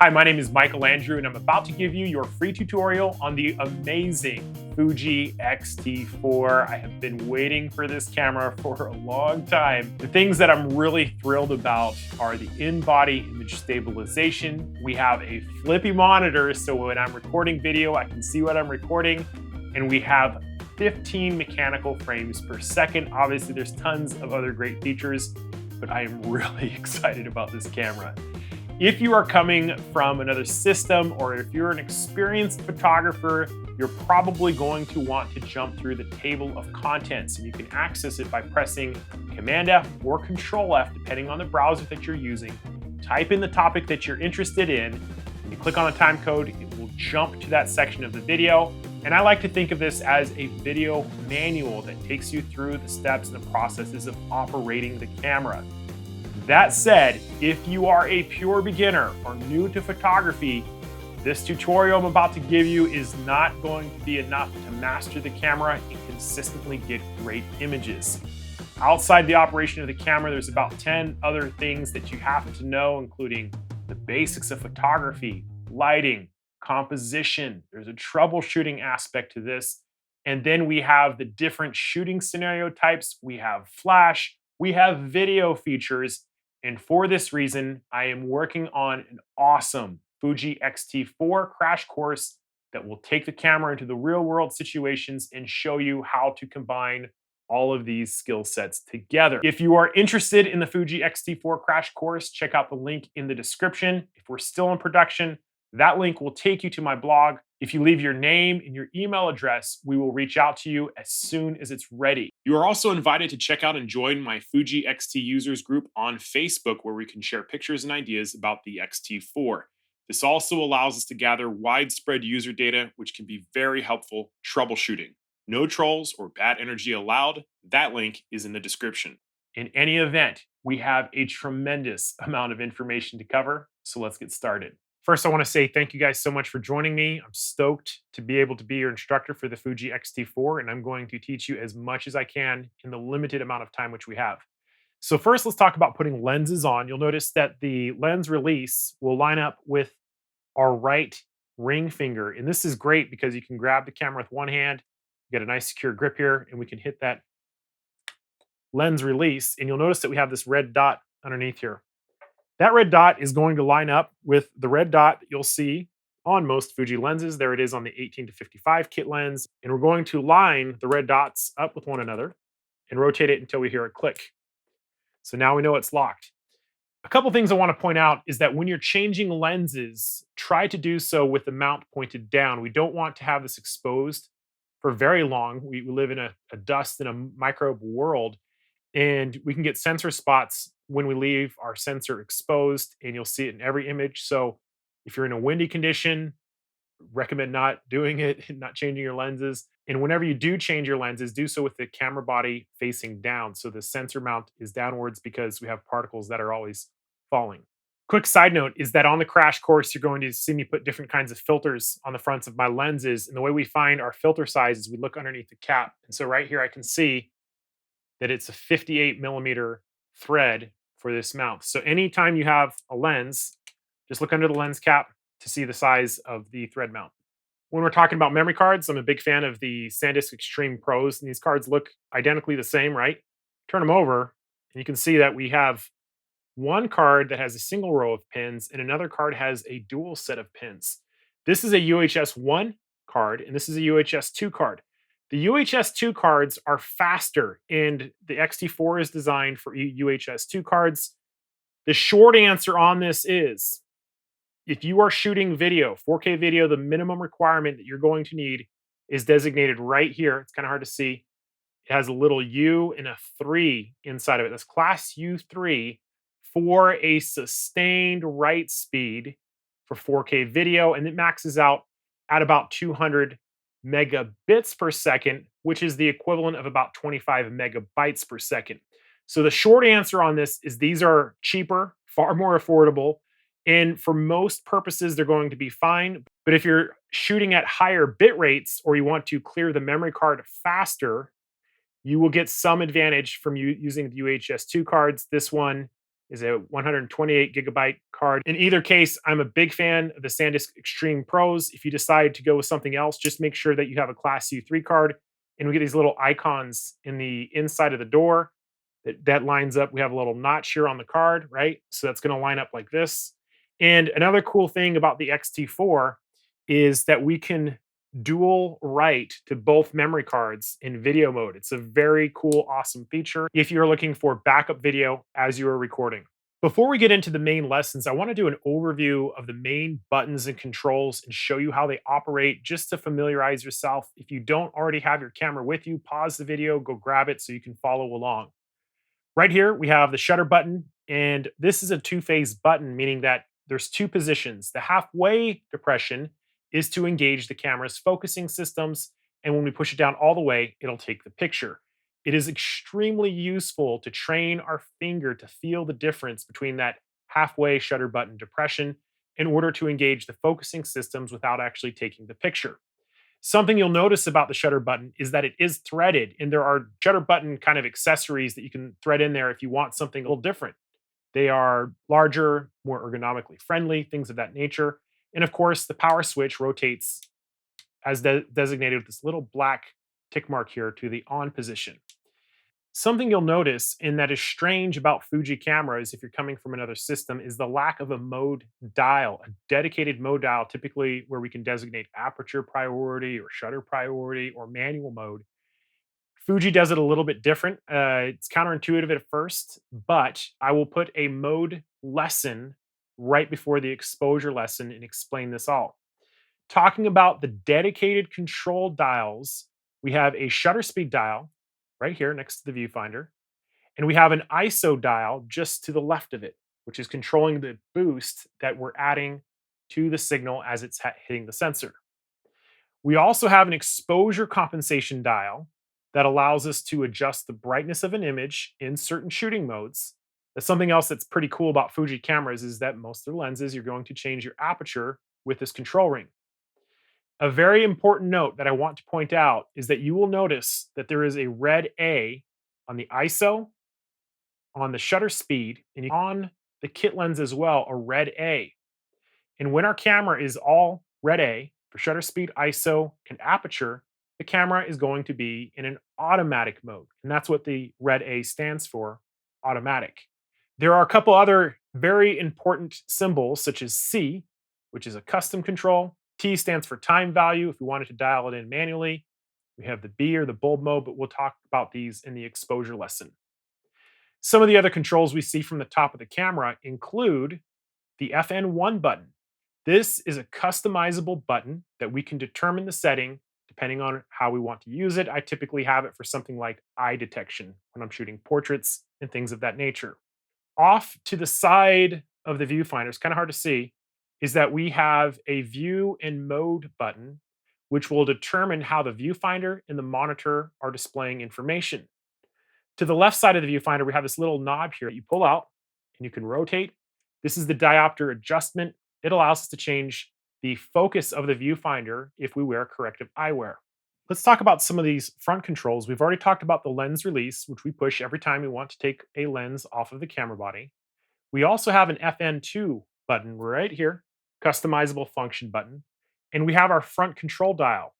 Hi, my name is Michael Andrew, and I'm about to give you your free tutorial on the amazing Fuji X-T4. I have been waiting for this camera for a long time. The things that I'm really thrilled about are the in-body image stabilization. We have a flippy monitor, so when I'm recording video, I can see what I'm recording, and we have 15 mechanical frames per second. Obviously, there's tons of other great features, but I am really excited about this camera. If you are coming from another system, or if you're an experienced photographer, you're probably going to want to jump through the table of contents, and you can access it by pressing Command F or Control F, depending on the browser that you're using. Type in the topic that you're interested in, and you click on the time code, it will jump to that section of the video. And I like to think of this as a video manual that takes you through the steps and the processes of operating the camera. That said, if you are a pure beginner or new to photography, this tutorial I'm about to give you is not going to be enough to master the camera and consistently get great images. Outside the operation of the camera, there's about 10 other things that you have to know, including the basics of photography, lighting, composition. There's a troubleshooting aspect to this. And then we have the different shooting scenario types. We have flash, we have video features. And for this reason, I am working on an awesome Fuji X-T4 crash course that will take the camera into the real world situations and show you how to combine all of these skill sets together. If you are interested in the Fuji X-T4 crash course, check out the link in the description. If we're still in production, that link will take you to my blog. If you leave your name and your email address, we will reach out to you as soon as it's ready. You are also invited to check out and join my Fuji XT users group on Facebook, where we can share pictures and ideas about the X-T4. This also allows us to gather widespread user data, which can be very helpful troubleshooting. No trolls or bad energy allowed. That link is in the description. In any event, we have a tremendous amount of information to cover, so let's get started. First, I want to say thank you guys so much for joining me. I'm stoked to be able to be your instructor for the Fuji X-T4, and I'm going to teach you as much as I can in the limited amount of time which we have. So first, let's talk about putting lenses on. You'll notice that the lens release will line up with our right ring finger. And this is great because you can grab the camera with one hand, get a nice secure grip here, and we can hit that lens release. And you'll notice that we have this red dot underneath here. That red dot is going to line up with the red dot that you'll see on most Fuji lenses. There it is on the 18-55 kit lens. And we're going to line the red dots up with one another and rotate it until we hear a click. So now we know it's locked. A couple things I want to point out is that when you're changing lenses, try to do so with the mount pointed down. We don't want to have this exposed for very long. We live in a dust and a microbe world, and we can get sensor spots when we leave our sensor exposed, and you'll see it in every image. So if you're in a windy condition, recommend not doing it and not changing your lenses. And whenever you do change your lenses, do so with the camera body facing down. So the sensor mount is downwards because we have particles that are always falling. Quick side note is that on the crash course, you're going to see me put different kinds of filters on the fronts of my lenses. And the way we find our filter size is we look underneath the cap. And so right here, I can see that it's a 58 millimeter thread for this mount. So anytime you have a lens, just look under the lens cap to see the size of the thread mount. When we're talking about memory cards, I'm a big fan of the SanDisk Extreme Pros, and these cards look identically the same, right? Turn them over, and you can see that we have one card that has a single row of pins, and another card has a dual set of pins. This is a UHS 1 card, and this is a UHS 2 card. The UHS 2 cards are faster, and the X-T4 is designed for UHS 2 cards. The short answer on this is, if you are shooting video, 4K video, the minimum requirement that you're going to need is designated right here. It's kind of hard to see. It has a little U and a 3 inside of it. That's class U3 for a sustained write speed for 4K video, and it maxes out at about 200 megabits per second, which is the equivalent of about 25 megabytes per second. So the short answer on this is these are cheaper, far more affordable, and for most purposes, they're going to be fine. But if you're shooting at higher bit rates or you want to clear the memory card faster, you will get some advantage from using the UHS 2 cards. This one is a 128 gigabyte card. In either case, I'm a big fan of the SanDisk Extreme Pros. If you decide to go with something else, just make sure that you have a Class U3 card. And we get these little icons in the inside of the door that lines up. We have a little notch here on the card, right? So that's going to line up like this. And another cool thing about the X-T4 is that we can dual write to both memory cards in video mode. It's a very cool, awesome feature if you're looking for backup video as you are recording. Before we get into the main lessons, I want to do an overview of the main buttons and controls and show you how they operate just to familiarize yourself. If you don't already have your camera with you, pause the video, go grab it so you can follow along. Right here, we have the shutter button, and this is a two-phase button, meaning that there's two positions. The halfway depression is to engage the camera's focusing systems, and when we push it down all the way, it'll take the picture. It is extremely useful to train our finger to feel the difference between that halfway shutter button depression in order to engage the focusing systems without actually taking the picture. Something you'll notice about the shutter button is that it is threaded, and there are shutter button kind of accessories that you can thread in there if you want something a little different. They are larger, more ergonomically friendly, things of that nature. And of course, the power switch rotates as designated with this little black tick mark here to the on position. Something you'll notice, and that is strange about Fuji cameras if you're coming from another system, is the lack of a mode dial, a dedicated mode dial, typically where we can designate aperture priority or shutter priority or manual mode. Fuji does it a little bit different. It's counterintuitive at first, but I will put a mode lesson right before the exposure lesson and explain this all. Talking about the dedicated control dials, we have a shutter speed dial right here next to the viewfinder, and we have an ISO dial just to the left of it, which is controlling the boost that we're adding to the signal as it's hitting the sensor. We also have an exposure compensation dial that allows us to adjust the brightness of an image in certain shooting modes. That's something else that's pretty cool about Fuji cameras is that most of the lenses, you're going to change your aperture with this control ring. A very important note that I want to point out is that you will notice that there is a red A on the ISO, on the shutter speed, and on the kit lens as well, a red A. And when our camera is all red A for shutter speed, ISO, and aperture, the camera is going to be in an automatic mode. And that's what the red A stands for, automatic. There are a couple other very important symbols, such as C, which is a custom control. T stands for time value if we wanted to dial it in manually. We have the B or the bulb mode, but we'll talk about these in the exposure lesson. Some of the other controls we see from the top of the camera include the FN1 button. This is a customizable button that we can determine the setting depending on how we want to use it. I typically have it for something like eye detection when I'm shooting portraits and things of that nature. Off to the side of the viewfinder, it's kind of hard to see, is that we have a view and mode button, which will determine how the viewfinder and the monitor are displaying information. To the left side of the viewfinder, we have this little knob here that you pull out and you can rotate. This is the diopter adjustment. It allows us to change the focus of the viewfinder if we wear corrective eyewear. Let's talk about some of these front controls. We've already talked about the lens release, which we push every time we want to take a lens off of the camera body. We also have an FN2 button right here, customizable function button, and we have our front control dial.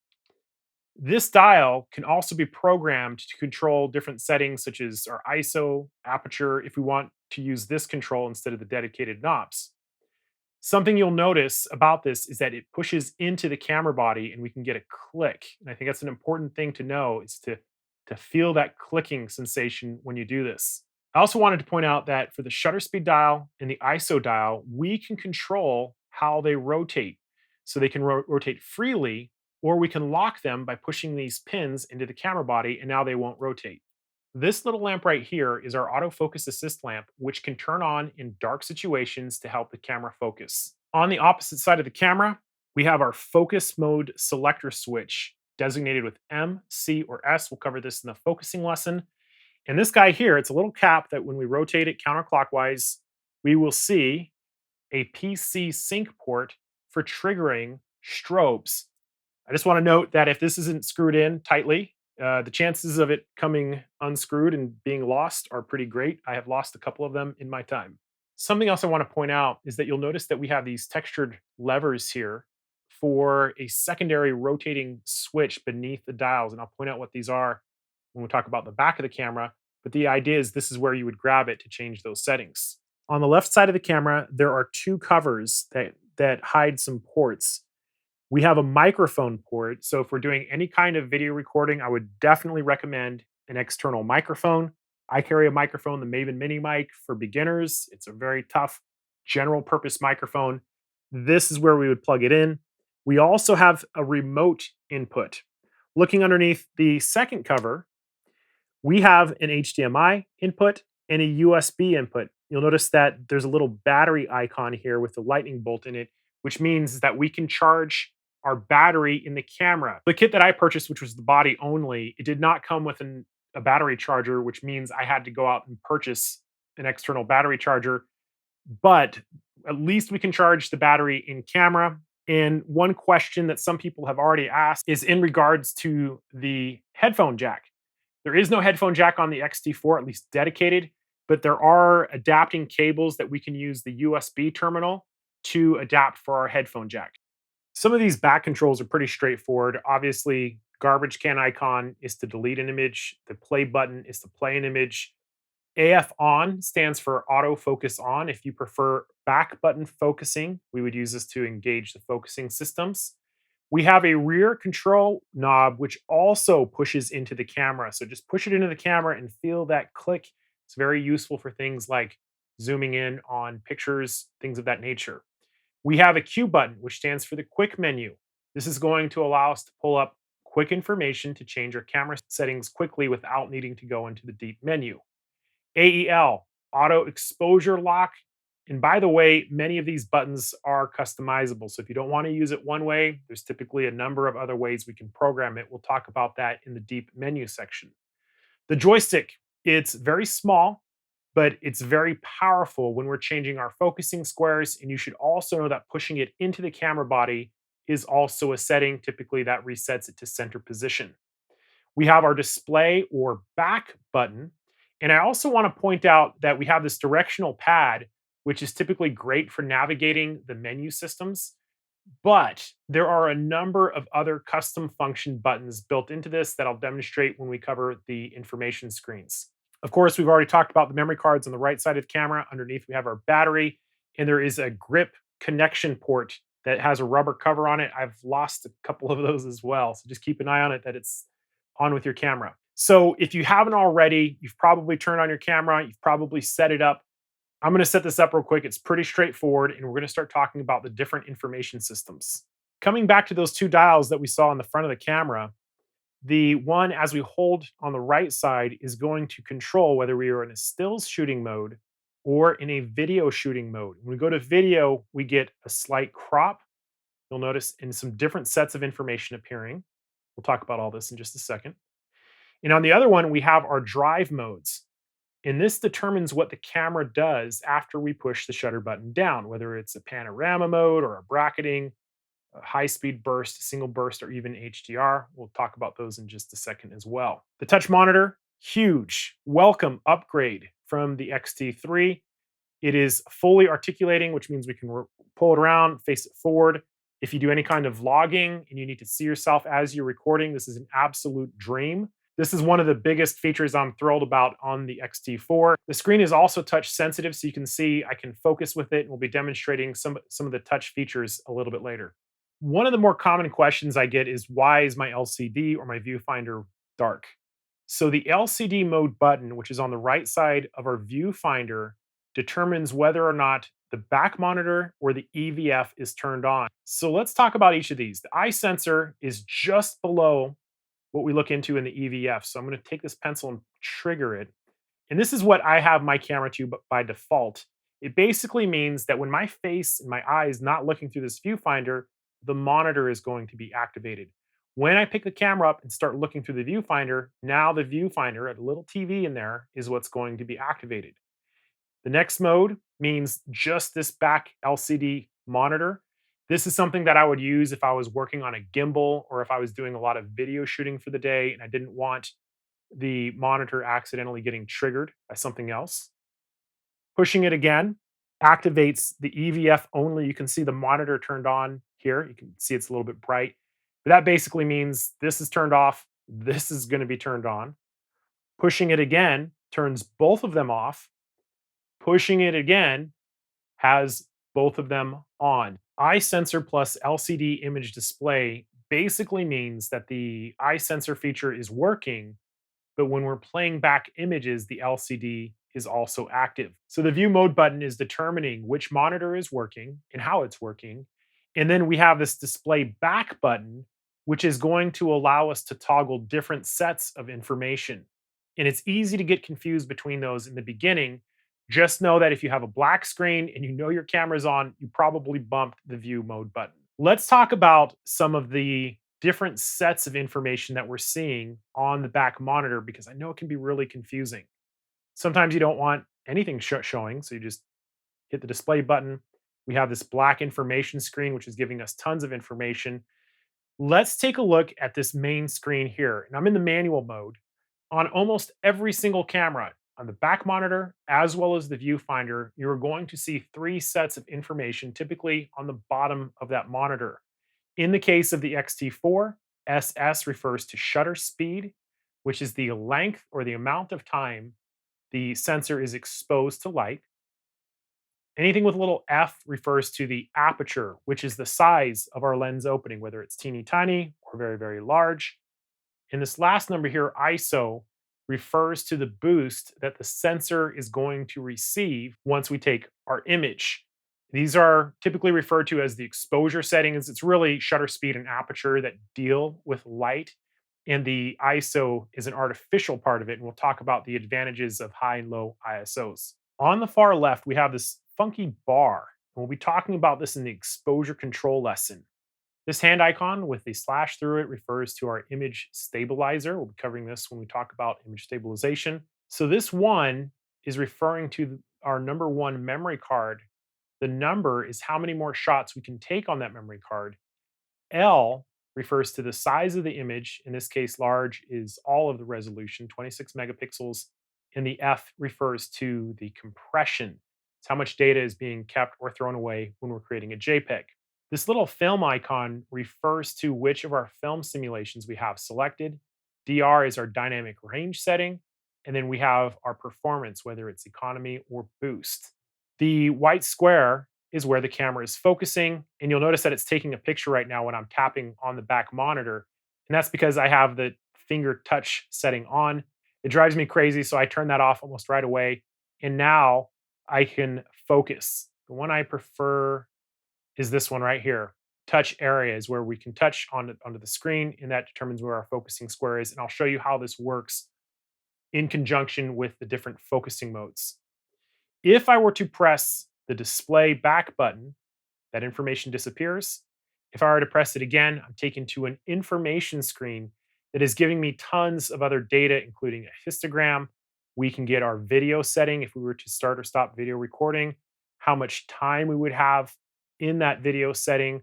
This dial can also be programmed to control different settings such as our ISO, aperture, if we want to use this control instead of the dedicated knobs. Something you'll notice about this is that it pushes into the camera body and we can get a click. And I think that's an important thing to know is to feel that clicking sensation when you do this. I also wanted to point out that for the shutter speed dial and the ISO dial, we can control how they rotate. So they can rotate freely, or we can lock them by pushing these pins into the camera body and now they won't rotate. This little lamp right here is our autofocus assist lamp, which can turn on in dark situations to help the camera focus. On the opposite side of the camera, we have our focus mode selector switch designated with M, C, or S. We'll cover this in the focusing lesson. And this guy here, it's a little cap that when we rotate it counterclockwise, we will see a PC sync port for triggering strobes. I just want to note that if this isn't screwed in tightly, The chances of it coming unscrewed and being lost are pretty great. I have lost a couple of them in my time. Something else I want to point out is that you'll notice that we have these textured levers here for a secondary rotating switch beneath the dials. And I'll point out what these are when we talk about the back of the camera. But the idea is this is where you would grab it to change those settings. On the left side of the camera, there are two covers that hide some ports. We have a microphone port. So if we're doing any kind of video recording, I would definitely recommend an external microphone. I carry a microphone, the Maven Mini Mic for beginners. It's a very tough general purpose microphone. This is where we would plug it in. We also have a remote input. Looking underneath the second cover, we have an HDMI input and a USB input. You'll notice that there's a little battery icon here with the lightning bolt in it, which means that we can charge our battery in the camera. The kit that I purchased, which was the body only, it did not come with a battery charger, which means I had to go out and purchase an external battery charger. But at least we can charge the battery in camera. And one question that some people have already asked is in regards to the headphone jack. There is no headphone jack on the X-T4, at least dedicated, but there are adapting cables that we can use the USB terminal to adapt for our headphone jack. Some of these back controls are pretty straightforward. Obviously, garbage can icon is to delete an image. The play button is to play an image. AF on stands for autofocus on. If you prefer back button focusing, we would use this to engage the focusing systems. We have a rear control knob, which also pushes into the camera. So just push it into the camera and feel that click. It's very useful for things like zooming in on pictures, things of that nature. We have a Q button, which stands for the quick menu. This is going to allow us to pull up quick information to change our camera settings quickly without needing to go into the deep menu. AEL, auto exposure lock. And by the way, many of these buttons are customizable. So if you don't want to use it one way, there's typically a number of other ways we can program it. We'll talk about that in the deep menu section. The joystick, it's very small, but it's very powerful when we're changing our focusing squares. And you should also know that pushing it into the camera body is also a setting. Typically, that resets it to center position. We have our display or back button. And I also want to point out that we have this directional pad, which is typically great for navigating the menu systems. But there are a number of other custom function buttons built into this that I'll demonstrate when we cover the information screens. Of course, we've already talked about the memory cards on the right side of the camera. Underneath, we have our battery, and there is a grip connection port that has a rubber cover on it. I've lost a couple of those as well. So just keep an eye on it that it's on with your camera. So if you haven't already, you've probably turned on your camera, you've probably set it up. I'm going to set this up real quick. It's pretty straightforward, and we're going to start talking about the different information systems. Coming back to those two dials that we saw on the front of the camera, the one as we hold on the right side is going to control whether we are in a stills shooting mode or in a video shooting mode. When we go to video, we get a slight crop. You'll notice in some different sets of information appearing. We'll talk about all this in just a second. And on the other one, we have our drive modes. And this determines what the camera does after we push the shutter button down, whether it's a panorama mode or a bracketing, a high-speed burst, a single burst, or even HDR. We'll talk about those in just a second as well. The touch monitor, huge. Welcome upgrade from the X-T3. It is fully articulating, which means we can pull it around, face it forward. If you do any kind of vlogging and you need to see yourself as you're recording, this is an absolute dream. This is one of the biggest features I'm thrilled about on the X-T4. The screen is also touch sensitive, so you can see I can focus with it, and we'll be demonstrating some of the touch features a little bit later. One of the more common questions I get is, why is my LCD or my viewfinder dark? So the LCD mode button, which is on the right side of our viewfinder, determines whether or not the back monitor or the EVF is turned on. So let's talk about each of these. The eye sensor is just below what we look into in the EVF. So I'm going to take this pencil and trigger it. And this is what I have my camera to by default. It basically means that when my face and my eye is not looking through this viewfinder, the monitor is going to be activated. When I pick the camera up and start looking through the viewfinder, now the viewfinder, a little TV in there, is what's going to be activated. The next mode means just this back LCD monitor. This is something that I would use if I was working on a gimbal or if I was doing a lot of video shooting for the day and I didn't want the monitor accidentally getting triggered by something else. Pushing it again activates the EVF only. You can see the monitor turned on here. You can see it's a little bit bright. But that basically means this is turned off. This is going to be turned on. Pushing it again turns both of them off. Pushing it again has both of them on. Eye sensor plus LCD image display basically means that the eye sensor feature is working, but when we're playing back images, the LCD is also active. So the view mode button is determining which monitor is working and how it's working. And then we have this display back button, which is going to allow us to toggle different sets of information. And it's easy to get confused between those in the beginning. Just know that if you have a black screen and you know your camera's on, you probably bumped the view mode button. Let's talk about some of the different sets of information that we're seeing on the back monitor because I know it can be really confusing. Sometimes you don't want anything showing, so you just hit the display button. We have this black information screen, which is giving us tons of information. Let's take a look at this main screen here. And I'm in the manual mode. On almost every single camera, on the back monitor as well as the viewfinder, you're going to see three sets of information, typically on the bottom of that monitor. In the case of the X-T4, SS refers to shutter speed, which is the length or the amount of time the sensor is exposed to light. Anything with a little f refers to the aperture, which is the size of our lens opening, whether it's teeny tiny or very, very large. And this last number here, ISO, refers to the boost that the sensor is going to receive once we take our image. These are typically referred to as the exposure settings. It's really shutter speed and aperture that deal with light. And the ISO is an artificial part of it. And we'll talk about the advantages of high and low ISOs. On the far left, we have this funky bar. And we'll be talking about this in the exposure control lesson. This hand icon with the slash through it refers to our image stabilizer. We'll be covering this when we talk about image stabilization. So this one is referring to our number one memory card. The number is how many more shots we can take on that memory card. L refers to the size of the image. In this case, large is all of the resolution, 26 megapixels. And the F refers to the compression. It's how much data is being kept or thrown away when we're creating a JPEG. This little film icon refers to which of our film simulations we have selected. DR is our dynamic range setting. And then we have our performance, whether it's economy or boost. The white square is where the camera is focusing. And you'll notice that it's taking a picture right now when I'm tapping on the back monitor. And that's because I have the finger touch setting on. It drives me crazy, so I turn that off almost right away. And now I can focus. The one I prefer is this one right here. Touch area is where we can touch onto the screen, and that determines where our focusing square is. And I'll show you how this works in conjunction with the different focusing modes. If I were to press the display back button, that information disappears. If I were to press it again, I'm taken to an information screen that is giving me tons of other data, including a histogram. We can get our video setting if we were to start or stop video recording, how much time we would have in that video setting.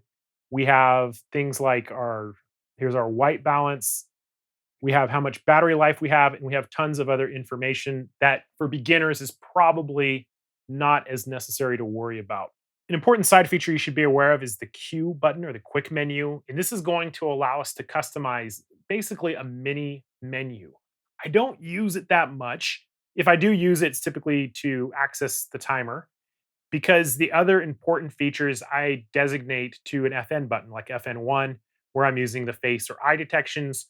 We have things like here's our white balance. We have how much battery life we have, and we have tons of other information that for beginners is probably not as necessary to worry about. An important side feature you should be aware of is the Q button or the quick menu. And this is going to allow us to customize basically a mini menu. I don't use it that much. If I do use it, it's typically to access the timer because the other important features I designate to an FN button like FN1, where I'm using the face or eye detections.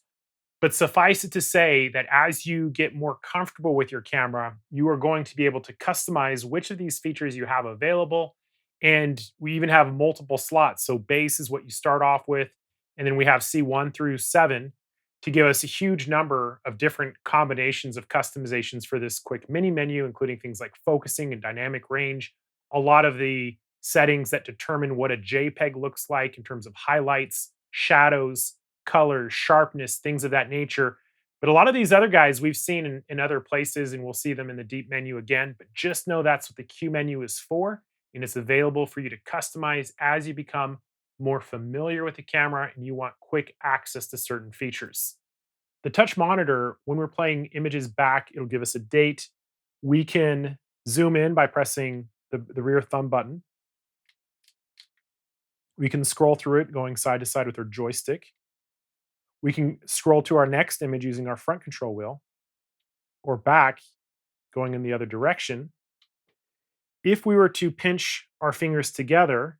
But suffice it to say that as you get more comfortable with your camera, you are going to be able to customize which of these features you have available. And we even have multiple slots. So base is what you start off with. And then we have C1 through 7 to give us a huge number of different combinations of customizations for this quick mini menu, including things like focusing and dynamic range. A lot of the settings that determine what a JPEG looks like in terms of highlights, shadows, colors, sharpness, things of that nature. But a lot of these other guys we've seen in other places, and we'll see them in the deep menu again. But just know that's what the Q menu is for, and it's available for you to customize as you become more familiar with the camera and you want quick access to certain features. The touch monitor, when we're playing images back, it'll give us a date. We can zoom in by pressing the rear thumb button. We can scroll through it going side to side with our joystick. We can scroll to our next image using our front control wheel or back going in the other direction. If we were to pinch our fingers together,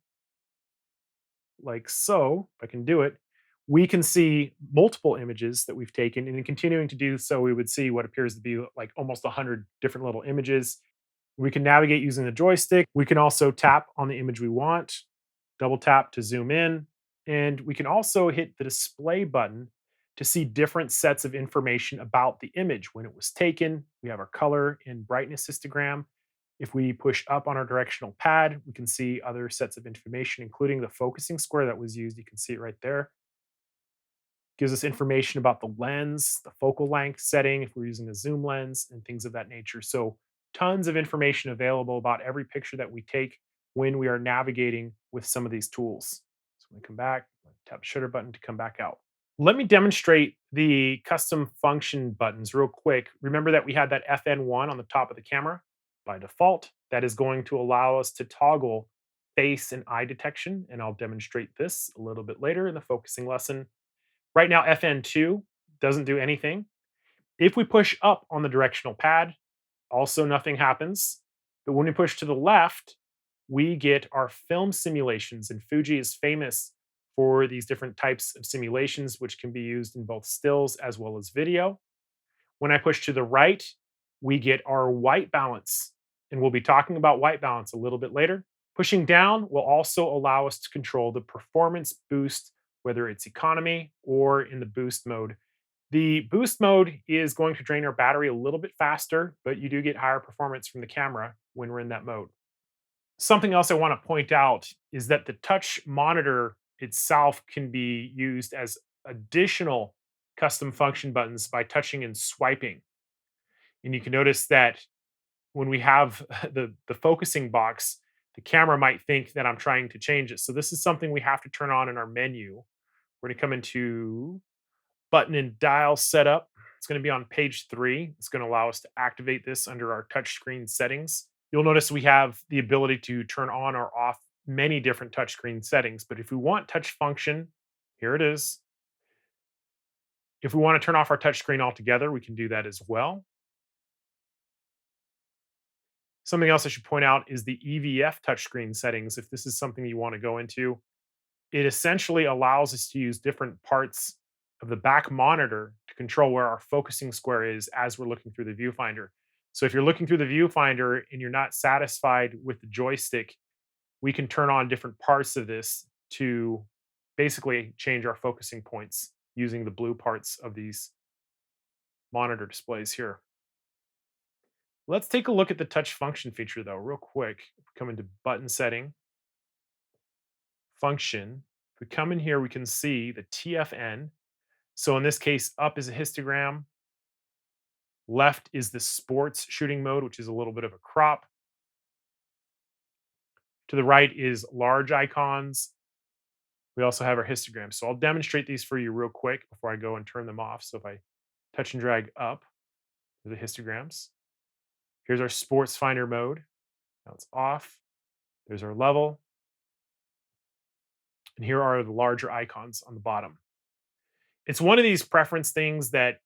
like so, if I can do it, we can see multiple images that we've taken. And in continuing to do so, we would see what appears to be like almost 100 different little images. We can navigate using the joystick. We can also tap on the image we want, double tap to zoom in. And we can also hit the display button to see different sets of information about the image. When it was taken, we have our color and brightness histogram. If we push up on our directional pad, we can see other sets of information, including the focusing square that was used. You can see it right there. Gives us information about the lens, the focal length setting, if we're using a zoom lens, and things of that nature. So, tons of information available about every picture that we take when we are navigating with some of these tools. So, when we come back, tap the shutter button to come back out. Let me demonstrate the custom function buttons real quick. Remember that we had that FN1 on the top of the camera. By default, that is going to allow us to toggle face and eye detection, and I'll demonstrate this a little bit later in the focusing lesson. Right now, FN2 doesn't do anything. If we push up on the directional pad, also nothing happens. But when we push to the left, we get our film simulations, and Fuji is famous for these different types of simulations, which can be used in both stills as well as video. When I push to the right, we get our white balance, and we'll be talking about white balance a little bit later. Pushing down will also allow us to control the performance boost, whether it's economy or in the boost mode. The boost mode is going to drain our battery a little bit faster, but you do get higher performance from the camera when we're in that mode. Something else I want to point out is that the touch monitor itself can be used as additional custom function buttons by touching and swiping. And you can notice that when we have the focusing box, the camera might think that I'm trying to change it. So this is something we have to turn on in our menu. We're going to come into button and dial setup. It's going to be on page 3. It's going to allow us to activate this under our touchscreen settings. You'll notice we have the ability to turn on or off many different touchscreen settings. But if we want touch function, here it is. If we want to turn off our touchscreen altogether, we can do that as well. Something else I should point out is the EVF touchscreen settings. If this is something you want to go into, it essentially allows us to use different parts of the back monitor to control where our focusing square is as we're looking through the viewfinder. So if you're looking through the viewfinder and you're not satisfied with the joystick, we can turn on different parts of this to basically change our focusing points using the blue parts of these monitor displays here. Let's take a look at the touch function feature though, real quick. Come into button setting, function. If we come in here, we can see the TFN. So in this case, up is a histogram. Left is the sports shooting mode, which is a little bit of a crop. To the right is large icons. We also have our histogram. So I'll demonstrate these for you real quick before I go and turn them off. So if I touch and drag up the histograms, here's our sports finder mode. Now it's off. There's our level. And here are the larger icons on the bottom. It's one of these preference things that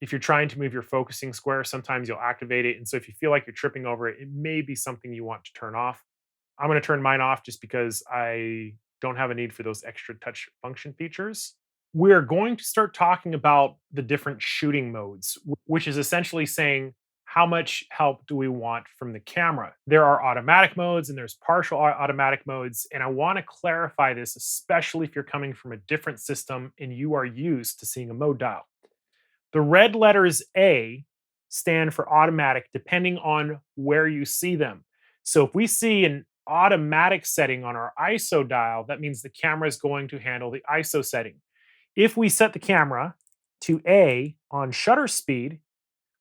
if you're trying to move your focusing square, sometimes you'll activate it. And so if you feel like you're tripping over it, it may be something you want to turn off. I'm going to turn mine off just because I don't have a need for those extra touch function features. We're going to start talking about the different shooting modes, which is essentially saying how much help do we want from the camera. There are automatic modes and there's partial automatic modes. And I want to clarify this, especially if you're coming from a different system and you are used to seeing a mode dial. The red letters A stand for automatic depending on where you see them. So if we see an automatic setting on our ISO dial, that means the camera is going to handle the ISO setting. If we set the camera to A on shutter speed,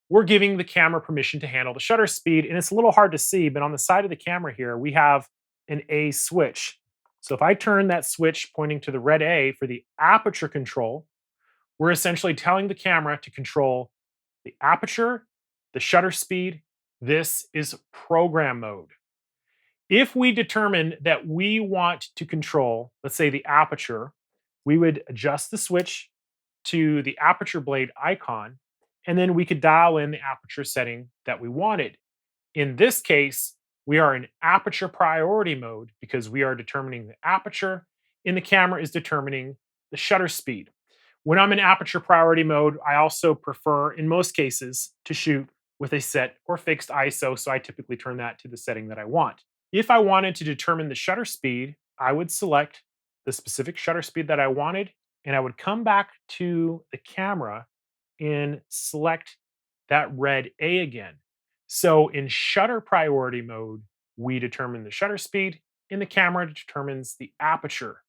we're giving the camera permission to handle the shutter speed. And it's a little hard to see, but on the side of the camera here, we have an A switch. So if I turn that switch pointing to the red A for the aperture control, we're essentially telling the camera to control the aperture, the shutter speed. This is program mode. If we determine that we want to control, let's say the aperture, we would adjust the switch to the aperture blade icon, and then we could dial in the aperture setting that we wanted. In this case, we are in aperture priority mode because we are determining the aperture and the camera is determining the shutter speed. When I'm in aperture priority mode, I also prefer, in most cases, to shoot with a set or fixed ISO, so I typically turn that to the setting that I want. If I wanted to determine the shutter speed, I would select the specific shutter speed that I wanted, and I would come back to the camera and select that red A again. So in shutter priority mode, we determine the shutter speed, and the camera determines the aperture.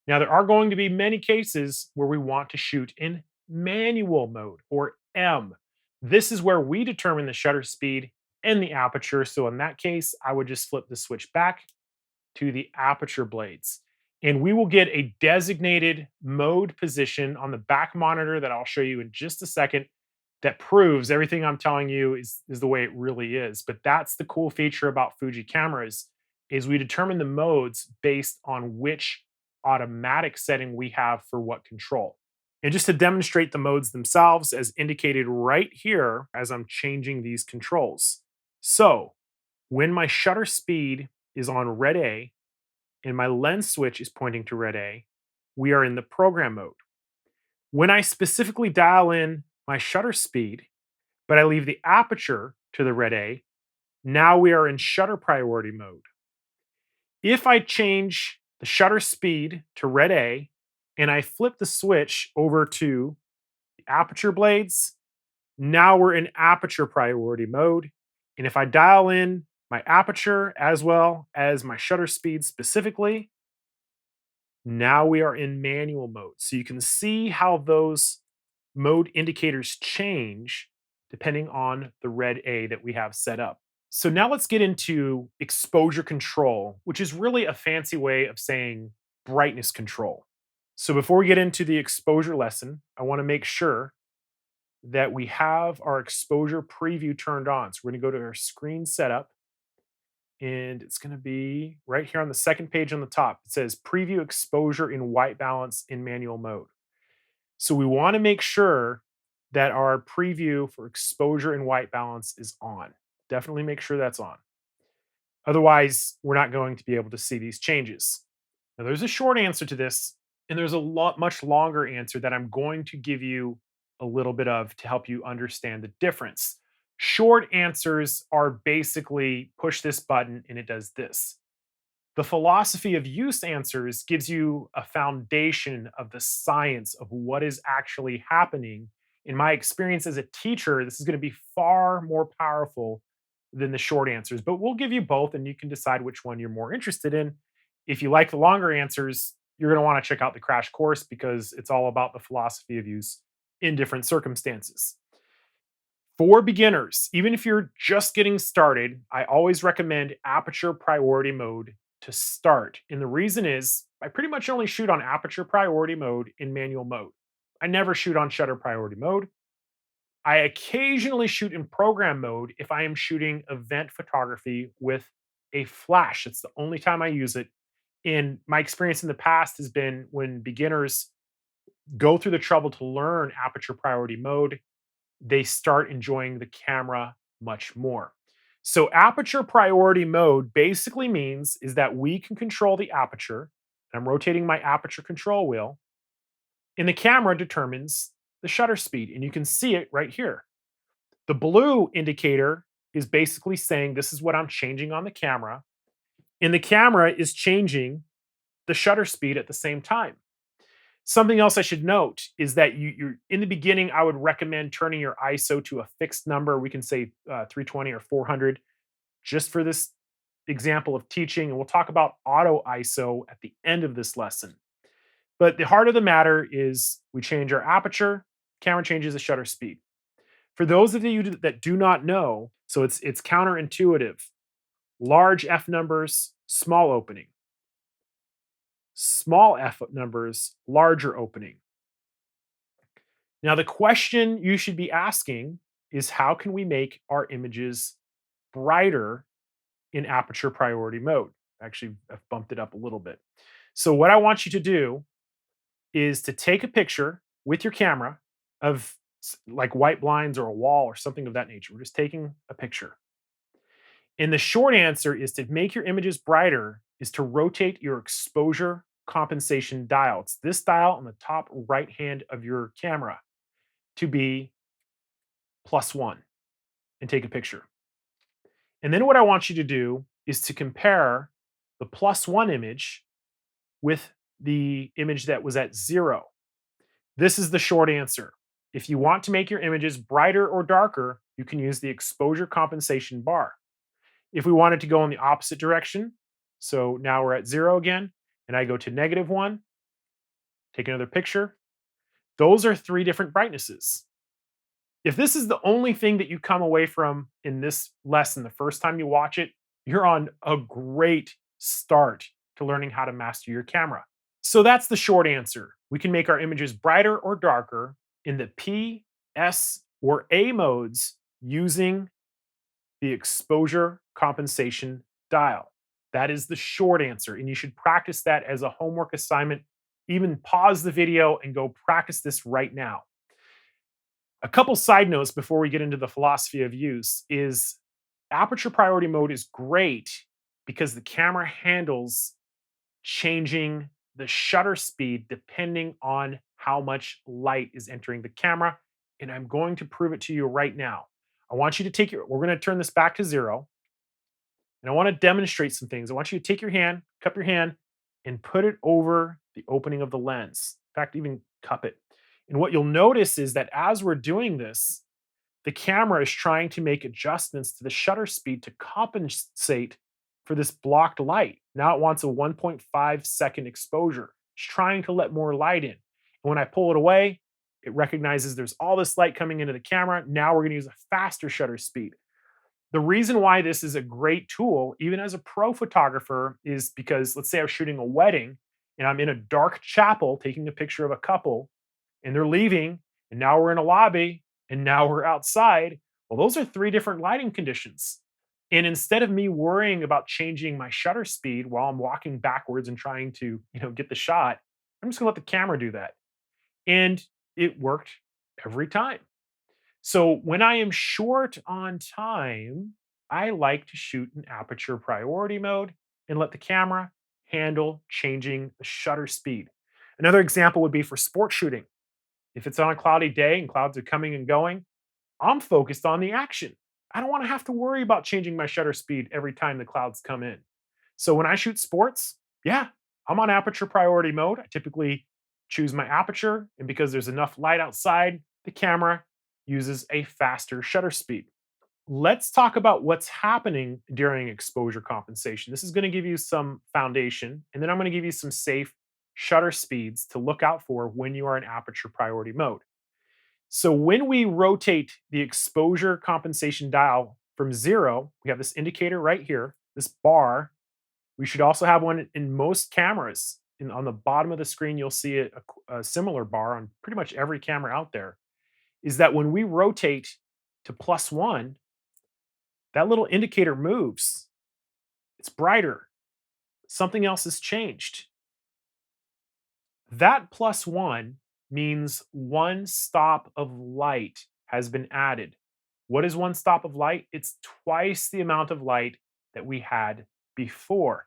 Now, there are going to be many cases where we want to shoot in manual mode or M. This is where we determine the shutter speed and the aperture. So in that case, I would just flip the switch back to the aperture blades. And we will get a designated mode position on the back monitor that I'll show you in just a second that proves everything I'm telling you is the way it really is. But that's the cool feature about Fuji cameras is we determine the modes based on which automatic setting we have for what control. And just to demonstrate the modes themselves as indicated right here as I'm changing these controls. So when my shutter speed is on red A and my lens switch is pointing to red A, we are in the program mode. When I specifically dial in my shutter speed, but I leave the aperture to the red A, now we are in shutter priority mode. If I change the shutter speed to red A and I flip the switch over to the aperture blades, now we're in aperture priority mode. And if I dial in my aperture as well as my shutter speed specifically, now we are in manual mode. So you can see how those mode indicators change depending on the red A that we have set up. So now let's get into exposure control, which is really a fancy way of saying brightness control. So before we get into the exposure lesson, I want to make sure that we have our exposure preview turned on. So we're going to go to our screen setup, and it's going to be right here on the second page on the top. It says preview exposure in white balance in manual mode. So we want to make sure that our preview for exposure in white balance is on. Definitely make sure that's on. Otherwise, we're not going to be able to see these changes. Now, there's a short answer to this, and there's a much longer answer that I'm going to give you a little bit of to help you understand the difference. Short answers are basically push this button and it does this. The philosophy of use answers gives you a foundation of the science of what is actually happening. In my experience as a teacher, this is going to be far more powerful than the short answers, but we'll give you both and you can decide which one you're more interested in. If you like the longer answers, you're going to want to check out the crash course because it's all about the philosophy of use in different circumstances. For beginners, even if you're just getting started, I always recommend aperture priority mode to start. And the reason is I pretty much only shoot on aperture priority mode in manual mode. I never shoot on shutter priority mode. I occasionally shoot in program mode if I am shooting event photography with a flash. It's the only time I use it. And my experience in the past has been when beginners go through the trouble to learn aperture priority mode, they start enjoying the camera much more. So aperture priority mode basically means is that we can control the aperture. I'm rotating my aperture control wheel, and the camera determines the shutter speed, and you can see it right here. The blue indicator is basically saying this is what I'm changing on the camera, and the camera is changing the shutter speed at the same time. Something else I should note is that you're in the beginning, I would recommend turning your ISO to a fixed number. We can say 320 or 400 just for this example of teaching. And we'll talk about auto ISO at the end of this lesson. But the heart of the matter is we change our aperture, camera changes the shutter speed. For those of you that do not know, so it's counterintuitive. Large F numbers, small opening. Small f numbers, larger opening. Now, the question you should be asking is how can we make our images brighter in aperture priority mode? Actually, I've bumped it up a little bit. So what I want you to do is to take a picture with your camera of like white blinds or a wall or something of that nature. We're just taking a picture. And the short answer is to make your images brighter is to rotate your exposure compensation dial. It's this dial on the top right hand of your camera to be +1 and take a picture. And then what I want you to do is to compare the +1 image with the image that was at 0. This is the short answer. If you want to make your images brighter or darker, you can use the exposure compensation bar. If we wanted to go in the opposite direction, so now we're at 0 again, and I go to -1, take another picture, those are 3 different brightnesses. If this is the only thing that you come away from in this lesson the first time you watch it, you're on a great start to learning how to master your camera. So that's the short answer. We can make our images brighter or darker in the P, S, or A modes using the exposure compensation dial. That is the short answer, and you should practice that as a homework assignment. Even pause the video and go practice this right now. A couple side notes before we get into the philosophy of use is aperture priority mode is great because the camera handles changing the shutter speed depending on how much light is entering the camera. And I'm going to prove it to you right now. I want you to we're going to turn this back to 0. And I want to demonstrate some things. I want you to take your hand, cup your hand, and put it over the opening of the lens. In fact, even cup it. And what you'll notice is that as we're doing this, the camera is trying to make adjustments to the shutter speed to compensate for this blocked light. Now it wants a 1.5 second exposure. It's trying to let more light in. And when I pull it away, it recognizes there's all this light coming into the camera. Now we're going to use a faster shutter speed. The reason why this is a great tool, even as a pro photographer, is because let's say I'm shooting a wedding and I'm in a dark chapel taking a picture of a couple and they're leaving, and now we're in a lobby and now we're outside. Well, those are 3 different lighting conditions. And instead of me worrying about changing my shutter speed while I'm walking backwards and trying to, get the shot, I'm just gonna let the camera do that. And it worked every time. So when I am short on time, I like to shoot in aperture priority mode and let the camera handle changing the shutter speed. Another example would be for sport shooting. If it's on a cloudy day and clouds are coming and going, I'm focused on the action. I don't want to have to worry about changing my shutter speed every time the clouds come in. So when I shoot sports, yeah, I'm on aperture priority mode. I typically choose my aperture, and because there's enough light outside, the camera uses a faster shutter speed. Let's talk about what's happening during exposure compensation. This is going to give you some foundation, and then I'm going to give you some safe shutter speeds to look out for when you are in aperture priority mode. So when we rotate the exposure compensation dial from 0, we have this indicator right here, this bar. We should also have one in most cameras. On the bottom of the screen, you'll see a similar bar on pretty much every camera out there. Is that when we rotate to +1, that little indicator moves. It's brighter. Something else has changed. That +1 means one stop of light has been added. What is one stop of light? It's twice the amount of light that we had before.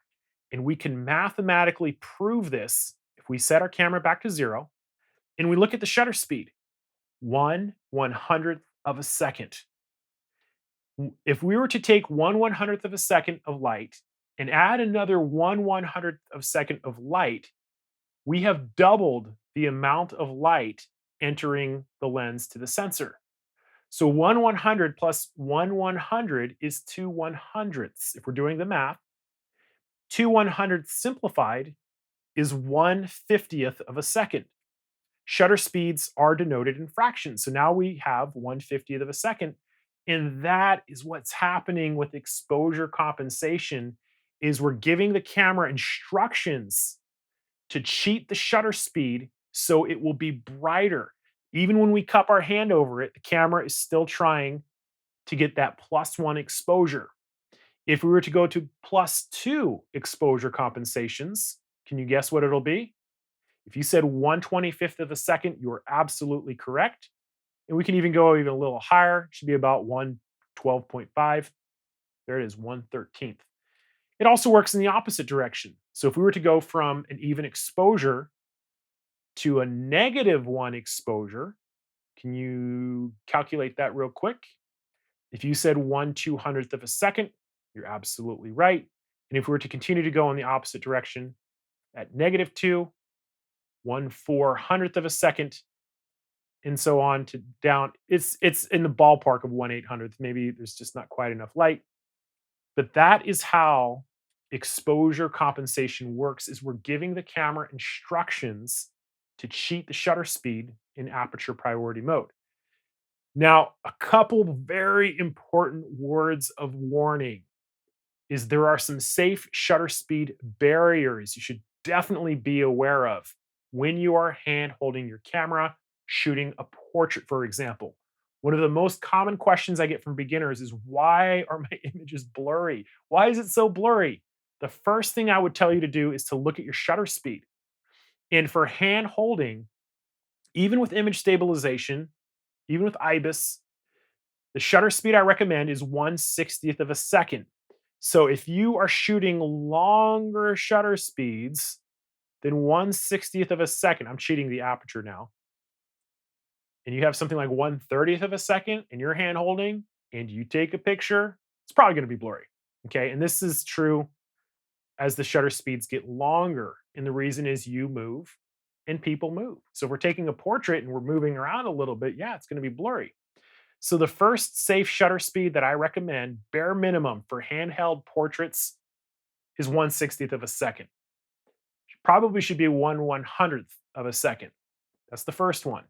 And we can mathematically prove this if we set our camera back to 0 and we look at the shutter speed. 1/100th of a second. If we were to take 1/100th of a second of light and add another 1/100th of a second of light, we have doubled the amount of light entering the lens to the sensor. So 1/100 plus 1/100 is 2/100ths. If we're doing the math, 2/100ths simplified is 1/50th of a second. Shutter speeds are denoted in fractions. So now we have 1/50th of a second. And that is what's happening with exposure compensation is we're giving the camera instructions to cheat the shutter speed so it will be brighter. Even when we cup our hand over it, the camera is still trying to get that +1 exposure. If we were to go to +2 exposure compensations, can you guess what it'll be? If you said 1/25th of a second, you're absolutely correct. And we can even go even a little higher. It should be about 112.5. There it is, 1/13th. It also works in the opposite direction. So if we were to go from an even exposure to a -1 exposure, can you calculate that real quick? If you said 1/200th of a second, you're absolutely right. And if we were to continue to go in the opposite direction at -2, 1/400th of a second, and so on to down, it's in the ballpark of 1/800th. Maybe there's just not quite enough light. But that is how exposure compensation works, is we're giving the camera instructions to cheat the shutter speed in aperture priority mode. Now, a couple very important words of warning is there are some safe shutter speed barriers you should definitely be aware of when you are hand holding your camera, shooting a portrait, for example. One of the most common questions I get from beginners is, why are my images blurry? Why is it so blurry? The first thing I would tell you to do is to look at your shutter speed. And for hand holding, even with image stabilization, even with IBIS, the shutter speed I recommend is 1/60th of a second. So if you are shooting longer shutter speeds than 1/60th of a second, I'm cheating the aperture now, and you have something like 1/30th of a second and you're hand holding and you take a picture, it's probably going to be blurry. Okay. And this is true as the shutter speeds get longer. And the reason is you move and people move. So if we're taking a portrait and we're moving around a little bit, yeah, it's going to be blurry. So the first safe shutter speed that I recommend, bare minimum for handheld portraits, is 1/60th of a second. Probably should be 1/100th of a second. That's the first one.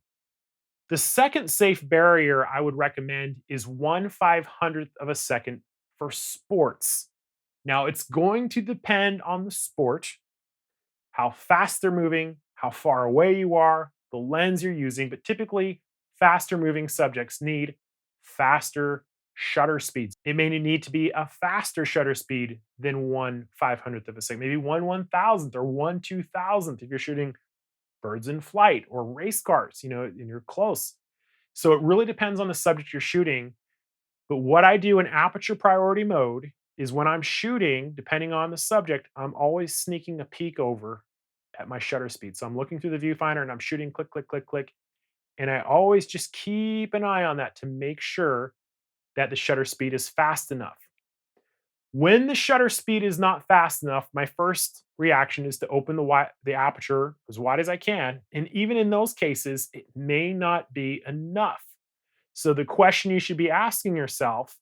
The second safe barrier I would recommend is 1/500th of a second for sports. Now, it's going to depend on the sport, how fast they're moving, how far away you are, the lens you're using, but typically faster moving subjects need faster shutter speeds. It may need to be a faster shutter speed than 1/500th of a second, maybe 1/1000th or 1/2000th if you're shooting birds in flight or race cars, and you're close. So it really depends on the subject you're shooting. But what I do in aperture priority mode is when I'm shooting, depending on the subject, I'm always sneaking a peek over at my shutter speed. So I'm looking through the viewfinder and I'm shooting click, click, click, click. And I always just keep an eye on that to make sure that the shutter speed is fast enough. When the shutter speed is not fast enough, my first reaction is to open the aperture as wide as I can. And even in those cases, it may not be enough. So the question you should be asking yourself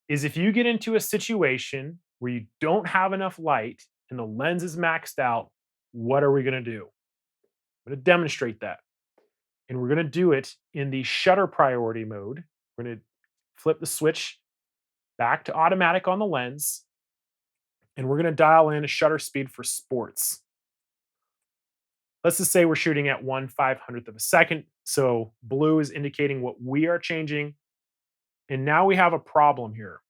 is, if you get into a situation where you don't have enough light and the lens is maxed out, what are we going to do? I'm going to demonstrate that. And we're going to do it in the shutter priority mode. We're going to flip the switch back to automatic on the lens, and we're going to dial in a shutter speed for sports. Let's just say we're shooting at 1/500th of a second. So blue is indicating what we are changing. And now we have a problem here.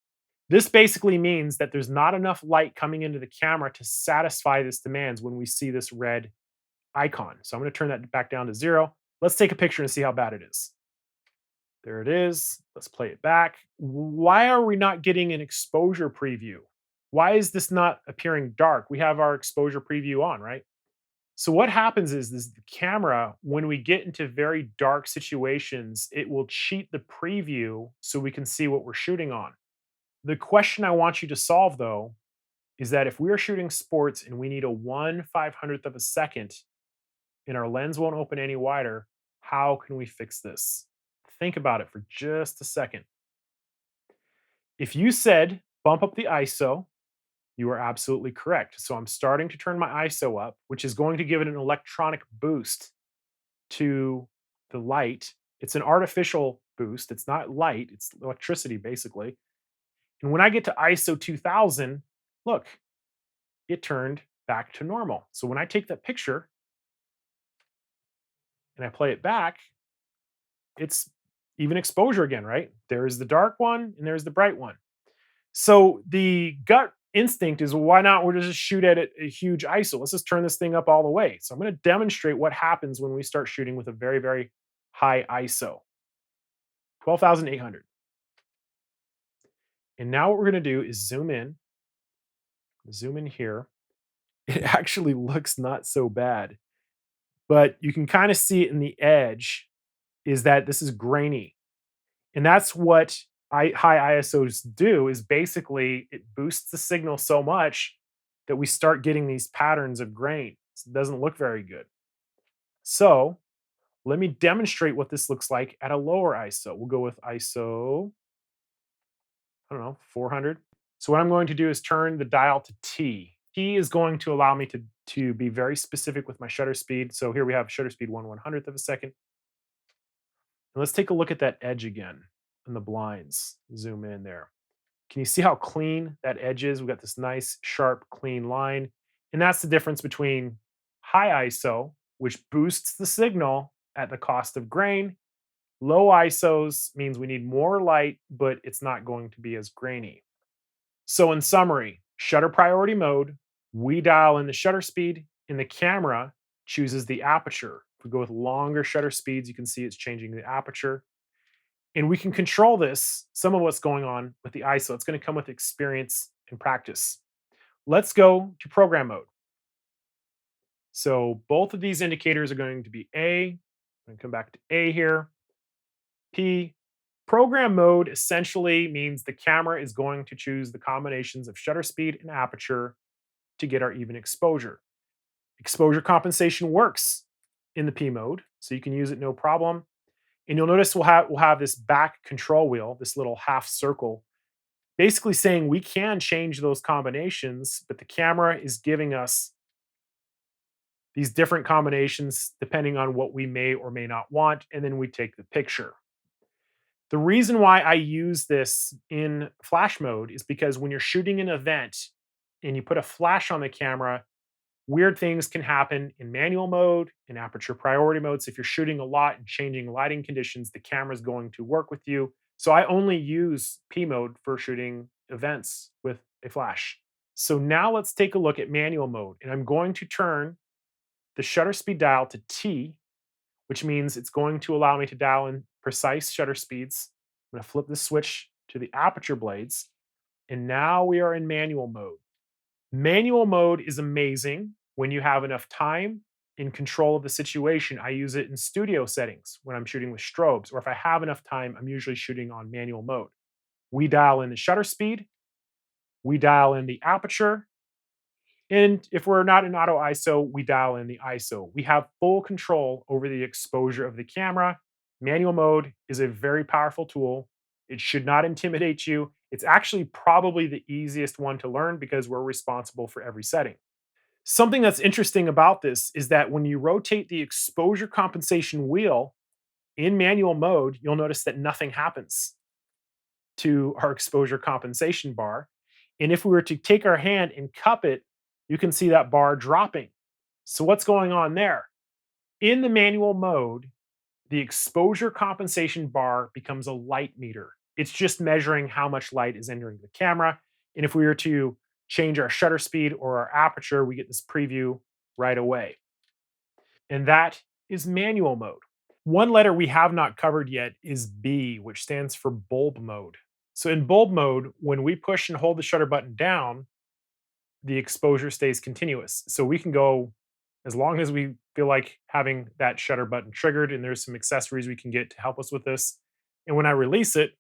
This basically means that there's not enough light coming into the camera to satisfy this demands when we see this red icon. So I'm going to turn that back down to 0. Let's take a picture and see how bad it is. There it is. Let's play it back. Why are we not getting an exposure preview? Why is this not appearing dark? We have our exposure preview on, right? So what happens is the camera, when we get into very dark situations, it will cheat the preview so we can see what we're shooting on. The question I want you to solve, though, is that if we are shooting sports and we need a 1/500th of a second and our lens won't open any wider, how can we fix this? Think about it for just a second. If you said bump up the ISO, you are absolutely correct. So I'm starting to turn my ISO up, which is going to give it an electronic boost to the light. It's an artificial boost. It's not light, it's electricity, basically. And when I get to ISO 2000, look, it turned back to normal. So when I take that picture and I play it back, it's even exposure again, right? There's the dark one and there's the bright one. So the gut instinct is, why not we'll just shoot at it a huge ISO. Let's just turn this thing up all the way. So I'm going to demonstrate what happens when we start shooting with a very, very high ISO, 12,800. And now what we're going to do is zoom in here. It actually looks not so bad, but you can kind of see it in the edge is that this is grainy. And that's what high ISOs do, is basically it boosts the signal so much that we start getting these patterns of grain. It doesn't look very good. So let me demonstrate what this looks like at a lower ISO. We'll go with ISO, I don't know, 400. So what I'm going to do is turn the dial to T. T is going to allow me to be very specific with my shutter speed. So here we have shutter speed 1/100th of a second. And let's take a look at that edge again in the blinds. Zoom in there. Can you see how clean that edge is? We've got this nice, sharp, clean line. And that's the difference between high ISO, which boosts the signal at the cost of grain. Low ISOs means we need more light, but it's not going to be as grainy. So in summary, shutter priority mode, we dial in the shutter speed and the camera chooses the aperture. If we go with longer shutter speeds, you can see it's changing the aperture. And we can control this, some of what's going on with the ISO. It's going to come with experience and practice. Let's go to program mode. So both of these indicators are going to be A. I'm going to come back to A here. P. Program mode essentially means the camera is going to choose the combinations of shutter speed and aperture to get our even exposure. Exposure compensation works in the P mode, so you can use it no problem. And you'll notice we'll have this back control wheel, this little half circle, basically saying we can change those combinations, but the camera is giving us these different combinations depending on what we may or may not want, and then we take the picture. The reason why I use this in flash mode is because when you're shooting an event and you put a flash on the camera, weird things can happen in manual mode, in aperture priority mode. So if you're shooting a lot and changing lighting conditions, the camera's going to work with you. So I only use P mode for shooting events with a flash. So now let's take a look at manual mode. And I'm going to turn the shutter speed dial to T, which means it's going to allow me to dial in precise shutter speeds. I'm going to flip the switch to the aperture blades. And now we are in manual mode. Manual mode is amazing when you have enough time in control of the situation. I use it in studio settings when I'm shooting with strobes, or if I have enough time, I'm usually shooting on manual mode. We dial in the shutter speed, we dial in the aperture, and if we're not in auto ISO, we dial in the ISO. We have full control over the exposure of the camera. Manual mode is a very powerful tool. It should not intimidate you. It's actually probably the easiest one to learn because we're responsible for every setting. Something that's interesting about this is that when you rotate the exposure compensation wheel in manual mode, you'll notice that nothing happens to our exposure compensation bar. And if we were to take our hand and cup it, you can see that bar dropping. So what's going on there? In the manual mode, the exposure compensation bar becomes a light meter. It's just measuring how much light is entering the camera. And if we were to change our shutter speed or our aperture, we get this preview right away. And that is manual mode. One letter we have not covered yet is B, which stands for bulb mode. So in bulb mode, when we push and hold the shutter button down, the exposure stays continuous. So we can go as long as we feel like having that shutter button triggered, and there's some accessories we can get to help us with this. And when I release it,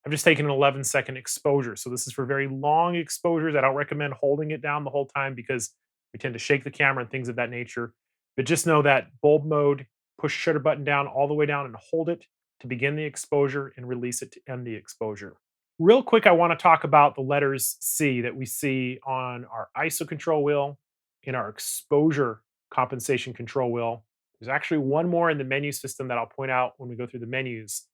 I've just taken an 11-second exposure. So this is for very long exposures. I don't recommend holding it down the whole time because we tend to shake the camera and things of that nature. But just know that bulb mode, push shutter button down all the way down and hold it to begin the exposure and release it to end the exposure. Real quick, I want to talk about the letters C that we see on our ISO control wheel, in our exposure compensation control wheel. There's actually one more in the menu system that I'll point out when we go through the menus.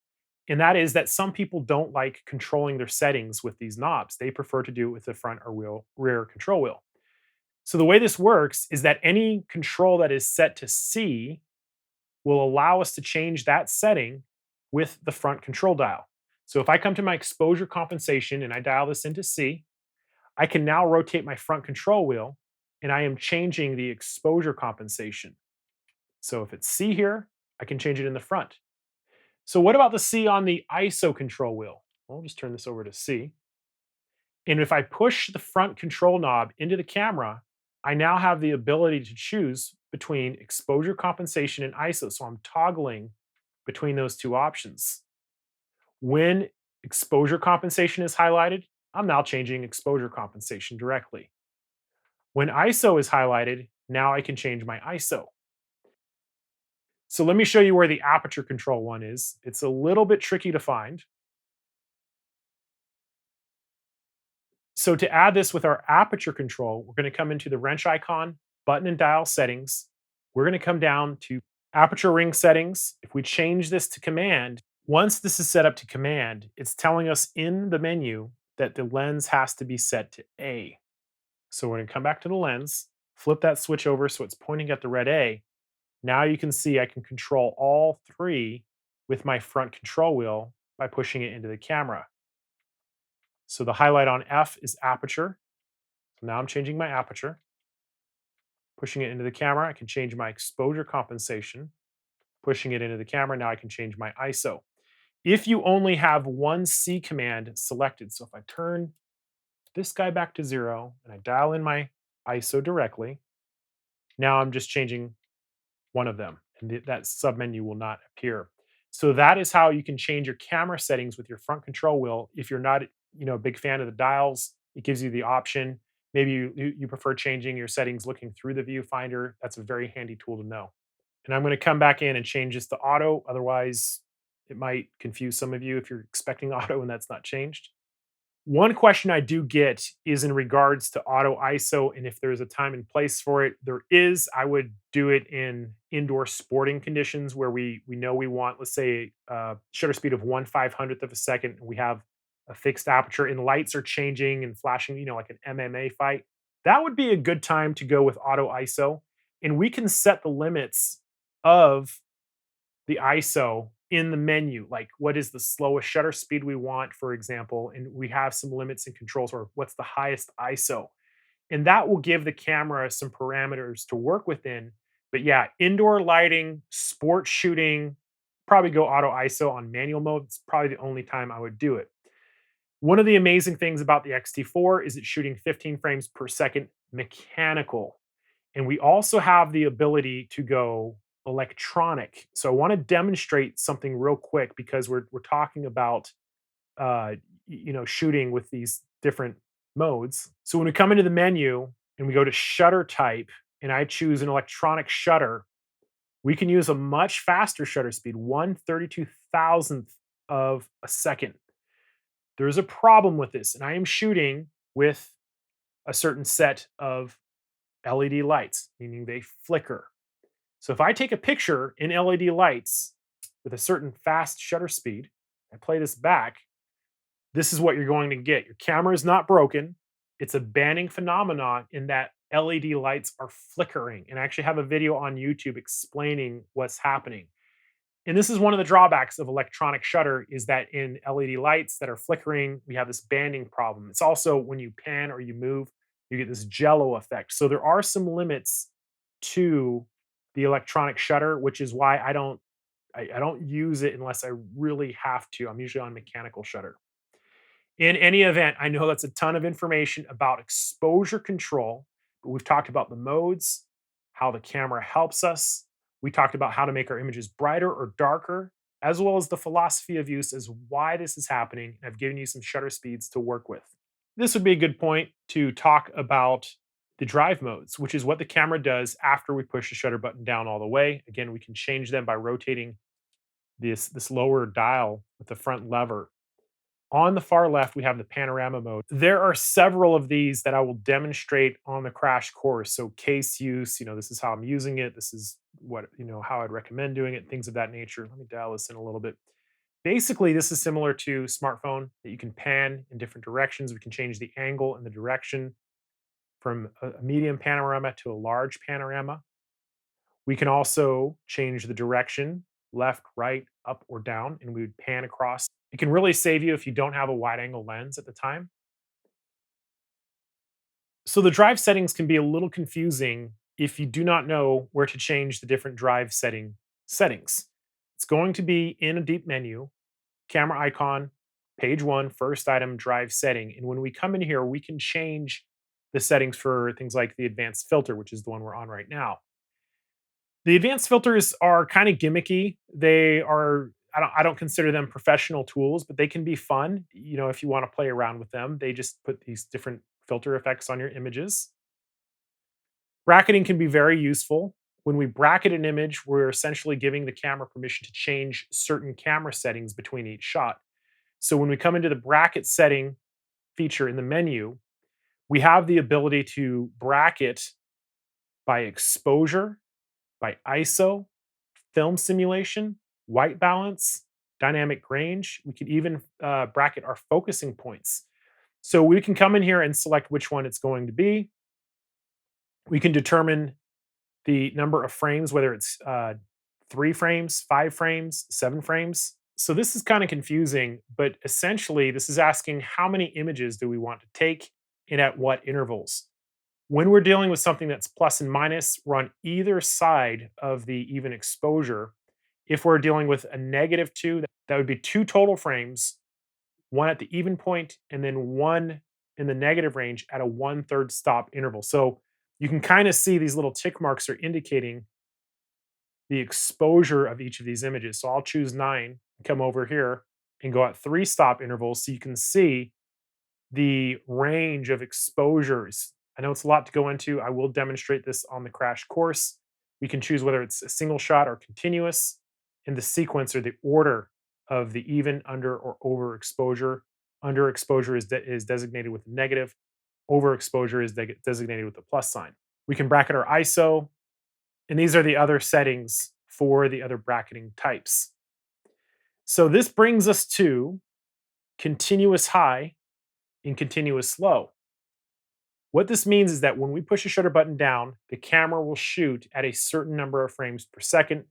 And that is that some people don't like controlling their settings with these knobs. They prefer to do it with the front or rear control wheel. So the way this works is that any control that is set to C will allow us to change that setting with the front control dial. So if I come to my exposure compensation and I dial this into C, I can now rotate my front control wheel and I am changing the exposure compensation. So if it's C here, I can change it in the front. So what about the C on the ISO control wheel? I'll just turn this over to C. And if I push the front control knob into the camera, I now have the ability to choose between exposure compensation and ISO. So I'm toggling between those two options. When exposure compensation is highlighted, I'm now changing exposure compensation directly. When ISO is highlighted, now I can change my ISO. So let me show you where the aperture control one is. It's a little bit tricky to find. So to add this with our aperture control, we're going to come into the wrench icon, button and dial settings. We're going to come down to aperture ring settings. If we change this to command, once this is set up to command, it's telling us in the menu that the lens has to be set to A. So we're going to come back to the lens, flip that switch over so it's pointing at the red A. Now you can see I can control all three with my front control wheel by pushing it into the camera. So the highlight on F is aperture. So now I'm changing my aperture. Pushing it into the camera, I can change my exposure compensation. Pushing it into the camera, now I can change my ISO. If you only have one C command selected, so if I turn this guy back to 0 and I dial in my ISO directly, now I'm just changing one of them and that submenu will not appear. So that is how you can change your camera settings with your front control wheel. If you're not, a big fan of the dials, it gives you the option. Maybe you prefer changing your settings looking through the viewfinder. That's a very handy tool to know. And I'm going to come back in and change this to auto. Otherwise, it might confuse some of you if you're expecting auto and that's not changed. One question I do get is in regards to auto ISO and if there's a time and place for it. There is. I would do it in indoor sporting conditions where we know we want, let's say, shutter speed of 1/500th of a second. And we have a fixed aperture and lights are changing and flashing, like an MMA fight. That would be a good time to go with auto ISO. And we can set the limits of the ISO in the menu, like what is the slowest shutter speed we want, for example, and we have some limits and controls, or what's the highest ISO. And that will give the camera some parameters to work within. But yeah, indoor lighting, sport shooting, probably go auto ISO on manual mode. It's probably the only time I would do it. One of the amazing things about the X-T4 is it's shooting 15 frames per second mechanical. And we also have the ability to go electronic. So I want to demonstrate something real quick because we're talking about shooting with these different modes. So when we come into the menu and we go to shutter type and I choose an electronic shutter, we can use a much faster shutter speed, 1/32,000th of a second. There's a problem with this, and I am shooting with a certain set of LED lights, meaning they flicker. So if I take a picture in LED lights with a certain fast shutter speed, I play this back, this is what you're going to get. Your camera is not broken. It's a banding phenomenon in that LED lights are flickering. And I actually have a video on YouTube explaining what's happening. And this is one of the drawbacks of electronic shutter is that in LED lights that are flickering, we have this banding problem. It's also when you pan or you move, you get this jello effect. So there are some limits to the electronic shutter, which is why I don't use it unless I really have to. I'm usually on mechanical shutter. In any event, I know that's a ton of information about exposure control, but we've talked about the modes, how the camera helps us. We talked about how to make our images brighter or darker, as well as the philosophy of use as why this is happening. I've given you some shutter speeds to work with. This would be a good point to talk about the drive modes, which is what the camera does after we push the shutter button down all the way. Again, we can change them by rotating this lower dial with the front lever. On the far left, we have the panorama mode. There are several of these that I will demonstrate on the crash course. So case use, this is how I'm using it. This is what, how I'd recommend doing it, things of that nature. Let me dial this in a little bit. Basically, this is similar to smartphone that you can pan in different directions. We can change the angle and the direction from a medium panorama to a large panorama. We can also change the direction, left, right, up, or down, and we would pan across. It can really save you if you don't have a wide angle lens at the time. So the drive settings can be a little confusing if you do not know where to change the different drive settings. It's going to be in a deep menu, camera icon, page one, first item, drive setting. And when we come in here, we can change the settings for things like the advanced filter, which is the one we're on right now. The advanced filters are kind of gimmicky. They are I don't consider them professional tools, but they can be fun, if you want to play around with them. They just put these different filter effects on your images. Bracketing can be very useful. When we bracket an image, we're essentially giving the camera permission to change certain camera settings between each shot. So when we come into the bracket setting feature in the menu, we have the ability to bracket by exposure, by ISO, film simulation, white balance, dynamic range. We could even bracket our focusing points. So we can come in here and select which one it's going to be. We can determine the number of frames, whether it's 3 frames, 5 frames, 7 frames. So this is kind of confusing, but essentially this is asking how many images do we want to take and at what intervals. When we're dealing with something that's plus and minus, we're on either side of the even exposure. If we're dealing with a -2, that would be 2 total frames, one at the even point, and then one in the negative range at a 1/3 stop interval. So you can kind of see these little tick marks are indicating the exposure of each of these images. So I'll choose 9, come over here and go at 3 stop intervals so you can see the range of exposures. I know it's a lot to go into. I will demonstrate this on the crash course. We can choose whether it's a single shot or continuous, and the sequence or the order of the even, under, or over exposure. Under exposure is designated with a negative. Overexposure is designated with a plus sign. We can bracket our ISO, and these are the other settings for the other bracketing types. So this brings us to continuous high and continuous low. What this means is that when we push the shutter button down, the camera will shoot at a certain number of frames per second.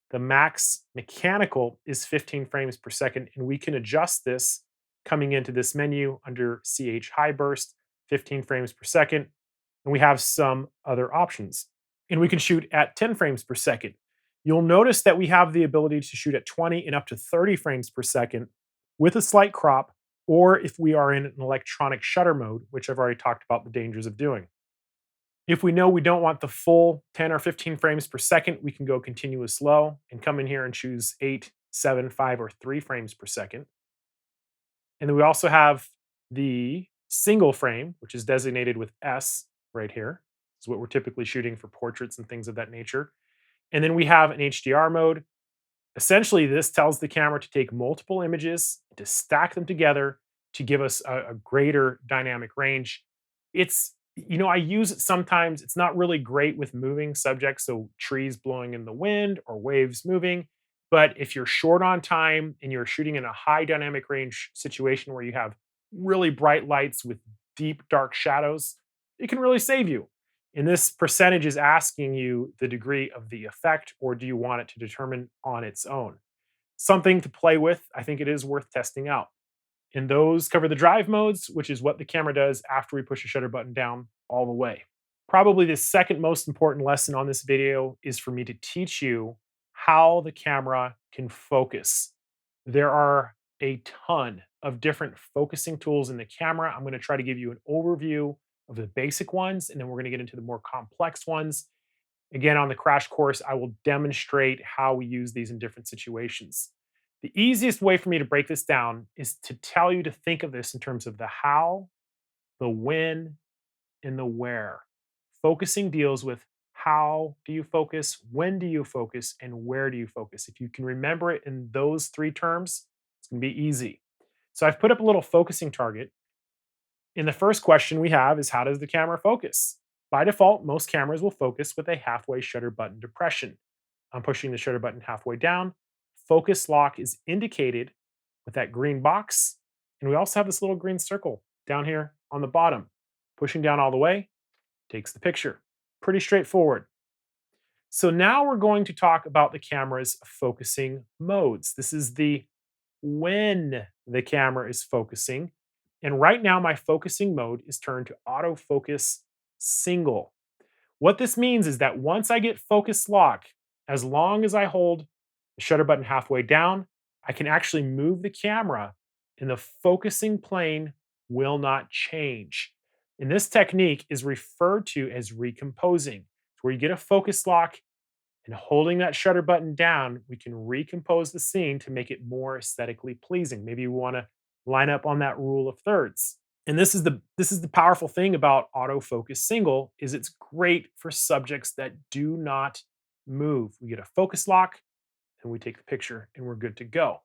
The max mechanical is 15 frames per second, and we can adjust this coming into this menu under CH high burst, 15 frames per second, and we have some other options. And we can shoot at 10 frames per second. You'll notice that we have the ability to shoot at 20 and up to 30 frames per second with a slight crop, or if we are in an electronic shutter mode, which I've already talked about the dangers of doing. If we know we don't want the full 10 or 15 frames per second, we can go continuous low and come in here and choose 8, 7, 5, or 3 frames per second. And then we also have the single frame, which is designated with S right here. This is what we're typically shooting for portraits and things of that nature. And then we have an HDR mode. Essentially, this tells the camera to take multiple images, to stack them together to give us a greater dynamic range. I use it sometimes. It's not really great with moving subjects, so trees blowing in the wind or waves moving. But if you're short on time and you're shooting in a high dynamic range situation where you have really bright lights with deep dark shadows, it can really save you. And this percentage is asking you the degree of the effect, or do you want it to determine on its own? Something to play with. I think it is worth testing out. And those cover the drive modes, which is what the camera does after we push the shutter button down all the way. Probably the second most important lesson on this video is for me to teach you how the camera can focus. There are a ton of different focusing tools in the camera. I'm going to try to give you an overview of the basic ones, and then we're going to get into the more complex ones. Again, on the crash course, I will demonstrate how we use these in different situations. The easiest way for me to break this down is to tell you to think of this in terms of the how, the when, and the where. Focusing deals with how do you focus, when do you focus, and where do you focus. If you can remember it in those 3 terms, it's going to be easy. So I've put up a little focusing target. And the first question we have is, how does the camera focus? By default, most cameras will focus with a halfway shutter button depression. I'm pushing the shutter button halfway down. Focus lock is indicated with that green box. And we also have this little green circle down here on the bottom. Pushing down all the way, takes the picture. Pretty straightforward. So now we're going to talk about the camera's focusing modes. This is the when the camera is focusing. And right now my focusing mode is turned to autofocus single. What this means is that once I get focus lock, as long as I hold the shutter button halfway down, I can actually move the camera and the focusing plane will not change. And this technique is referred to as recomposing, where you get a focus lock and holding that shutter button down, we can recompose the scene to make it more aesthetically pleasing. Maybe you want to line up on that rule of thirds. And this is the powerful thing about autofocus single is it's great for subjects that do not move. We get a focus lock and we take the picture and we're good to go.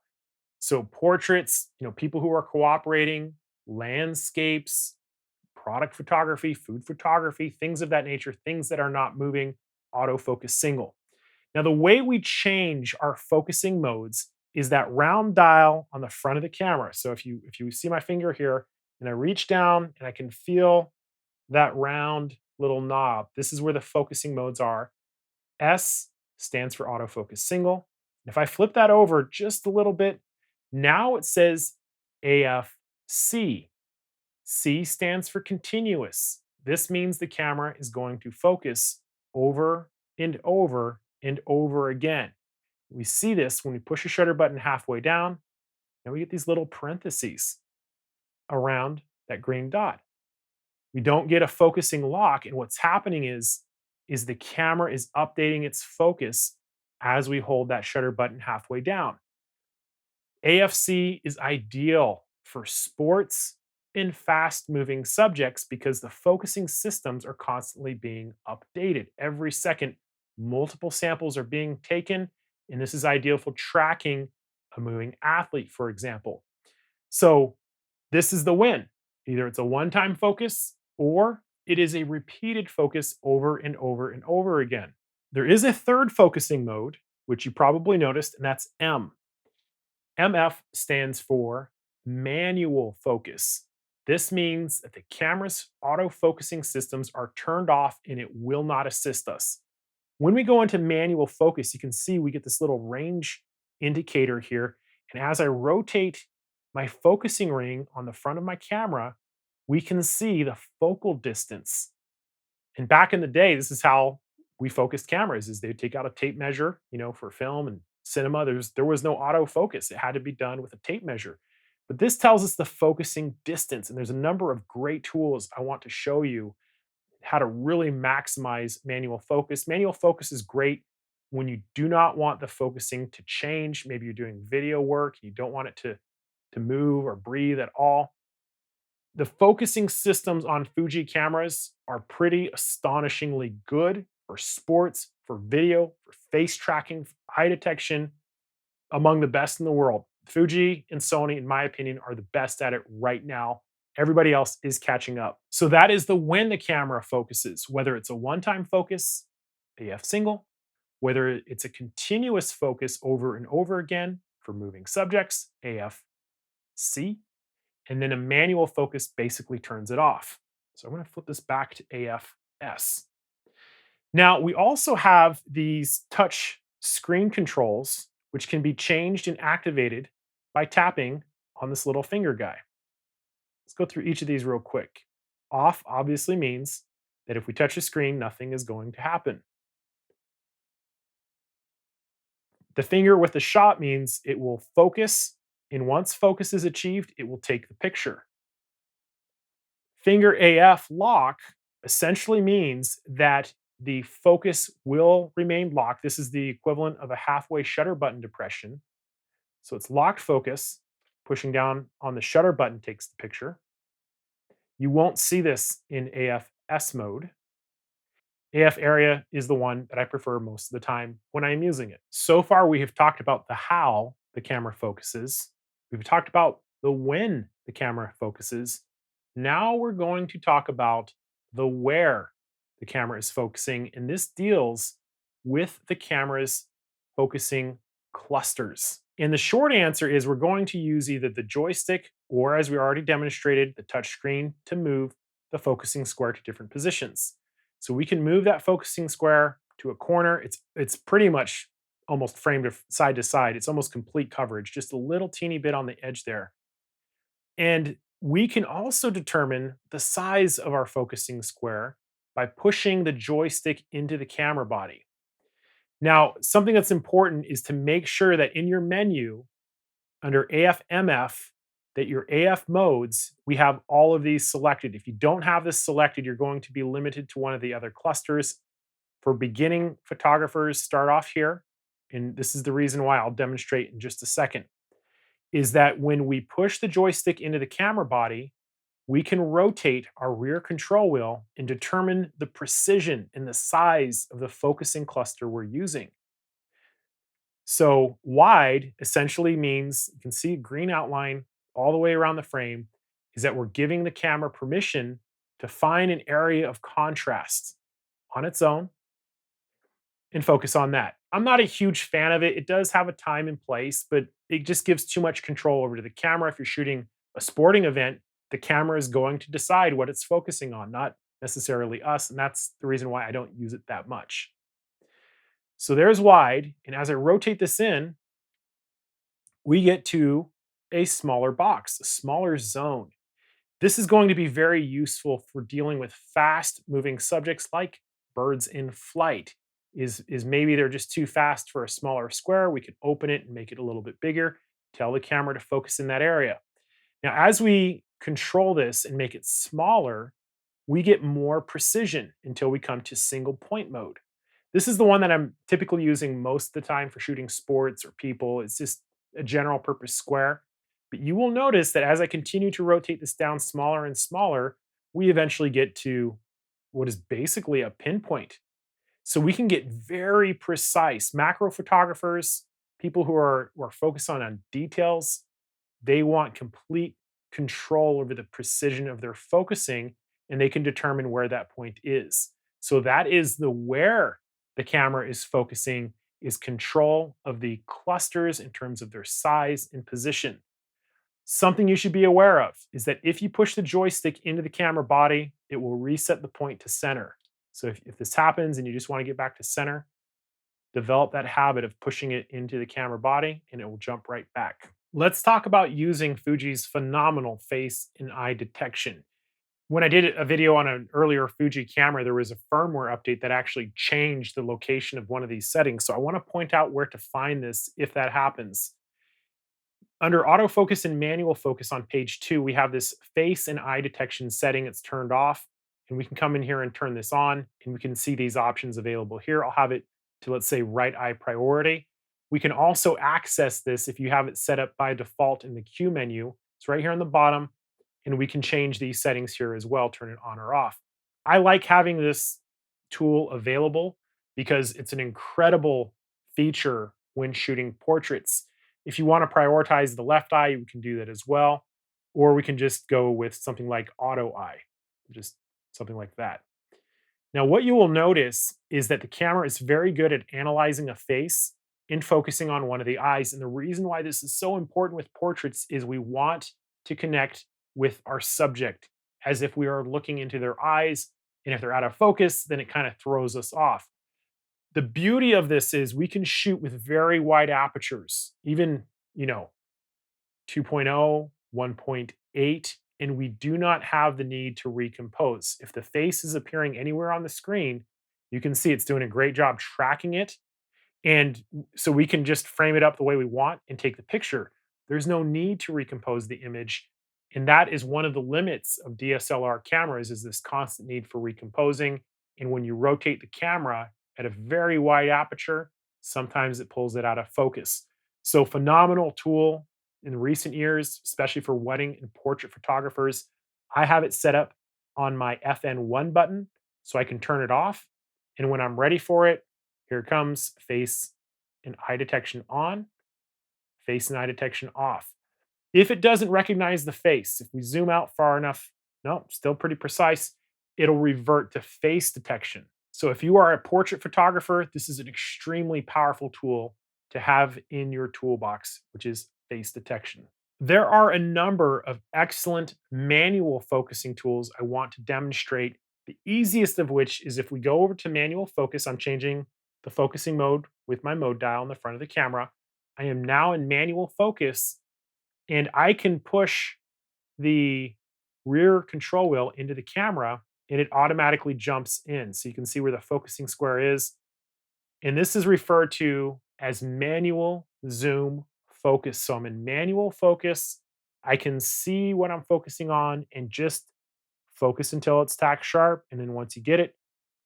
So portraits, people who are cooperating, landscapes, product photography, food photography, things of that nature, things that are not moving, autofocus single. Now, the way we change our focusing modes is that round dial on the front of the camera. So if you see my finger here and I reach down and I can feel that round little knob, this is where the focusing modes are. S stands for autofocus single. If I flip that over just a little bit, now it says AFC. C stands for continuous. This means the camera is going to focus over and over and over again. We see this when we push a shutter button halfway down, and we get these little parentheses around that green dot. We don't get a focusing lock, and what's happening is the camera is updating its focus as we hold that shutter button halfway down. AFC is ideal for sports and fast moving subjects because the focusing systems are constantly being updated. Every second, multiple samples are being taken, and this is ideal for tracking a moving athlete, for example. So, this is the win. Either it's a one time focus or it is a repeated focus over and over and over again. There is a third focusing mode, which you probably noticed, and that's M. MF stands for manual focus. This means that the camera's auto-focusing systems are turned off and it will not assist us. When we go into manual focus, you can see we get this little range indicator here. And as I rotate my focusing ring on the front of my camera, we can see the focal distance. And back in the day, this is how we focused cameras, is they'd take out a tape measure, for film and cinema. There was no autofocus. It had to be done with a tape measure. But this tells us the focusing distance. And there's a number of great tools I want to show you how to really maximize manual focus. Manual focus is great when you do not want the focusing to change. Maybe you're doing video work, you don't want it to move or breathe at all. The focusing systems on Fuji cameras are pretty astonishingly good for sports, for video, for face tracking, for eye detection, among the best in the world. Fuji and Sony, in my opinion, are the best at it right now. Everybody else is catching up. So that is the when the camera focuses, whether it's a one-time focus, AF single, whether it's a continuous focus over and over again for moving subjects, AF C, and then a manual focus basically turns it off. So I'm going to flip this back to AFS. Now, we also have these touch screen controls, which can be changed and activated by tapping on this little finger guy. Let's go through each of these real quick. Off obviously means that if we touch a screen, nothing is going to happen. The finger with the shot means it will focus, and once focus is achieved, it will take the picture. Finger AF lock essentially means that the focus will remain locked. This is the equivalent of a halfway shutter button depression. So it's locked focus. Pushing down on the shutter button takes the picture. You won't see this in AFS mode. AF area is the one that I prefer most of the time when I'm using it. So far, we have talked about the how the camera focuses. We've talked about the when the camera focuses. Now we're going to talk about the where the camera is focusing, and this deals with the camera's focusing clusters. And the short answer is we're going to use either the joystick or, as we already demonstrated, the touch screen to move the focusing square to different positions. So we can move that focusing square to a corner. It's pretty much almost framed to side. It's almost complete coverage, just a little teeny bit on the edge there. And we can also determine the size of our focusing square by pushing the joystick into the camera body. Now, something that's important is to make sure that in your menu under AF/MF, that your AF modes, we have all of these selected. If you don't have this selected, you're going to be limited to one of the other clusters. For beginning photographers, start off here. And this is the reason why I'll demonstrate in just a second, is that when we push the joystick into the camera body, we can rotate our rear control wheel and determine the precision and the size of the focusing cluster we're using. So wide essentially means you can see a green outline all the way around the frame, is that we're giving the camera permission to find an area of contrast on its own and focus on that. I'm not a huge fan of it. It does have a time and place, but it just gives too much control over to the camera. If you're shooting a sporting event, the camera is going to decide what it's focusing on, not necessarily us. And that's the reason why I don't use it that much. So there's wide. And as I rotate this in, we get to a smaller box, a smaller zone. This is going to be very useful for dealing with fast moving subjects like birds in flight. Is maybe they're just too fast for a smaller square. We could open it and make it a little bit bigger, tell the camera to focus in that area. Now, as we control this and make it smaller, we get more precision until we come to single point mode. This is the one that I'm typically using most of the time for shooting sports or people. It's just a general purpose square. But you will notice that as I continue to rotate this down smaller and smaller, we eventually get to what is basically a pinpoint. So we can get very precise. Macro photographers, people who are focused on details, they want complete control over the precision of their focusing, and they can determine where that point is. So that is the where the camera is focusing, is control of the clusters in terms of their size and position. Something you should be aware of is that if you push the joystick into the camera body, it will reset the point to center. So if this happens and you just want to get back to center, develop that habit of pushing it into the camera body and it will jump right back. Let's talk about using Fuji's phenomenal face and eye detection. When I did a video on an earlier Fuji camera, there was a firmware update that actually changed the location of one of these settings. So I want to point out where to find this if that happens. Under autofocus and manual focus on page 2, we have this face and eye detection setting. It's turned off, and we can come in here and turn this on, and we can see these options available here. I'll have it to, let's say, right eye priority. We can also access this if you have it set up by default in the Q menu. It's right here on the bottom, and we can change these settings here as well, turn it on or off. I like having this tool available because it's an incredible feature when shooting portraits. If you want to prioritize the left eye, we can do that as well. Or we can just go with something like auto eye, just something like that. Now, what you will notice is that the camera is very good at analyzing a face and focusing on one of the eyes. And the reason why this is so important with portraits is we want to connect with our subject as if we are looking into their eyes. And if they're out of focus, then it kind of throws us off. The beauty of this is we can shoot with very wide apertures, even, 2.0, 1.8, and we do not have the need to recompose. If the face is appearing anywhere on the screen, you can see it's doing a great job tracking it. And so we can just frame it up the way we want and take the picture. There's no need to recompose the image. And that is one of the limits of DSLR cameras, is this constant need for recomposing. And when you rotate the camera at a very wide aperture, sometimes it pulls it out of focus. So phenomenal tool in recent years, especially for wedding and portrait photographers. I have it set up on my FN1 button so I can turn it off. And when I'm ready for it, here it comes, face and eye detection on, face and eye detection off. If it doesn't recognize the face, if we zoom out far enough, no, still pretty precise, it'll revert to face detection. So if you are a portrait photographer, this is an extremely powerful tool to have in your toolbox, which is face detection. There are a number of excellent manual focusing tools I want to demonstrate The easiest of which is if we go over to manual focus, I'm changing the focusing mode with my mode dial in the front of the camera. I am now in manual focus, and I can push the rear control wheel into the camera and it automatically jumps in. So you can see where the focusing square is. And this is referred to as manual zoom focus. So I'm in manual focus. I can see what I'm focusing on and just focus until it's tack sharp. And then once you get it,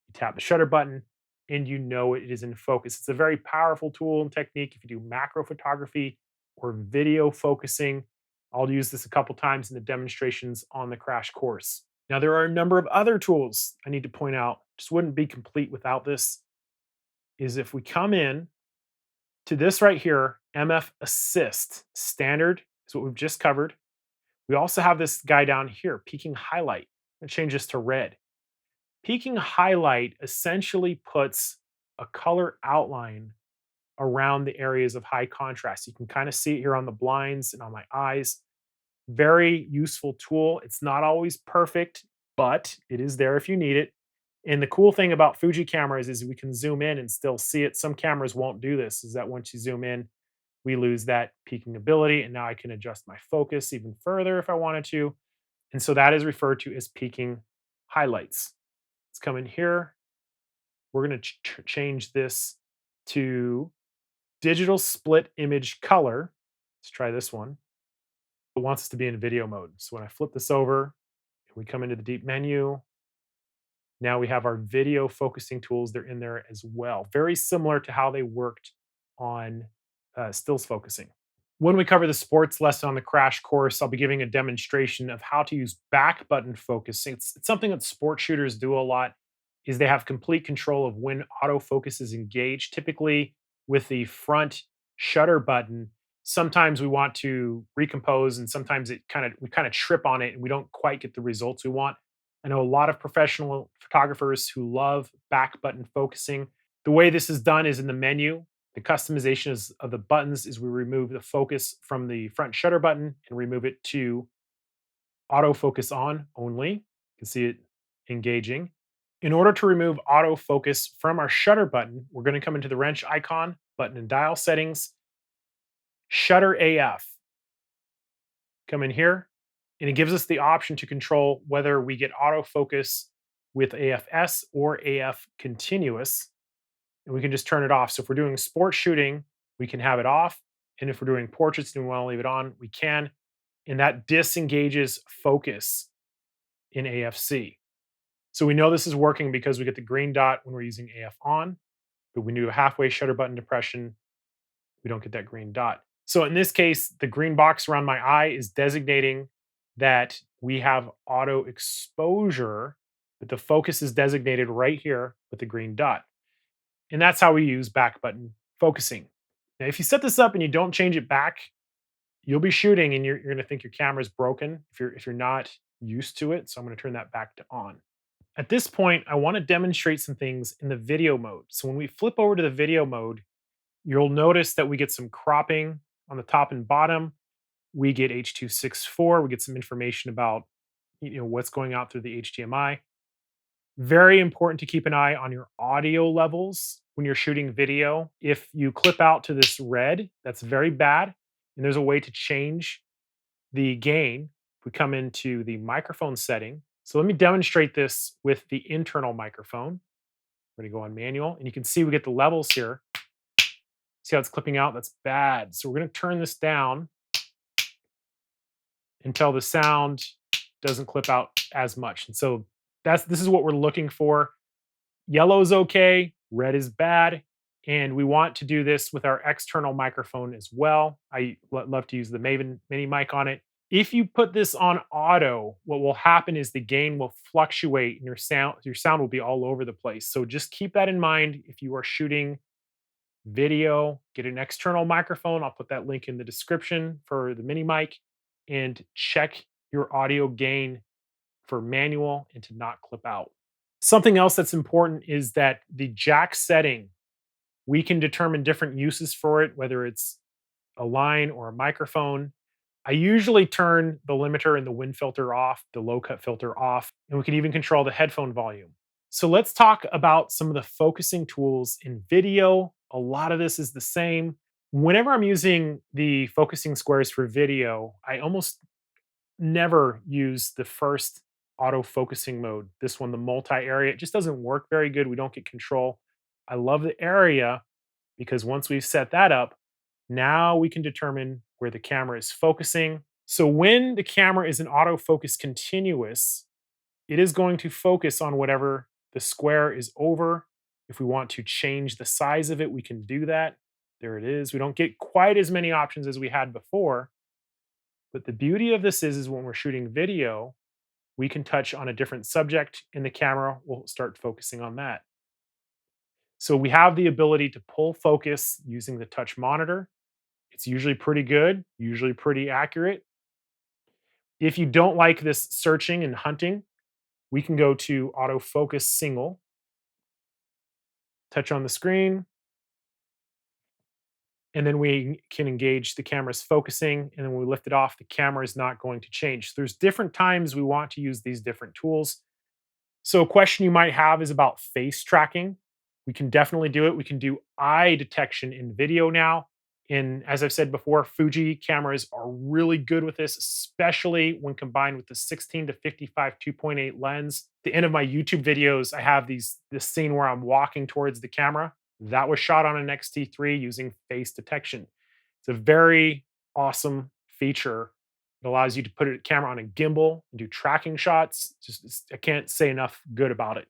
you tap the shutter button and you know it is in focus. It's a very powerful tool and technique if you do macro photography or video focusing. I'll use this a couple times in the demonstrations on the crash course. Now, there are a number of other tools I need to point out. Just wouldn't be complete without this. Is if we come in to this right here, MF Assist, standard is what we've just covered. We also have this guy down here, peaking highlight. I'm gonna change this to red. Peaking highlight essentially puts a color outline around the areas of high contrast. You can kind of see it here on the blinds and on my eyes. Very useful tool. It's not always perfect, but it is there if you need it. And the cool thing about Fuji cameras is we can zoom in and still see it. Some cameras won't do this, is that once you zoom in, we lose that peaking ability. And now I can adjust my focus even further if I wanted to. And so that is referred to as peaking highlights. Let's come in here. We're going to change this to digital split image color. Let's try this one. It wants us to be in video mode. So when I flip this over, we come into the deep menu. Now we have our video focusing tools. They're in there as well. Very similar to how they worked on stills focusing. When we cover the sports lesson on the crash course, I'll be giving a demonstration of how to use back button focusing. It's something that sport shooters do a lot, is they have complete control of when autofocus is engaged. Typically with the front shutter button, sometimes we want to recompose and sometimes we kind of trip on it and we don't quite get the results we want. I know a lot of professional photographers who love back button focusing. The way this is done is in the menu. The customization of the buttons is we remove the focus from the front shutter button and remove it to autofocus on only. You can see it engaging. In order to remove autofocus from our shutter button, we're going to come into the wrench icon, button and dial settings, shutter AF. Come in here, and it gives us the option to control whether we get autofocus with AFS or AF continuous. And we can just turn it off. So if we're doing sport shooting, we can have it off. And if we're doing portraits and we want to leave it on, we can. And that disengages focus in AFC. So we know this is working because we get the green dot when we're using AF on, but when we do a halfway shutter button depression, we don't get that green dot. So in this case, the green box around my eye is designating that we have auto exposure, but the focus is designated right here with the green dot. And that's how we use back button focusing. Now, if you set this up and you don't change it back, you'll be shooting and you're going to think your camera's broken if you're not used to it. So I'm going to turn that back to on. At this point, I want to demonstrate some things in the video mode. So when we flip over to the video mode, you'll notice that we get some cropping on the top and bottom. We get H.264. We get some information about what's going out through the HDMI. Very important to keep an eye on your audio levels when you're shooting video. If you clip out to this red, that's very bad. And there's a way to change the gain. If we come into the microphone setting. So let me demonstrate this with the internal microphone. We're going to go on manual, and you can see we get the levels here. See how it's clipping out? That's bad. So we're going to turn this down until the sound doesn't clip out as much. And so this is what we're looking for. Yellow is okay, red is bad, and we want to do this with our external microphone as well. I love to use the Maven mini mic on it. If you put this on auto, what will happen is the gain will fluctuate and your sound will be all over the place. So just keep that in mind if you are shooting video. Get an external microphone. I'll put that link in the description for the mini mic, and check your audio gain for manual and to not clip out. Something else that's important is that the jack setting, we can determine different uses for it, whether it's a line or a microphone. I usually turn the limiter and the wind filter off, the low cut filter off, and we can even control the headphone volume. So let's talk about some of the focusing tools in video. A lot of this is the same. Whenever I'm using the focusing squares for video, I almost never use the first auto focusing mode. This one, the multi area, it just doesn't work very good. We don't get control. I love the area because once we've set that up, now we can determine where the camera is focusing. So when the camera is in autofocus continuous, it is going to focus on whatever the square is over. If we want to change the size of it, we can do that. There it is. We don't get quite as many options as we had before. But the beauty of this is when we're shooting video, we can touch on a different subject and the camera will start focusing on that. So we have the ability to pull focus using the touch monitor. It's usually pretty good, usually pretty accurate. If you don't like this searching and hunting, we can go to autofocus single, touch on the screen, and then we can engage the camera's focusing. And then when we lift it off, the camera is not going to change. So there's different times we want to use these different tools. So a question you might have is about face tracking. We can definitely do it. We can do eye detection in video now. And as I've said before, Fuji cameras are really good with this, especially when combined with the 16 to 55 2.8 lens. At the end of my YouTube videos, I have this scene where I'm walking towards the camera. That was shot on an X-T3 using face detection. It's a very awesome feature. It allows you to put a camera on a gimbal and do tracking shots. I can't say enough good about it.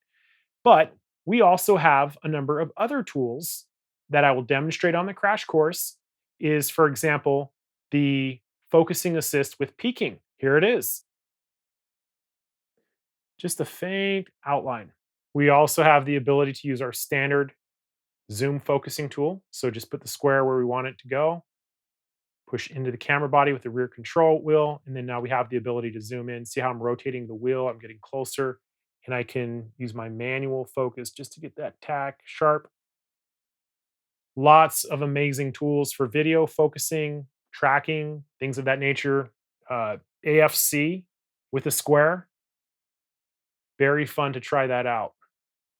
But we also have a number of other tools that I will demonstrate on the crash course is, for example, the focusing assist with peaking. Here it is. Just a faint outline. We also have the ability to use our standard zoom focusing tool. So just put the square where we want it to go, push into the camera body with the rear control wheel, and then now we have the ability to zoom in. See how I'm rotating the wheel? I'm getting closer, and I can use my manual focus just to get that tack sharp. Lots of amazing tools for video focusing, tracking, things of that nature. AFC with a square, very fun to try that out.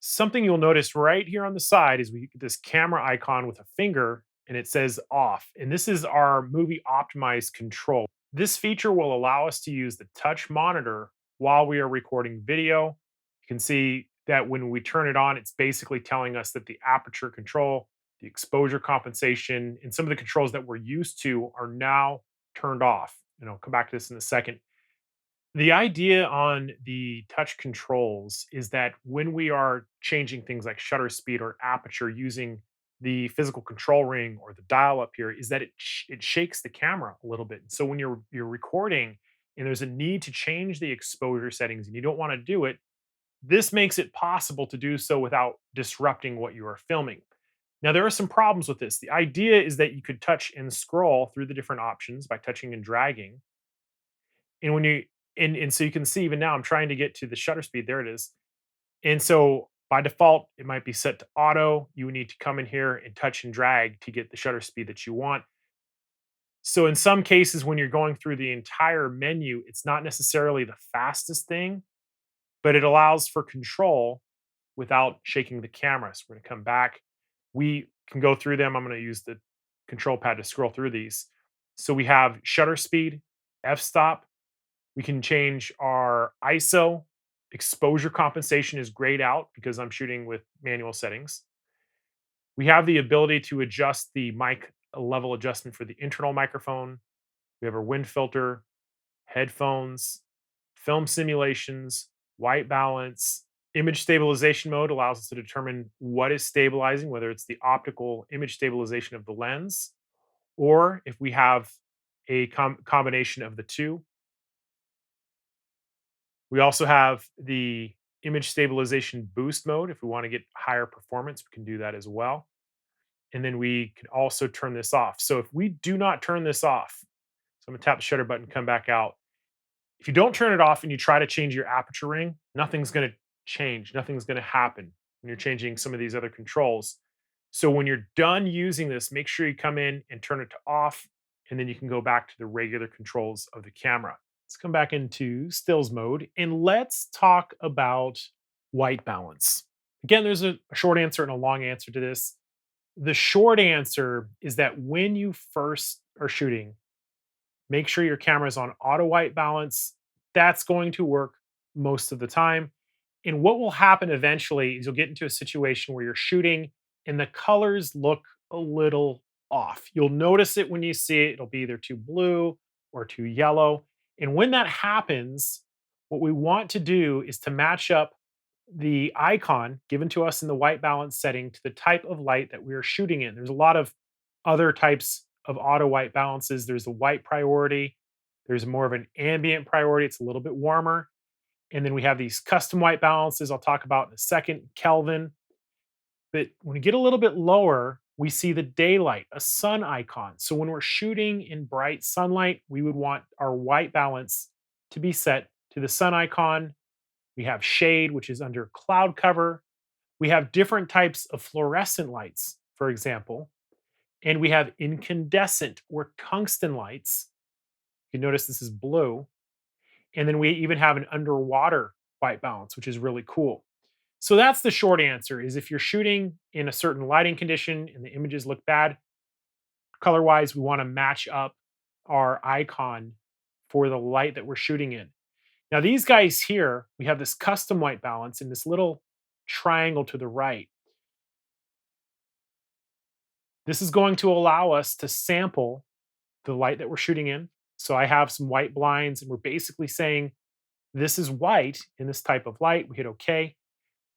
Something you'll notice right here on the side is we get this camera icon with a finger and it says off. And this is our movie optimized control. This feature will allow us to use the touch monitor while we are recording video. You can see that when we turn it on, it's basically telling us that the aperture control, the exposure compensation, and some of the controls that we're used to are now turned off. And I'll come back to this in a second. The idea on the touch controls is that when we are changing things like shutter speed or aperture using the physical control ring or the dial up here, is that it shakes the camera a little bit. So when you're recording and there's a need to change the exposure settings and you don't want to do it, this makes it possible to do so without disrupting what you are filming. Now there are some problems with this. The idea is that you could touch and scroll through the different options by touching and dragging. And when you and so you can see even now I'm trying to get to the shutter speed. There it is. And so by default, it might be set to auto. You would need to come in here and touch and drag to get the shutter speed that you want. So in some cases, when you're going through the entire menu, it's not necessarily the fastest thing, but it allows for control without shaking the camera. So we're going to come back. We can go through them. I'm going to use the control pad to scroll through these. So we have shutter speed, f-stop. We can change our ISO. Exposure compensation is grayed out because I'm shooting with manual settings. We have the ability to adjust the mic level adjustment for the internal microphone. We have our wind filter, headphones, film simulations, white balance. Image stabilization mode allows us to determine what is stabilizing, whether it's the optical image stabilization of the lens, or if we have a combination of the two. We also have the image stabilization boost mode. If we want to get higher performance, we can do that as well. And then we can also turn this off. So if we do not turn this off, so I'm gonna tap the shutter button, come back out. If you don't turn it off and you try to change your aperture ring, nothing's gonna change. Nothing's gonna happen when you're changing some of these other controls. So when you're done using this, make sure you come in and turn it to off and then you can go back to the regular controls of the camera. Let's come back into stills mode and let's talk about white balance. Again, there's a short answer and a long answer to this. The short answer is that when you first are shooting, make sure your camera is on auto white balance. That's going to work most of the time. And what will happen eventually is you'll get into a situation where you're shooting and the colors look a little off. You'll notice it when you see it. It'll be either too blue or too yellow. And when that happens, what we want to do is to match up the icon given to us in the white balance setting to the type of light that we are shooting in. There's a lot of other types of auto white balances. There's a white priority, there's more of an ambient priority, it's a little bit warmer. And then we have these custom white balances I'll talk about in a second, Kelvin. But when we get a little bit lower, we see the daylight, a sun icon. So when we're shooting in bright sunlight, we would want our white balance to be set to the sun icon. We have shade, which is under cloud cover. We have different types of fluorescent lights, for example, and we have incandescent or tungsten lights. You notice this is blue. And then we even have an underwater white balance, which is really cool. So that's the short answer is if you're shooting in a certain lighting condition and the images look bad, color wise, we want to match up our icon for the light that we're shooting in. Now, these guys here, we have this custom white balance in this little triangle to the right. This is going to allow us to sample the light that we're shooting in. So I have some white blinds, and we're basically saying this is white in this type of light. We hit OK.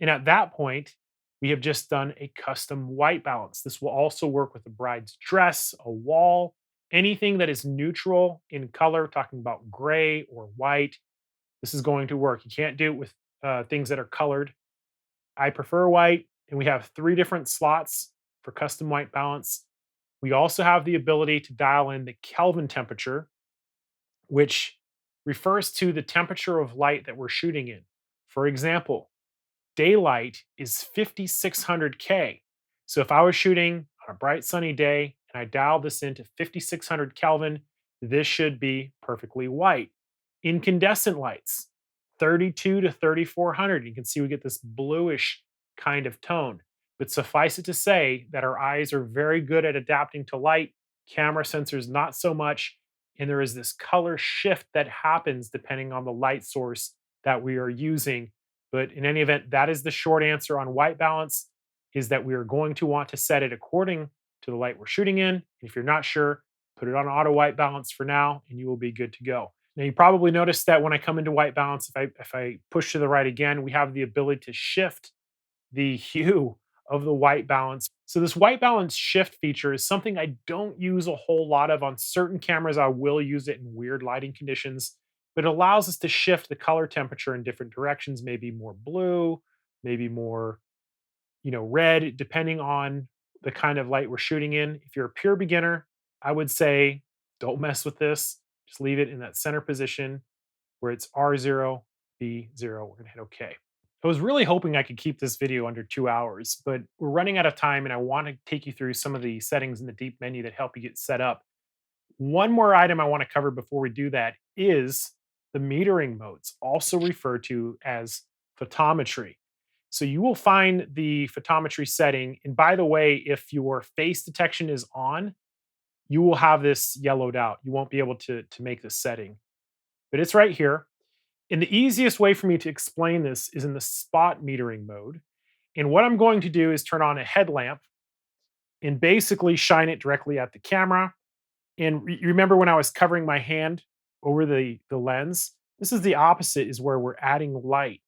And at that point, we have just done a custom white balance. This will also work with a bride's dress, a wall, anything that is neutral in color, talking about gray or white. This is going to work. You can't do it with things that are colored. I prefer white, and we have 3 different slots for custom white balance. We also have the ability to dial in the Kelvin temperature, which refers to the temperature of light that we're shooting in. For example, daylight is 5600 K. So if I was shooting on a bright sunny day and I dialed this into 5600 Kelvin, this should be perfectly white. Incandescent lights, 32 to 3400. You can see we get this bluish kind of tone. But suffice it to say that our eyes are very good at adapting to light, camera sensors not so much, and there is this color shift that happens depending on the light source that we are using. But in any event, that is the short answer on white balance, is that we are going to want to set it according to the light we're shooting in. And if you're not sure, put it on auto white balance for now, and you will be good to go. Now, you probably noticed that when I come into white balance, if I push to the right again, we have the ability to shift the hue of the white balance. So this white balance shift feature is something I don't use a whole lot of. On certain cameras, I will use it in weird lighting conditions, but it allows us to shift the color temperature in different directions, maybe more blue, maybe more, red, depending on the kind of light we're shooting in. If you're a pure beginner, I would say don't mess with this. Just leave it in that center position where it's R0, B0. We're gonna hit OK. I was really hoping I could keep this video under 2 hours, but we're running out of time and I want to take you through some of the settings in the deep menu that help you get set up. One more item I want to cover before we do that is the metering modes, also referred to as photometry. So you will find the photometry setting. And by the way, if your face detection is on, you will have this yellowed out. You won't be able to make this setting, but it's right here. And the easiest way for me to explain this is in the spot metering mode. And what I'm going to do is turn on a headlamp and basically shine it directly at the camera. And you remember when I was covering my hand over the lens? This is the opposite, is where we're adding light.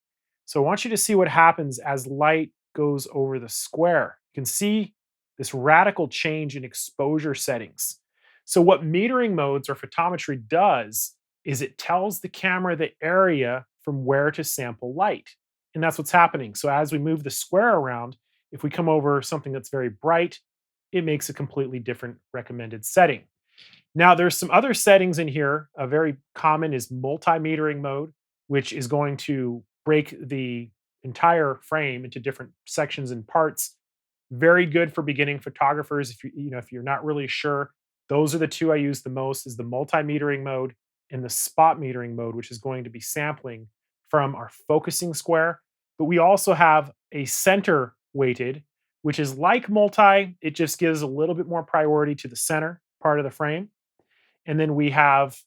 So I want you to see what happens as light goes over the square. You can see this radical change in exposure settings. So what metering modes or photometry does is it tells the camera the area from where to sample light. And that's what's happening. So as we move the square around, if we come over something that's very bright, it makes a completely different recommended setting. Now, there's some other settings in here. A very common is multi-metering mode, which is going to break the entire frame into different sections and parts. Very good for beginning photographers if you're not really sure Those are the two I use the most, is the multi-metering mode and the spot metering mode, which is going to be sampling from our focusing square. But we also have a center weighted, which is like multi, it just gives a little bit more priority to the center part of the frame. And then we have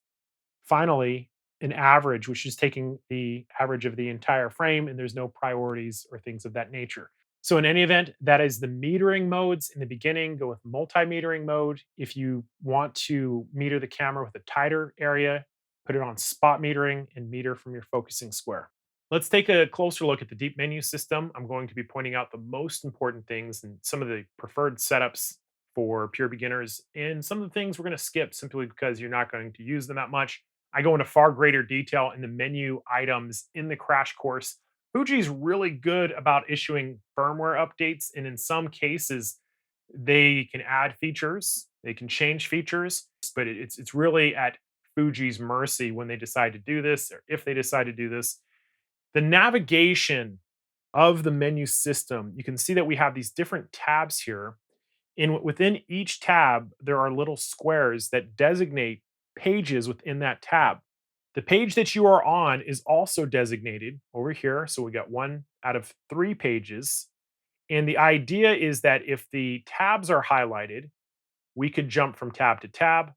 finally an average, which is taking the average of the entire frame, and there's no priorities or things of that nature. So in any event, that is the metering modes in the beginning. Go with multi-metering mode. If you want to meter the camera with a tighter area, put it on spot metering and meter from your focusing square. Let's take a closer look at the deep menu system. I'm going to be pointing out the most important things and some of the preferred setups for pure beginners, and some of the things we're going to skip simply because you're not going to use them that much. I go into far greater detail in the menu items in the crash course. Fuji's really good about issuing firmware updates, and in some cases, they can add features, they can change features, but it's really at Fuji's mercy when they decide to do this, or if they decide to do this. The navigation of the menu system, you can see that we have these different tabs here. And within each tab, there are little squares that designate pages within that tab. The page that you are on is also designated over here. So we got 1 out of 3 pages. And the idea is that if the tabs are highlighted, we could jump from tab to tab.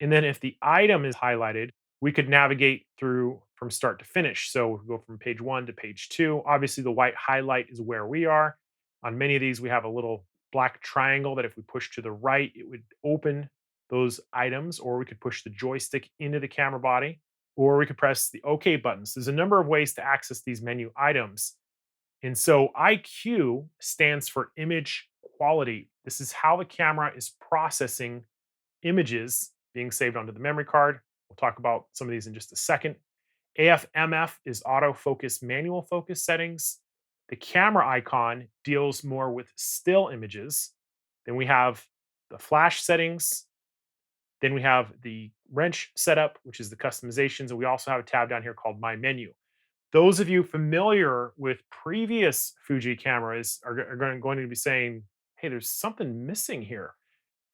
And then if the item is highlighted, we could navigate through from start to finish. So we go from page 1 to page 2. Obviously, the white highlight is where we are. On many of these, we have a little black triangle that if we push to the right, it would open those items, or we could push the joystick into the camera body, or we could press the OK button. So there's a number of ways to access these menu items. And so IQ stands for image quality. This is how the camera is processing images being saved onto the memory card. We'll talk about some of these in just a second. AFMF is autofocus manual focus settings. The camera icon deals more with still images. Then we have the flash settings. Then we have the wrench setup, which is the customizations. And we also have a tab down here called My Menu. Those of you familiar with previous Fuji cameras are going to be saying, hey, there's something missing here.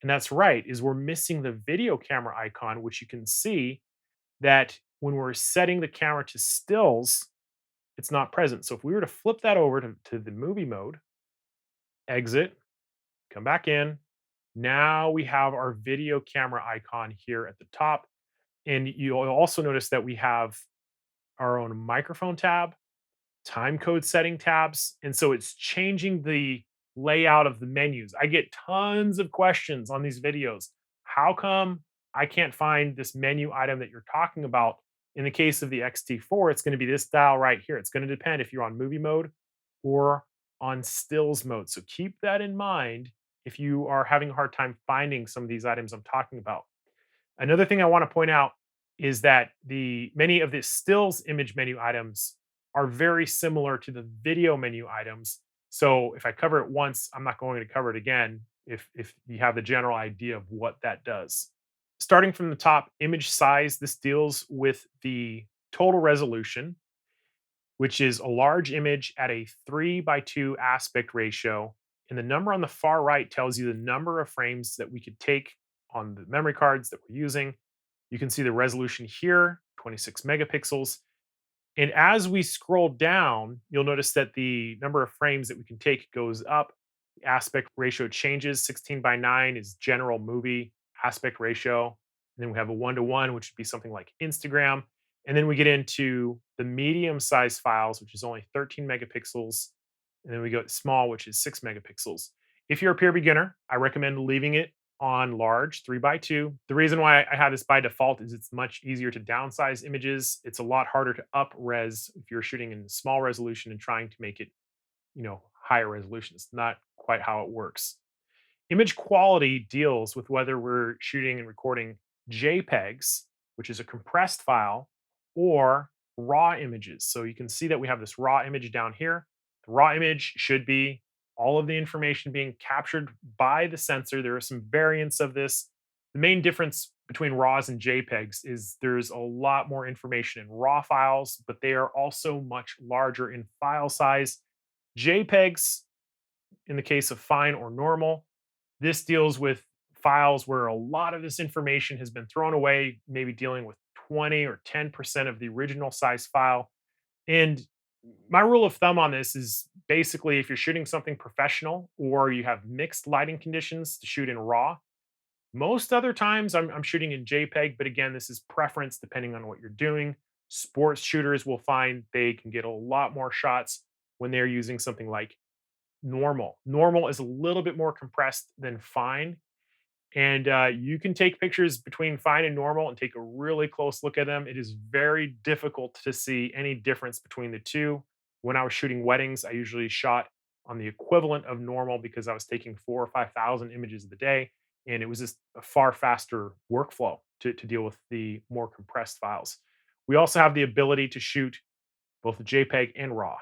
And that's right, is we're missing the video camera icon, which you can see that when we're setting the camera to stills, it's not present. So if we were to flip that over to the movie mode, exit, come back in, now we have our video camera icon here at the top. And you'll also notice that we have our own microphone tab, time code setting tabs. And so it's changing the layout of the menus. I get tons of questions on these videos. How come I can't find this menu item that you're talking about? In the case of the X-T4, it's going to be this dial right here. It's going to depend if you're on movie mode or on stills mode. So keep that in mind if you are having a hard time finding some of these items I'm talking about. Another thing I want to point out is that the many of the stills image menu items are very similar to the video menu items. So if I cover it once, I'm not going to cover it again if you have the general idea of what that does. Starting from the top, image size, this deals with the total resolution, which is a large image at a 3:2 aspect ratio. And the number on the far right tells you the number of frames that we could take on the memory cards that we're using. You can see the resolution here, 26 megapixels. And as we scroll down, you'll notice that the number of frames that we can take goes up. The aspect ratio changes. 16:9 is general movie aspect ratio. And then we have a 1:1, which would be something like Instagram. And then we get into the medium size files, which is only 13 megapixels. And then we go to small, which is 6 megapixels. If you're a pure beginner, I recommend leaving it on large 3:2. The reason why I have this by default is it's much easier to downsize images. It's a lot harder to up res if you're shooting in small resolution and trying to make it, higher resolution. It's not quite how it works. Image quality deals with whether we're shooting and recording JPEGs, which is a compressed file, or raw images. So you can see that we have this raw image down here. The raw image should be all of the information being captured by the sensor. There are some variants of this. The main difference between RAWs and JPEGs is there's a lot more information in RAW files, but they are also much larger in file size. JPEGs, in the case of fine or normal, this deals with files where a lot of this information has been thrown away, maybe dealing with 20 or 10% of the original size file. And my rule of thumb on this is basically if you're shooting something professional or you have mixed lighting conditions to shoot in RAW, most other times I'm shooting in JPEG, but again, this is preference depending on what you're doing. Sports shooters will find they can get a lot more shots when they're using something like normal. Normal is a little bit more compressed than fine, and you can take pictures between fine and normal and take a really close look at them. It is very difficult to see any difference between the two. When I was shooting weddings, I usually shot on the equivalent of normal because I was taking 4 or 5,000 images a day, and it was just a far faster workflow to deal with the more compressed files. We also have the ability to shoot both JPEG and RAW.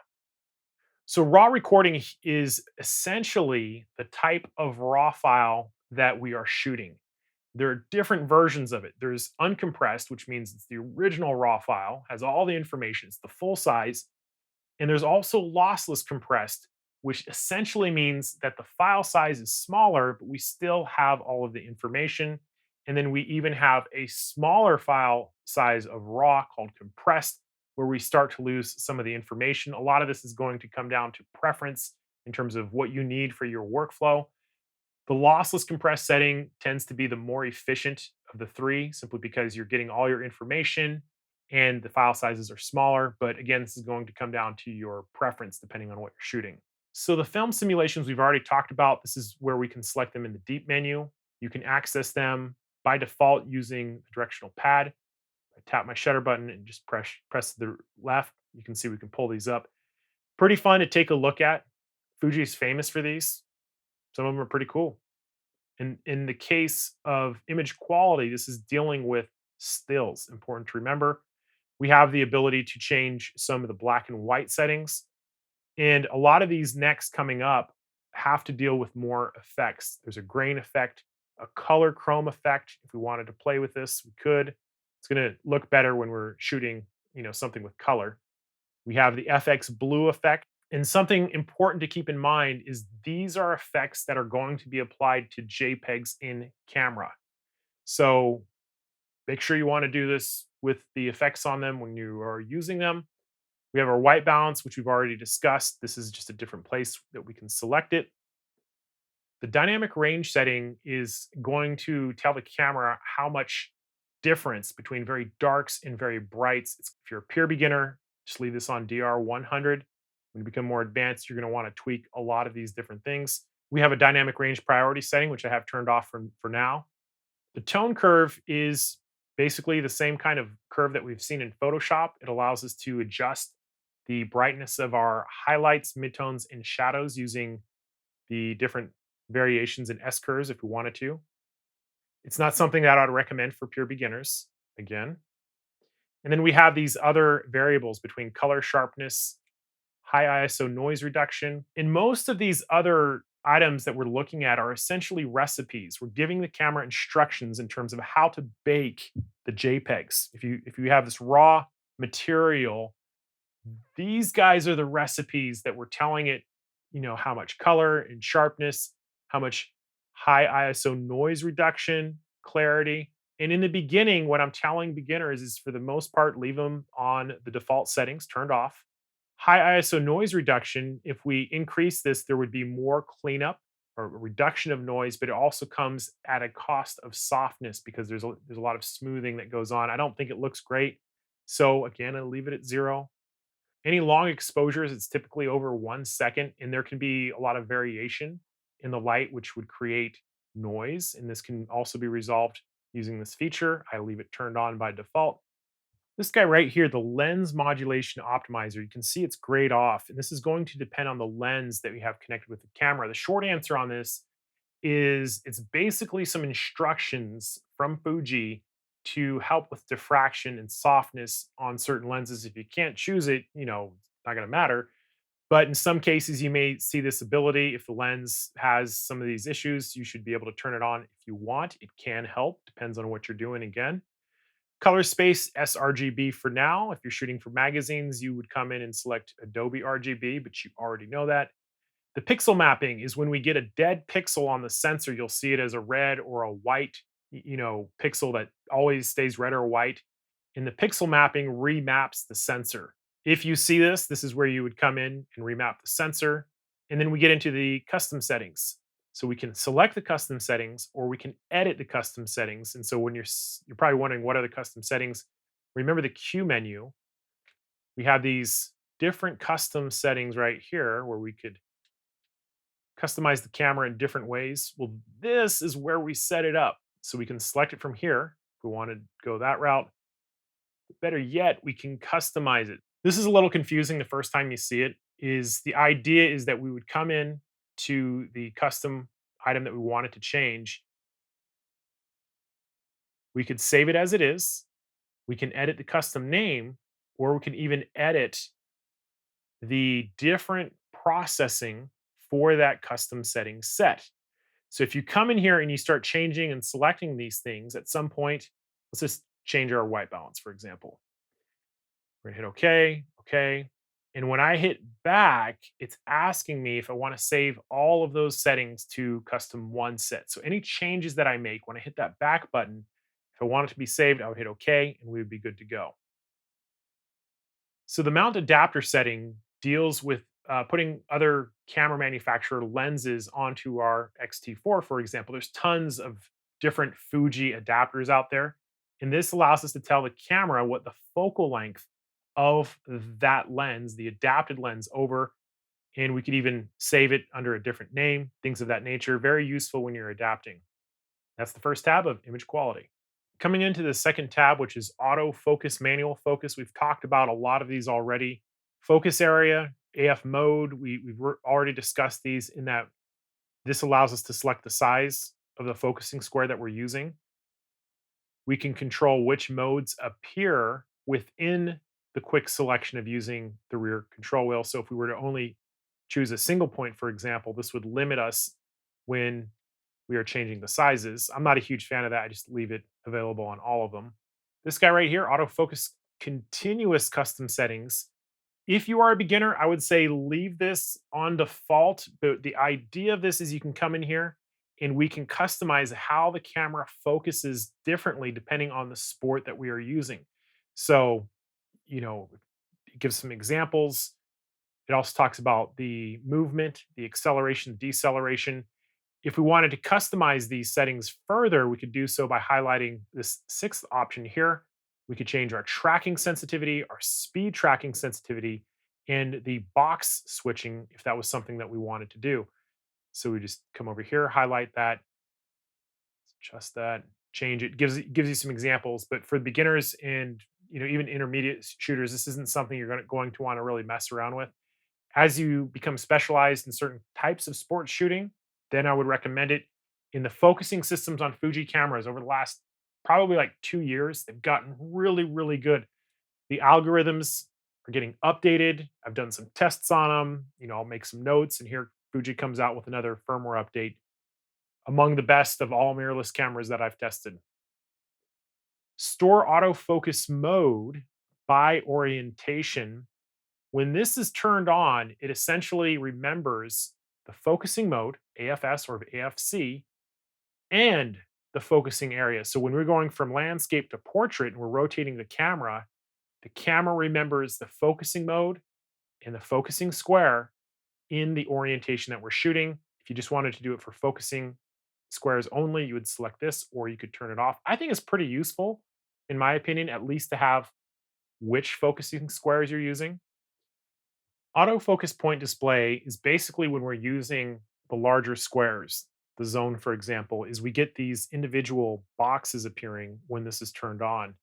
So raw recording is essentially the type of raw file that we are shooting. There are different versions of it. There's uncompressed, which means it's the original raw file, has all the information, it's the full size. And there's also lossless compressed, which essentially means that the file size is smaller, but we still have all of the information. And then we even have a smaller file size of raw called compressed, where we start to lose some of the information. A lot of this is going to come down to preference in terms of what you need for your workflow. The lossless compressed setting tends to be the more efficient of the three, simply because you're getting all your information and the file sizes are smaller. But again, this is going to come down to your preference depending on what you're shooting. So the film simulations we've already talked about, this is where we can select them in the deep menu. You can access them by default using the directional pad. I tap my shutter button and just press to the left. You can see we can pull these up. Pretty fun to take a look at. Fuji is famous for these. Some of them are pretty cool. In the case of image quality, this is dealing with stills. Important to remember. We have the ability to change some of the black and white settings. And a lot of these next coming up have to deal with more effects. There's a grain effect, a color chrome effect. If we wanted to play with this, we could. It's going to look better when we're shooting, something with color. We have the FX blue effect. And something important to keep in mind is these are effects that are going to be applied to JPEGs in camera. So make sure you want to do this with the effects on them when you are using them. We have our white balance, which we've already discussed. This is just a different place that we can select it. The dynamic range setting is going to tell the camera how much difference between very darks and very brights. If you're a pure beginner, just leave this on DR 100. When you become more advanced, you're going to want to tweak a lot of these different things. We have a dynamic range priority setting, which I have turned off for now. The tone curve is basically the same kind of curve that we've seen in Photoshop. It allows us to adjust the brightness of our highlights, midtones, and shadows using the different variations in S curves if we wanted to. It's not something that I'd recommend for pure beginners, again. And then we have these other variables between color sharpness, high ISO noise reduction. And most of these other items that we're looking at are essentially recipes. We're giving the camera instructions in terms of how to bake the JPEGs. If you have this raw material, these guys are the recipes that we're telling it, how much color and sharpness, how much high ISO noise reduction, clarity. And in the beginning, what I'm telling beginners is for the most part, leave them on the default settings turned off. High ISO noise reduction, if we increase this, there would be more cleanup or reduction of noise, but it also comes at a cost of softness because there's a lot of smoothing that goes on. I don't think it looks great. So again, I'll leave it at 0. Any long exposures, it's typically over 1 second, and there can be a lot of variation in the light, which would create noise. And this can also be resolved using this feature. I leave it turned on by default. This guy right here, the lens modulation optimizer, you can see it's grayed off. And this is going to depend on the lens that we have connected with the camera. The short answer on this is it's basically some instructions from Fuji to help with diffraction and softness on certain lenses. If you can't choose it, it's not going to matter. But in some cases, you may see this ability. If the lens has some of these issues, you should be able to turn it on if you want. It can help, depends on what you're doing again. Color space sRGB for now. If you're shooting for magazines, you would come in and select Adobe RGB, but you already know that. The pixel mapping is when we get a dead pixel on the sensor, you'll see it as a red or a white, pixel that always stays red or white. And the pixel mapping remaps the sensor. If you see this, this is where you would come in and remap the sensor. And then we get into the custom settings. So we can select the custom settings or we can edit the custom settings. And so when you're probably wondering what are the custom settings, remember the Q menu. We have these different custom settings right here where we could customize the camera in different ways. Well, this is where we set it up. So we can select it from here if we want to go that route. Better yet, we can customize it. This is a little confusing the first time you see it. Is the idea is that we would come in to the custom item that we wanted to change. We could save it as it is. We can edit the custom name, or we can even edit the different processing for that custom setting set. So if you come in here and you start changing and selecting these things at some point, let's just change our white balance, for example. We're gonna hit OK, OK. And when I hit back, it's asking me if I want to save all of those settings to custom one set. So any changes that I make, when I hit that back button, if I want it to be saved, I would hit OK and we would be good to go. So the mount adapter setting deals with putting other camera manufacturer lenses onto our X-T4, for example. There's tons of different Fuji adapters out there. And this allows us to tell the camera what the focal length of that lens, the adapted lens over, and we could even save it under a different name, things of that nature. Very useful when you're adapting. That's the first tab of image quality. Coming into the second tab, which is auto focus, manual focus. We've talked about a lot of these already. Focus area, AF mode, we've already discussed these in that this allows us to select the size of the focusing square that we're using. We can control which modes appear within the quick selection of using the rear control wheel. So if we were to only choose a single point, for example, this would limit us when we are changing the sizes. I'm not a huge fan of that. I just leave it available on all of them. This guy right here, autofocus continuous custom settings. If you are a beginner, I would say leave this on default. But the idea of this is you can come in here and we can customize how the camera focuses differently depending on the sport that we are using. So, it gives some examples. It also talks about the movement, the acceleration, deceleration. If we wanted to customize these settings further, we could do so by highlighting this sixth option here. We could change our tracking sensitivity, our speed tracking sensitivity, and the box switching if that was something that we wanted to do. So we just come over here, highlight that, adjust that, change it. Gives you some examples, but for beginners and even intermediate shooters, this isn't something you're going to want to really mess around with. As you become specialized in certain types of sports shooting, then I would recommend it. In the focusing systems on Fuji cameras over the last probably like 2 years, they've gotten really, really good. The algorithms are getting updated. I've done some tests on them. I'll make some notes, and here Fuji comes out with another firmware update, among the best of all mirrorless cameras that I've tested. Store autofocus mode by orientation. When this is turned on, it essentially remembers the focusing mode, AFS or AFC, and the focusing area. So when we're going from landscape to portrait and we're rotating the camera remembers the focusing mode and the focusing square in the orientation that we're shooting. If you just wanted to do it for focusing squares only, you would select this or you could turn it off. I think it's pretty useful, in my opinion, at least to have which focusing squares you're using. Autofocus point display is basically when we're using the larger squares. The zone, for example, is we get these individual boxes appearing when this is turned on.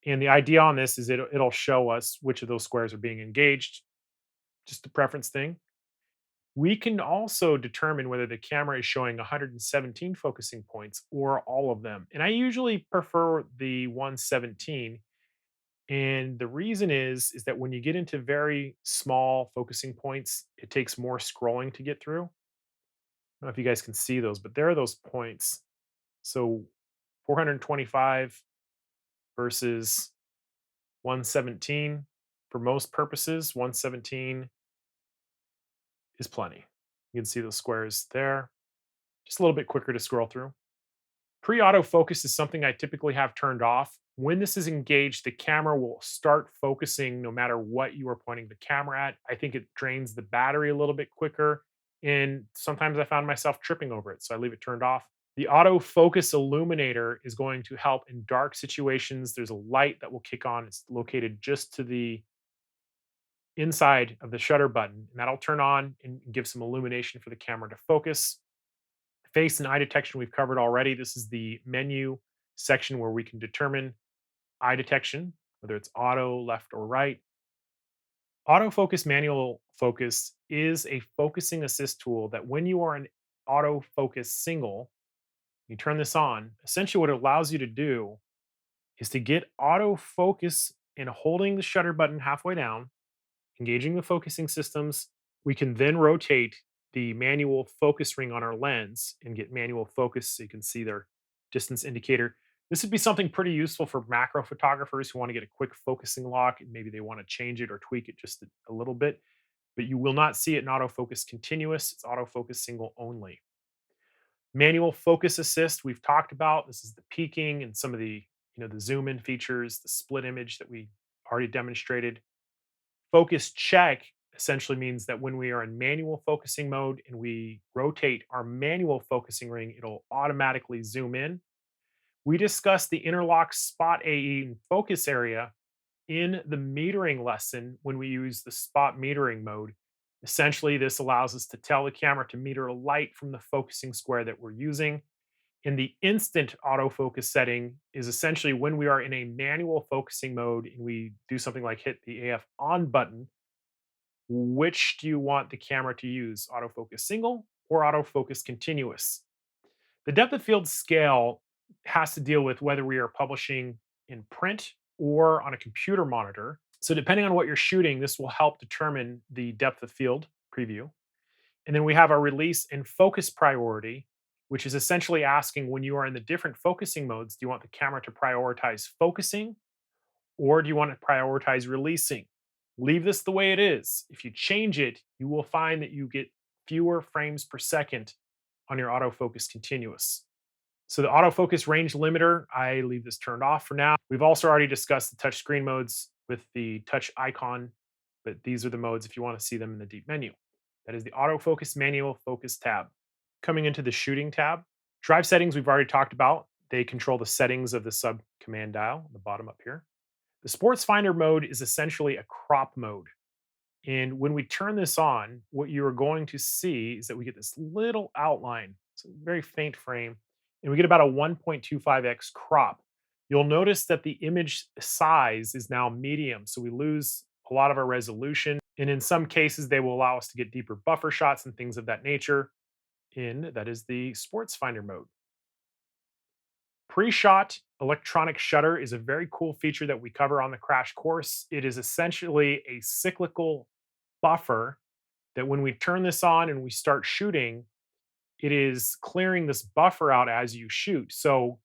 And the idea on this is it'll show us which of those squares are being engaged, just a preference thing. We can also determine whether the camera is showing 117 focusing points or all of them. And I usually prefer the 117. And the reason is that when you get into very small focusing points, it takes more scrolling to get through. I don't know if you guys can see those, but there are those points. So 425 versus 117. For most purposes, 117 is plenty. You can see the squares there. Just a little bit quicker to scroll through. Pre-autofocus is something I typically have turned off. When this is engaged, the camera will start focusing no matter what you are pointing the camera at. I think it drains the battery a little bit quicker, and sometimes I found myself tripping over it, so I leave it turned off. The autofocus illuminator is going to help in dark situations. There's a light that will kick on. It's located just to the inside of the shutter button, and that'll turn on and give some illumination for the camera to focus. Face and eye detection we've covered already. This is the menu section where we can determine eye detection, whether it's auto, left, or right. Autofocus manual focus is a focusing assist tool that when you are in autofocus single, you turn this on. Essentially, what it allows you to do is to get autofocus in holding the shutter button halfway down, engaging the focusing systems. We can then rotate the manual focus ring on our lens and get manual focus so you can see their distance indicator. This would be something pretty useful for macro photographers who want to get a quick focusing lock and maybe they want to change it or tweak it just a little bit, but you will not see it in autofocus continuous. It's autofocus single only. Manual focus assist we've talked about. This is the peaking and some of the the zoom in features, the split image that we already demonstrated. Focus check essentially means that when we are in manual focusing mode and we rotate our manual focusing ring, it'll automatically zoom in. We discussed the interlock spot AE and focus area in the metering lesson when we use the spot metering mode. Essentially, this allows us to tell the camera to meter a light from the focusing square that we're using. In the instant autofocus setting is essentially when we are in a manual focusing mode and we do something like hit the AF on button. Which do you want the camera to use? Autofocus single or autofocus continuous? The depth of field scale has to deal with whether we are publishing in print or on a computer monitor. So, depending on what you're shooting, this will help determine the depth of field preview. And then we have our release and focus priority, which is essentially asking when you are in the different focusing modes, do you want the camera to prioritize focusing or do you want to prioritize releasing? Leave this the way it is. If you change it, you will find that you get fewer frames per second on your autofocus continuous. So the autofocus range limiter, I leave this turned off for now. We've also already discussed the touch screen modes with the touch icon, but these are the modes if you want to see them in the deep menu. That is the autofocus manual focus tab. Coming into the shooting tab, drive settings we've already talked about. They control the settings of the sub command dial, the bottom up here. The sports finder mode is essentially a crop mode. And when we turn this on, what you are going to see is that we get this little outline. It's a very faint frame, and we get about a 1.25x crop. You'll notice that the image size is now medium, so we lose a lot of our resolution. And in some cases, they will allow us to get deeper buffer shots and things of that nature. That is the sports finder mode. Pre-shot electronic shutter is a very cool feature that we cover on the crash course. It is essentially a cyclical buffer that when we turn this on and we start shooting, it is clearing this buffer out as you shoot. So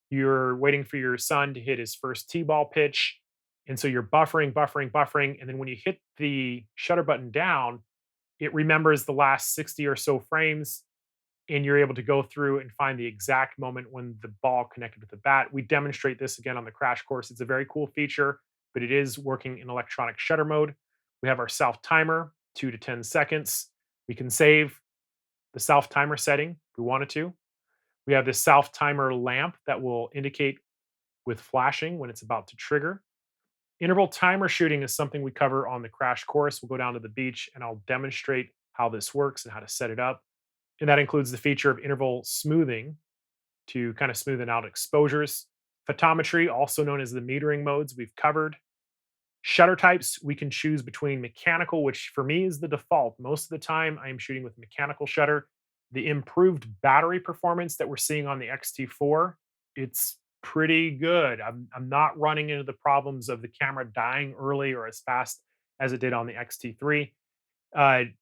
you're waiting for your son to hit his first T-ball pitch. And so you're buffering, buffering, buffering. And then when you hit the shutter button down, it remembers the last 60 or so frames and you're able to go through and find the exact moment when the ball connected with the bat. We demonstrate this again on the crash course. It's a very cool feature, but it is working in electronic shutter mode. We have our self timer, 2 to 10 seconds. We can save the self timer setting if we wanted to. We have this self timer lamp that will indicate with flashing when it's about to trigger. Interval timer shooting is something we cover on the crash course. We'll go down to the beach and I'll demonstrate how this works and how to set it up. And that includes the feature of interval smoothing to kind of smoothen out exposures. Photometry, also known as the metering modes, we've covered. Shutter types, we can choose between mechanical, which for me is the default. Most of the time, I am shooting with mechanical shutter. The improved battery performance that we're seeing on the X-T4, it's pretty good. I'm not running into the problems of the camera dying early or as fast as it did on the X-T3.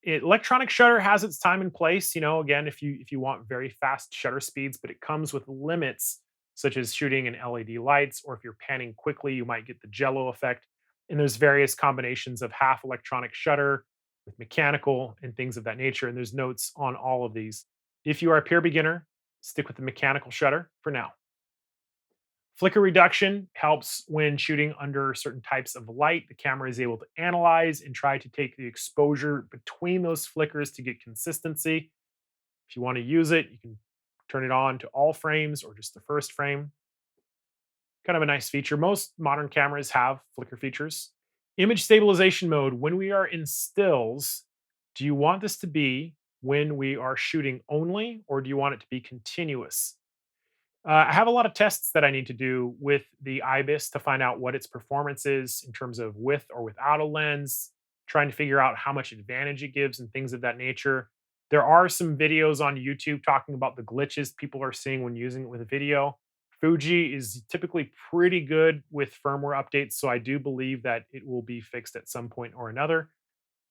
Electronic shutter has its time and place. Again, if you want very fast shutter speeds, but it comes with limits, such as shooting in LED lights, or if you're panning quickly, you might get the jello effect. And there's various combinations of half electronic shutter, with mechanical and things of that nature. And there's notes on all of these. If you are a pure beginner, stick with the mechanical shutter for now. Flicker reduction helps when shooting under certain types of light. The camera is able to analyze and try to take the exposure between those flickers to get consistency. If you want to use it, you can turn it on to all frames or just the first frame. Kind of a nice feature. Most modern cameras have flicker features. Image stabilization mode. When we are in stills, do you want this to be when we are shooting only, or do you want it to be continuous? I have a lot of tests that I need to do with the IBIS to find out what its performance is in terms of with or without a lens, trying to figure out how much advantage it gives and things of that nature. There are some videos on YouTube talking about the glitches people are seeing when using it with video. Fuji is typically pretty good with firmware updates, so I do believe that it will be fixed at some point or another.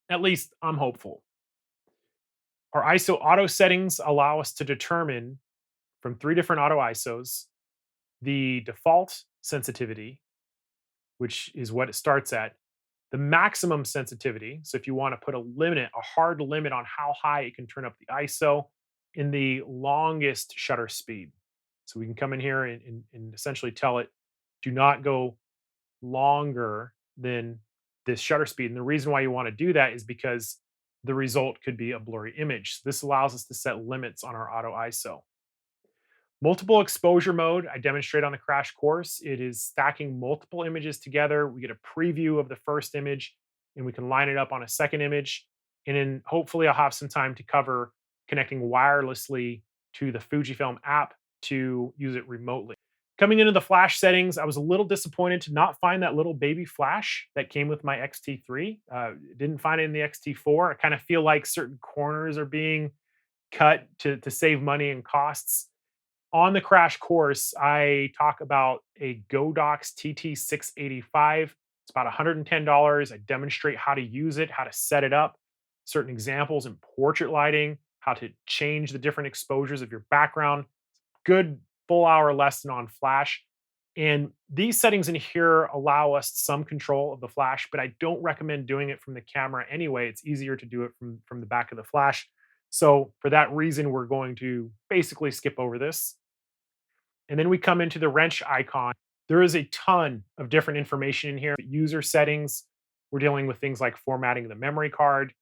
At least I'm hopeful. Our ISO auto settings allow us to determine from 3 different auto ISOs the default sensitivity, which is what it starts at, the maximum sensitivity. So if you want to put a limit, a hard limit on how high it can turn up the ISO, in the longest shutter speed. So we can come in here and essentially tell it, do not go longer than this shutter speed. And the reason why you want to do that is because the result could be a blurry image. So this allows us to set limits on our auto ISO. Multiple exposure mode, I demonstrate on the crash course. It is stacking multiple images together. We get a preview of the first image and we can line it up on a second image. And then hopefully I'll have some time to cover connecting wirelessly to the Fujifilm app to use it remotely. Coming into the flash settings, I was a little disappointed to not find that little baby flash that came with my X-T3. Didn't find it in the X-T4. I kind of feel like certain corners are being cut to save money and costs. On the crash course, I talk about a Godox TT685. It's about $110. I demonstrate how to use it, how to set it up, certain examples in portrait lighting, how to change the different exposures of your background. Good full hour lesson on flash. And these settings in here allow us some control of the flash, but I don't recommend doing it from the camera anyway. It's easier to do it from the back of the flash. So for that reason, we're going to basically skip over this. And then we come into the wrench icon. There is a ton of different information in here. User settings, we're dealing with things like formatting the memory card,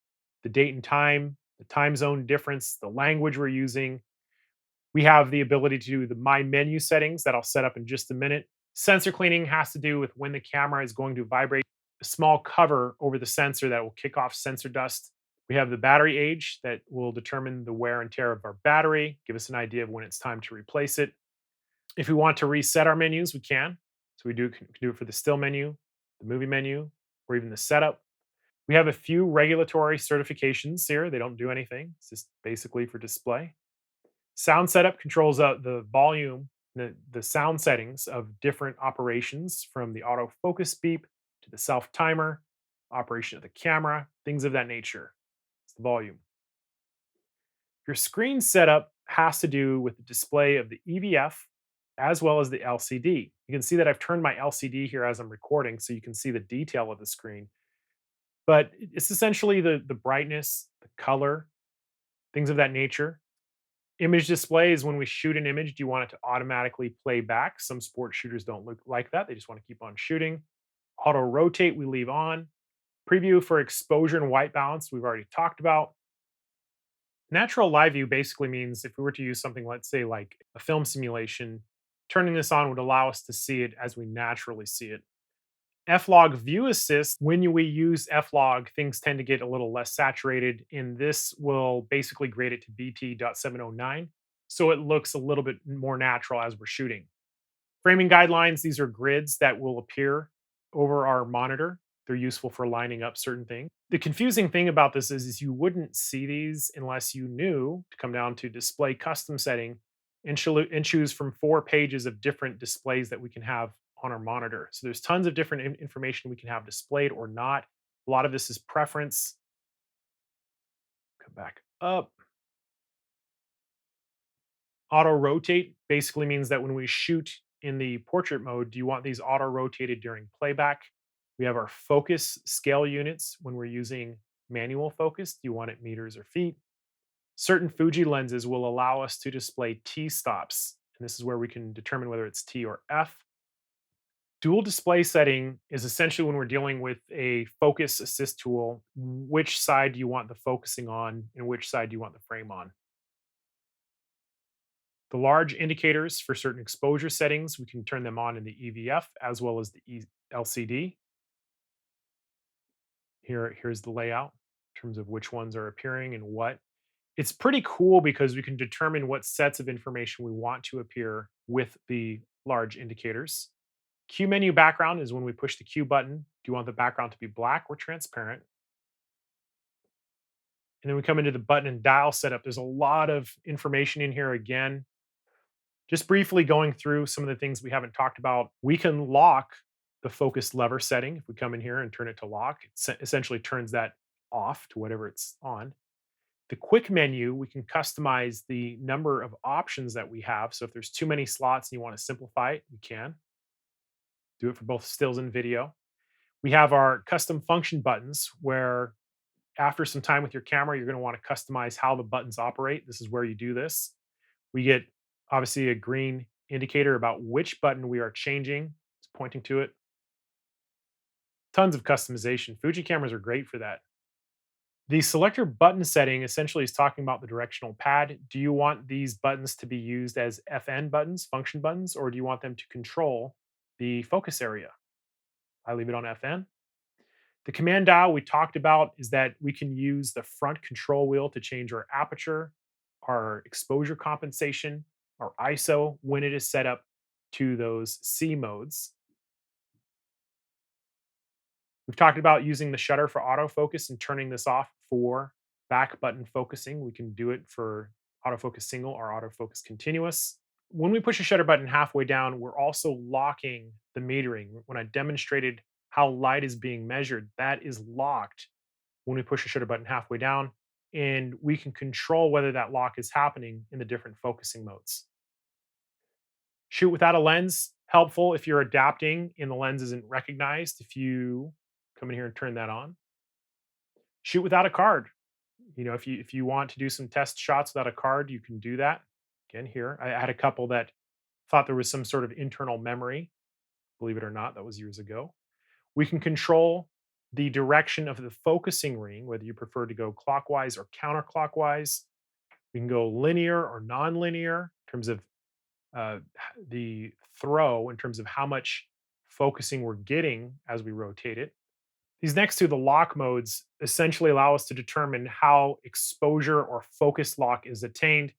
the date and time, the time zone difference, the language we're using. We have the ability to do the My Menu settings that I'll set up in just a minute. Sensor cleaning has to do with when the camera is going to vibrate. A small cover over the sensor that will kick off sensor dust. We have the battery age that will determine the wear and tear of our battery, give us an idea of when it's time to replace it. If we want to reset our menus, we can. So we can do it for the still menu, the movie menu, or even the setup. We have a few regulatory certifications here. They don't do anything. It's just basically for display. Sound setup controls the volume, the sound settings of different operations, from the autofocus beep to the self timer, operation of the camera, things of that nature. It's the volume. Your screen setup has to do with the display of the EVF as well as the LCD. You can see that I've turned my LCD here as I'm recording, so you can see the detail of the screen. But it's essentially the brightness, the color, things of that nature. Image display is when we shoot an image, do you want it to automatically play back? Some sport shooters don't look like that. They just want to keep on shooting. Auto rotate, we leave on. Preview for exposure and white balance, we've already talked about. Natural live view basically means if we were to use something, let's say like a film simulation, turning this on would allow us to see it as we naturally see it. F-Log View Assist, when we use F-Log, things tend to get a little less saturated, and this will basically grade it to BT.709, so it looks a little bit more natural as we're shooting. Framing guidelines, these are grids that will appear over our monitor. They're useful for lining up certain things. The confusing thing about this is you wouldn't see these unless you knew to come down to display custom setting and choose from 4 pages of different displays that we can have on our monitor. So there's tons of different information we can have displayed or not. A lot of this is preference. Come back up. Auto rotate basically means that when we shoot in the portrait mode, do you want these auto rotated during playback? We have our focus scale units when we're using manual focus. Do you want it meters or feet? Certain Fuji lenses will allow us to display T stops, and this is where we can determine whether it's T or F. Dual display setting is essentially when we're dealing with a focus assist tool, which side do you want the focusing on and which side do you want the frame on. The large indicators for certain exposure settings, we can turn them on in the EVF as well as the LCD. Here's the layout in terms of which ones are appearing and what. It's pretty cool because we can determine what sets of information we want to appear with the large indicators. Q menu background is when we push the Q button. Do you want the background to be black or transparent? And then we come into the button and dial setup. There's a lot of information in here again. Just briefly going through some of the things we haven't talked about. We can lock the focus lever setting. If we come in here and turn it to lock, it essentially turns that off to whatever it's on. The quick menu, we can customize the number of options that we have. So if there's too many slots and you want to simplify it, you can do it for both stills and video. We have our custom function buttons where after some time with your camera, you're going to want to customize how the buttons operate. This is where you do this. We get obviously a green indicator about which button we are changing. It's pointing to it. Tons of customization. Fuji cameras are great for that. The selector button setting essentially is talking about the directional pad. Do you want these buttons to be used as FN buttons, function buttons, or do you want them to control the focus area? I leave it on FN. The command dial we talked about is that we can use the front control wheel to change our aperture, our exposure compensation, our ISO when it is set up to those C modes. We've talked about using the shutter for autofocus and turning this off for back button focusing. We can do it for autofocus single or autofocus continuous. When we push a shutter button halfway down, we're also locking the metering. When I demonstrated how light is being measured, that is locked when we push a shutter button halfway down, and we can control whether that lock is happening in the different focusing modes. Shoot without a lens, helpful if you're adapting and the lens isn't recognized. If you come in here and turn that on. Shoot without a card. You know, if you want to do some test shots without a card, you can do that. Again, here I had a couple that thought there was some sort of internal memory. Believe it or not, that was years ago. We can control the direction of the focusing ring, whether you prefer to go clockwise or counterclockwise. We can go linear or non-linear in terms of the throw, in terms of how much focusing we're getting as we rotate it. These next two, the lock modes, essentially allow us to determine how exposure or focus lock is attained.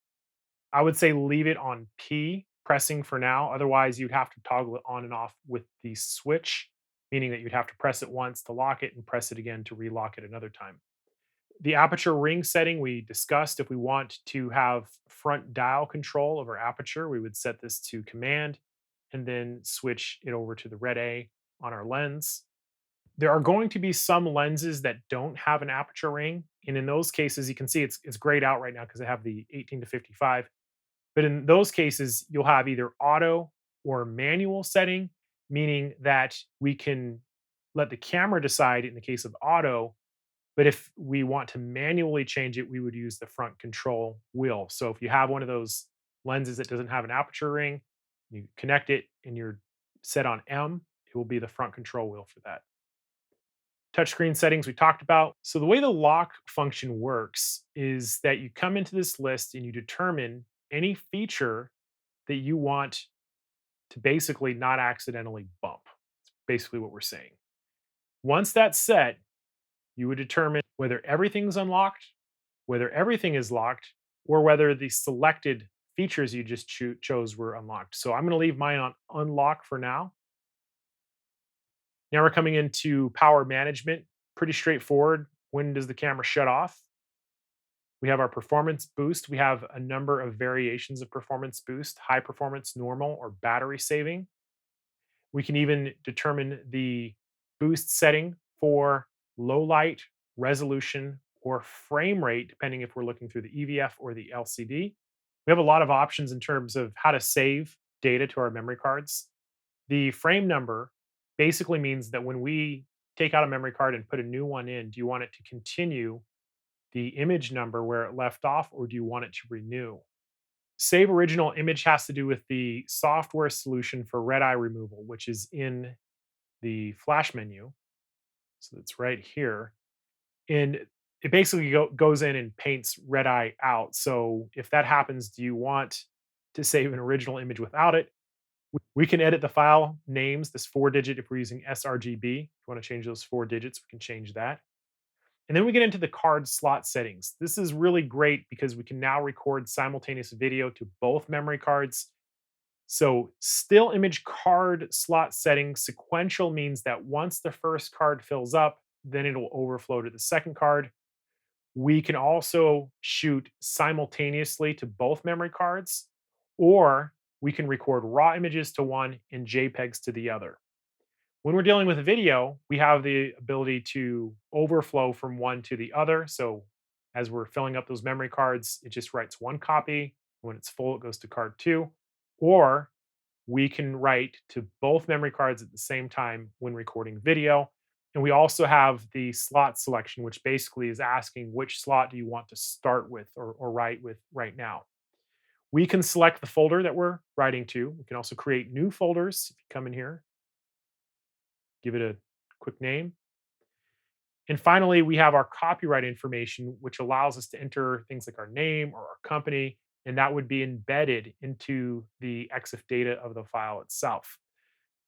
I would say leave it on P, pressing for now. Otherwise, you'd have to toggle it on and off with the switch, meaning that you'd have to press it once to lock it and press it again to relock it another time. The aperture ring setting we discussed. If we want to have front dial control over aperture, we would set this to command and then switch it over to the red A on our lens. There are going to be some lenses that don't have an aperture ring. And in those cases, you can see it's grayed out right now because I have the 18 to 55. But in those cases, you'll have either auto or manual setting, meaning that we can let the camera decide in the case of auto. But if we want to manually change it, we would use the front control wheel. So if you have one of those lenses that doesn't have an aperture ring, you connect it and you're set on M, it will be the front control wheel for that. Touchscreen settings we talked about. So the way the lock function works is that you come into this list and you determine any feature that you want to basically not accidentally bump. That's basically what we're saying. Once that's set, you would determine whether everything's unlocked, whether everything is locked, or whether the selected features you just chose were unlocked. So I'm going to leave mine on unlock for now. Now we're coming into power management. Pretty straightforward. When does the camera shut off? We have our performance boost. We have a number of variations of performance boost: high performance, normal, or battery saving. We can even determine the boost setting for low light, resolution, or frame rate, depending if we're looking through the EVF or the LCD. We have a lot of options in terms of how to save data to our memory cards. The frame number basically means that when we take out a memory card and put a new one in, do you want it to continue the image number where it left off, or do you want it to renew? Save original image has to do with the software solution for red eye removal, which is in the flash menu. So it's right here. And it basically goes in and paints red eye out. So if that happens, do you want to save an original image without it? We can edit the file names, this 4-digit, if we're using sRGB. If you want to change those 4 digits, we can change that. And then we get into the card slot settings. This is really great because we can now record simultaneous video to both memory cards. So still image card slot setting sequential means that once the first card fills up, then it'll overflow to the second card. We can also shoot simultaneously to both memory cards, or we can record raw images to one and JPEGs to the other. When we're dealing with video, we have the ability to overflow from one to the other. So as we're filling up those memory cards, it just writes one copy. When it's full, it goes to card two. Or we can write to both memory cards at the same time when recording video. And we also have the slot selection, which basically is asking which slot do you want to start with or write with right now. We can select the folder that we're writing to. We can also create new folders. If you come in here, give it a quick name. And finally, we have our copyright information, which allows us to enter things like our name or our company, and that would be embedded into the EXIF data of the file itself.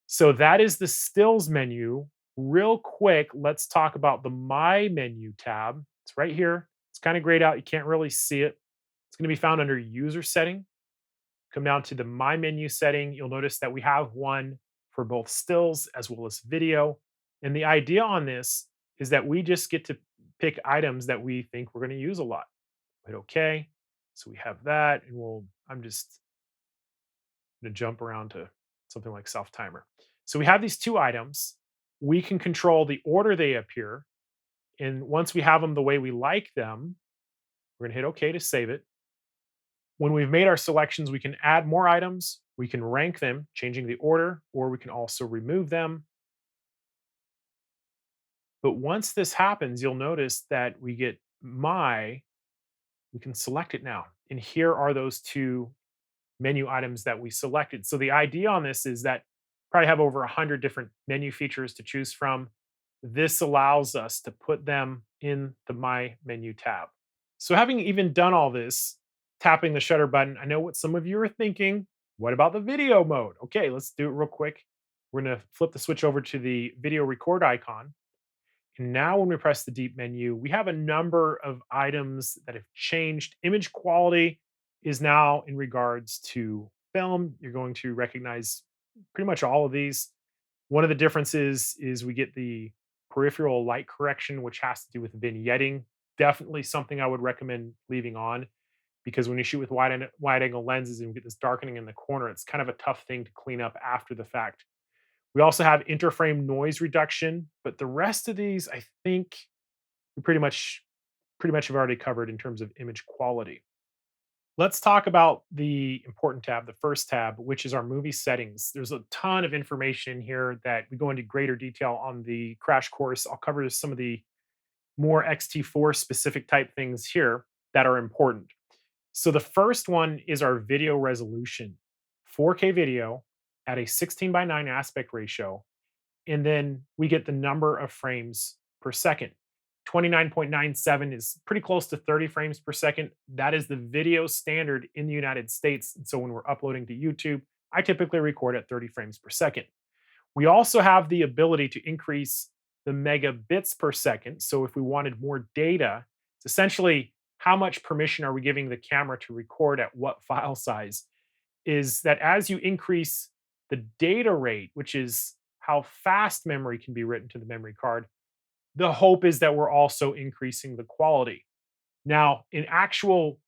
So that is the stills menu. Real quick, let's talk about the My Menu tab. It's right here. It's kind of grayed out. You can't really see it. It's going to be found under User Setting. Come down to the My Menu setting. You'll notice that we have one for both stills as well as video. And the idea on this is that we just get to pick items that we think we're going to use a lot. Hit OK. So we have that, and I'm just going to jump around to something like self timer. So we have these two items. We can control the order they appear. And once we have them the way we like them, we're going to hit OK to save it. When we've made our selections, we can add more items. We can rank them, changing the order, or we can also remove them. But once this happens, you'll notice that we get we can select it now. And here are those two menu items that we selected. So the idea on this is that probably have over 100 different menu features to choose from. This allows us to put them in the My Menu tab. So having even done all this, tapping the shutter button, I know what some of you are thinking. What about the video mode? Okay, let's do it real quick. We're going to flip the switch over to the video record icon. And now when we press the deep menu, we have a number of items that have changed. Image quality is now in regards to film. You're going to recognize pretty much all of these. One of the differences is we get the peripheral light correction, which has to do with vignetting. Definitely something I would recommend leaving on, because when you shoot with wide angle lenses and you get this darkening in the corner, it's kind of a tough thing to clean up after the fact. We also have interframe noise reduction, but the rest of these, I think we pretty much have already covered in terms of image quality. Let's talk about the important tab, the first tab, which is our movie settings. There's a ton of information here that we go into greater detail on the crash course. I'll cover some of the more X-T4 specific type things here that are important. So the first one is our video resolution, 4K video at a 16:9 aspect ratio. And then we get the number of frames per second. 29.97 is pretty close to 30 frames per second. That is the video standard in the United States. And so when we're uploading to YouTube, I typically record at 30 frames per second. We also have the ability to increase the megabits per second. So if we wanted more data, it's essentially how much permission are we giving the camera to record at what file size. Is that as you increase the data rate, which is how fast memory can be written to the memory card, the hope is that we're also increasing the quality. Now, in actual,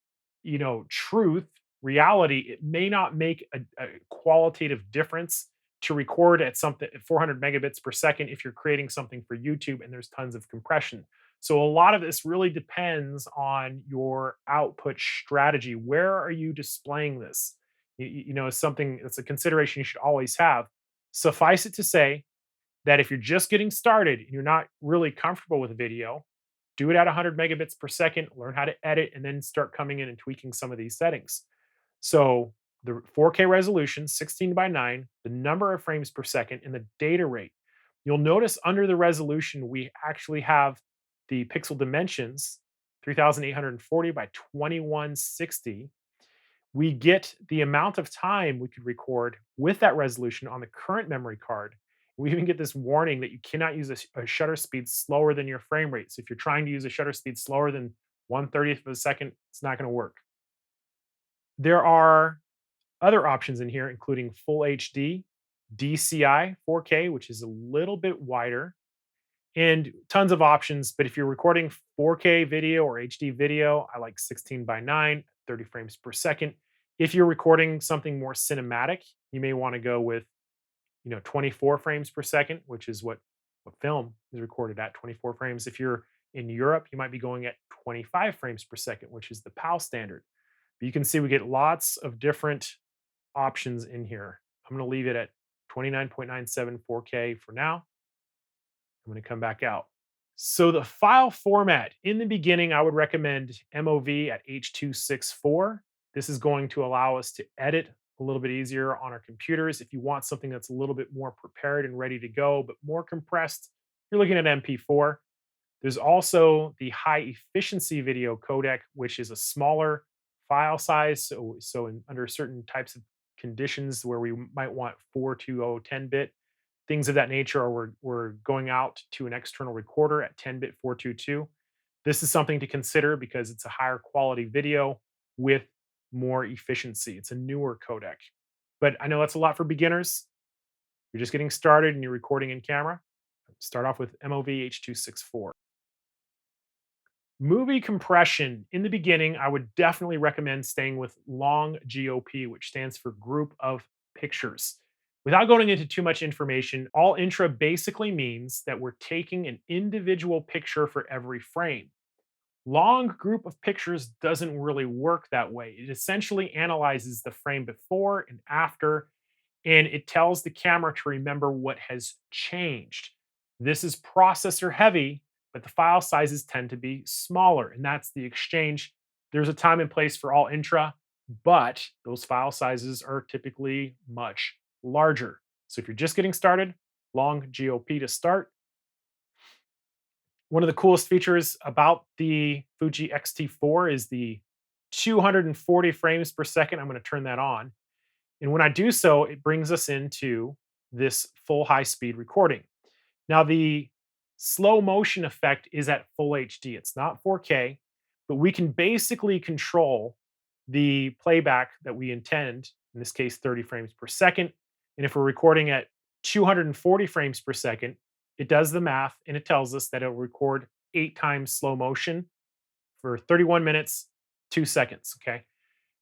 truth, reality, it may not make a qualitative difference to record at something at 400 megabits per second if you're creating something for YouTube and there's tons of compression. So a lot of this really depends on your output strategy. Where are you displaying this? It's something that's a consideration you should always have. Suffice it to say, that if you're just getting started and you're not really comfortable with video, do it at 100 megabits per second, learn how to edit, and then start coming in and tweaking some of these settings. So the 4K resolution, 16 by 9, the number of frames per second, and the data rate. You'll notice under the resolution, we actually have the pixel dimensions, 3840 by 2160. We get the amount of time we could record with that resolution on the current memory card. We even get this warning that you cannot use a shutter speed slower than your frame rate. So if you're trying to use a shutter speed slower than 1/30th of a second, it's not going to work. There are other options in here, including Full HD, DCI 4K, which is a little bit wider, and tons of options. But if you're recording 4K video or HD video, I like 16 by 9, 30 frames per second. If you're recording something more cinematic, you may want to go with 24 frames per second, which is what film is recorded at, 24 frames. If you're in Europe, you might be going at 25 frames per second, which is the PAL standard. But you can see we get lots of different options in here. I'm going to leave it at 29.97 4K for now. I'm going to come back out. So the file format, in the beginning, I would recommend MOV at H.264. This is going to allow us to edit a little bit easier on our computers. If you want something that's a little bit more prepared and ready to go, but more compressed, you're looking at MP4. There's also the high efficiency video codec, which is a smaller file size. Under certain types of conditions where we might want 420 10-bit, things of that nature, or we're going out to an external recorder at 10-bit 422. This is something to consider because it's a higher quality video with more efficiency. It's a newer codec. But I know that's a lot for beginners. You're just getting started and you're recording in camera. Start off with MOV H.264. Movie compression. In the beginning, I would definitely recommend staying with long GOP, which stands for group of pictures. Without going into too much information, all intra basically means that we're taking an individual picture for every frame. Long group of pictures doesn't really work that way. It essentially analyzes the frame before and after, and it tells the camera to remember what has changed. This is processor heavy, but the file sizes tend to be smaller, and that's the exchange. There's a time and place for all intra, but those file sizes are typically much larger. So if you're just getting started, long GOP to start. One of the coolest features about the Fuji X-T4 is the 240 frames per second. I'm going to turn that on. And when I do so, it brings us into this full high speed recording. Now, the slow motion effect is at full HD. It's not 4K, but we can basically control the playback that we intend, in this case, 30 frames per second. And if we're recording at 240 frames per second, it does the math and it tells us that it'll record 8 times slow motion for 31 minutes, 2 seconds. Okay.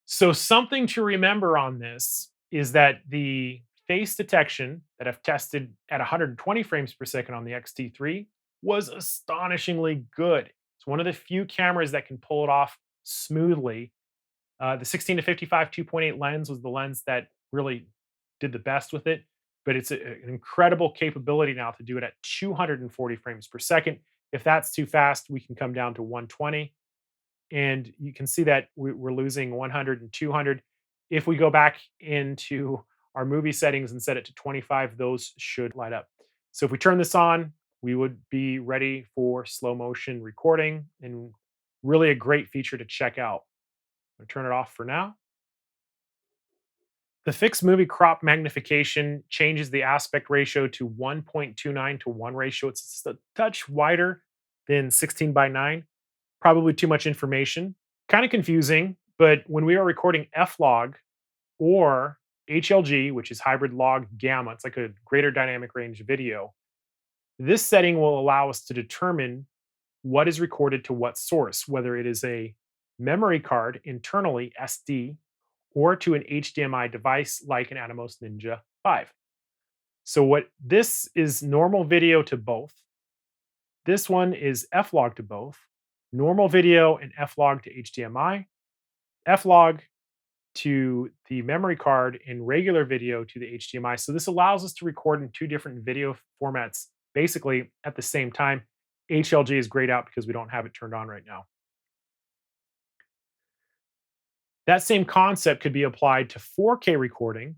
So, something to remember on this is that the face detection that I've tested at 120 frames per second on the X-T3 was astonishingly good. It's one of the few cameras that can pull it off smoothly. The 16 to 55 2.8 lens was the lens that really did the best with it, but it's an incredible capability now to do it at 240 frames per second. If that's too fast, we can come down to 120. And you can see that we're losing 100 and 200. If we go back into our movie settings and set it to 25, those should light up. So if we turn this on, we would be ready for slow motion recording, and really a great feature to check out. I'm going to turn it off for now. The fixed movie crop magnification changes the aspect ratio to 1.29 to 1 ratio. It's just a touch wider than 16 by 9. Probably too much information. Kind of confusing, but when we are recording F-Log or HLG, which is hybrid log gamma, it's like a greater dynamic range video, this setting will allow us to determine what is recorded to what source, whether it is a memory card internally, SD, or to an HDMI device like an Atomos Ninja 5. So what this is normal video to both. This one is F-Log to both. Normal video and F-Log to HDMI. F-Log to the memory card and regular video to the HDMI. So this allows us to record in two different video formats basically at the same time. HLG is grayed out because we don't have it turned on right now. That same concept could be applied to 4K recording,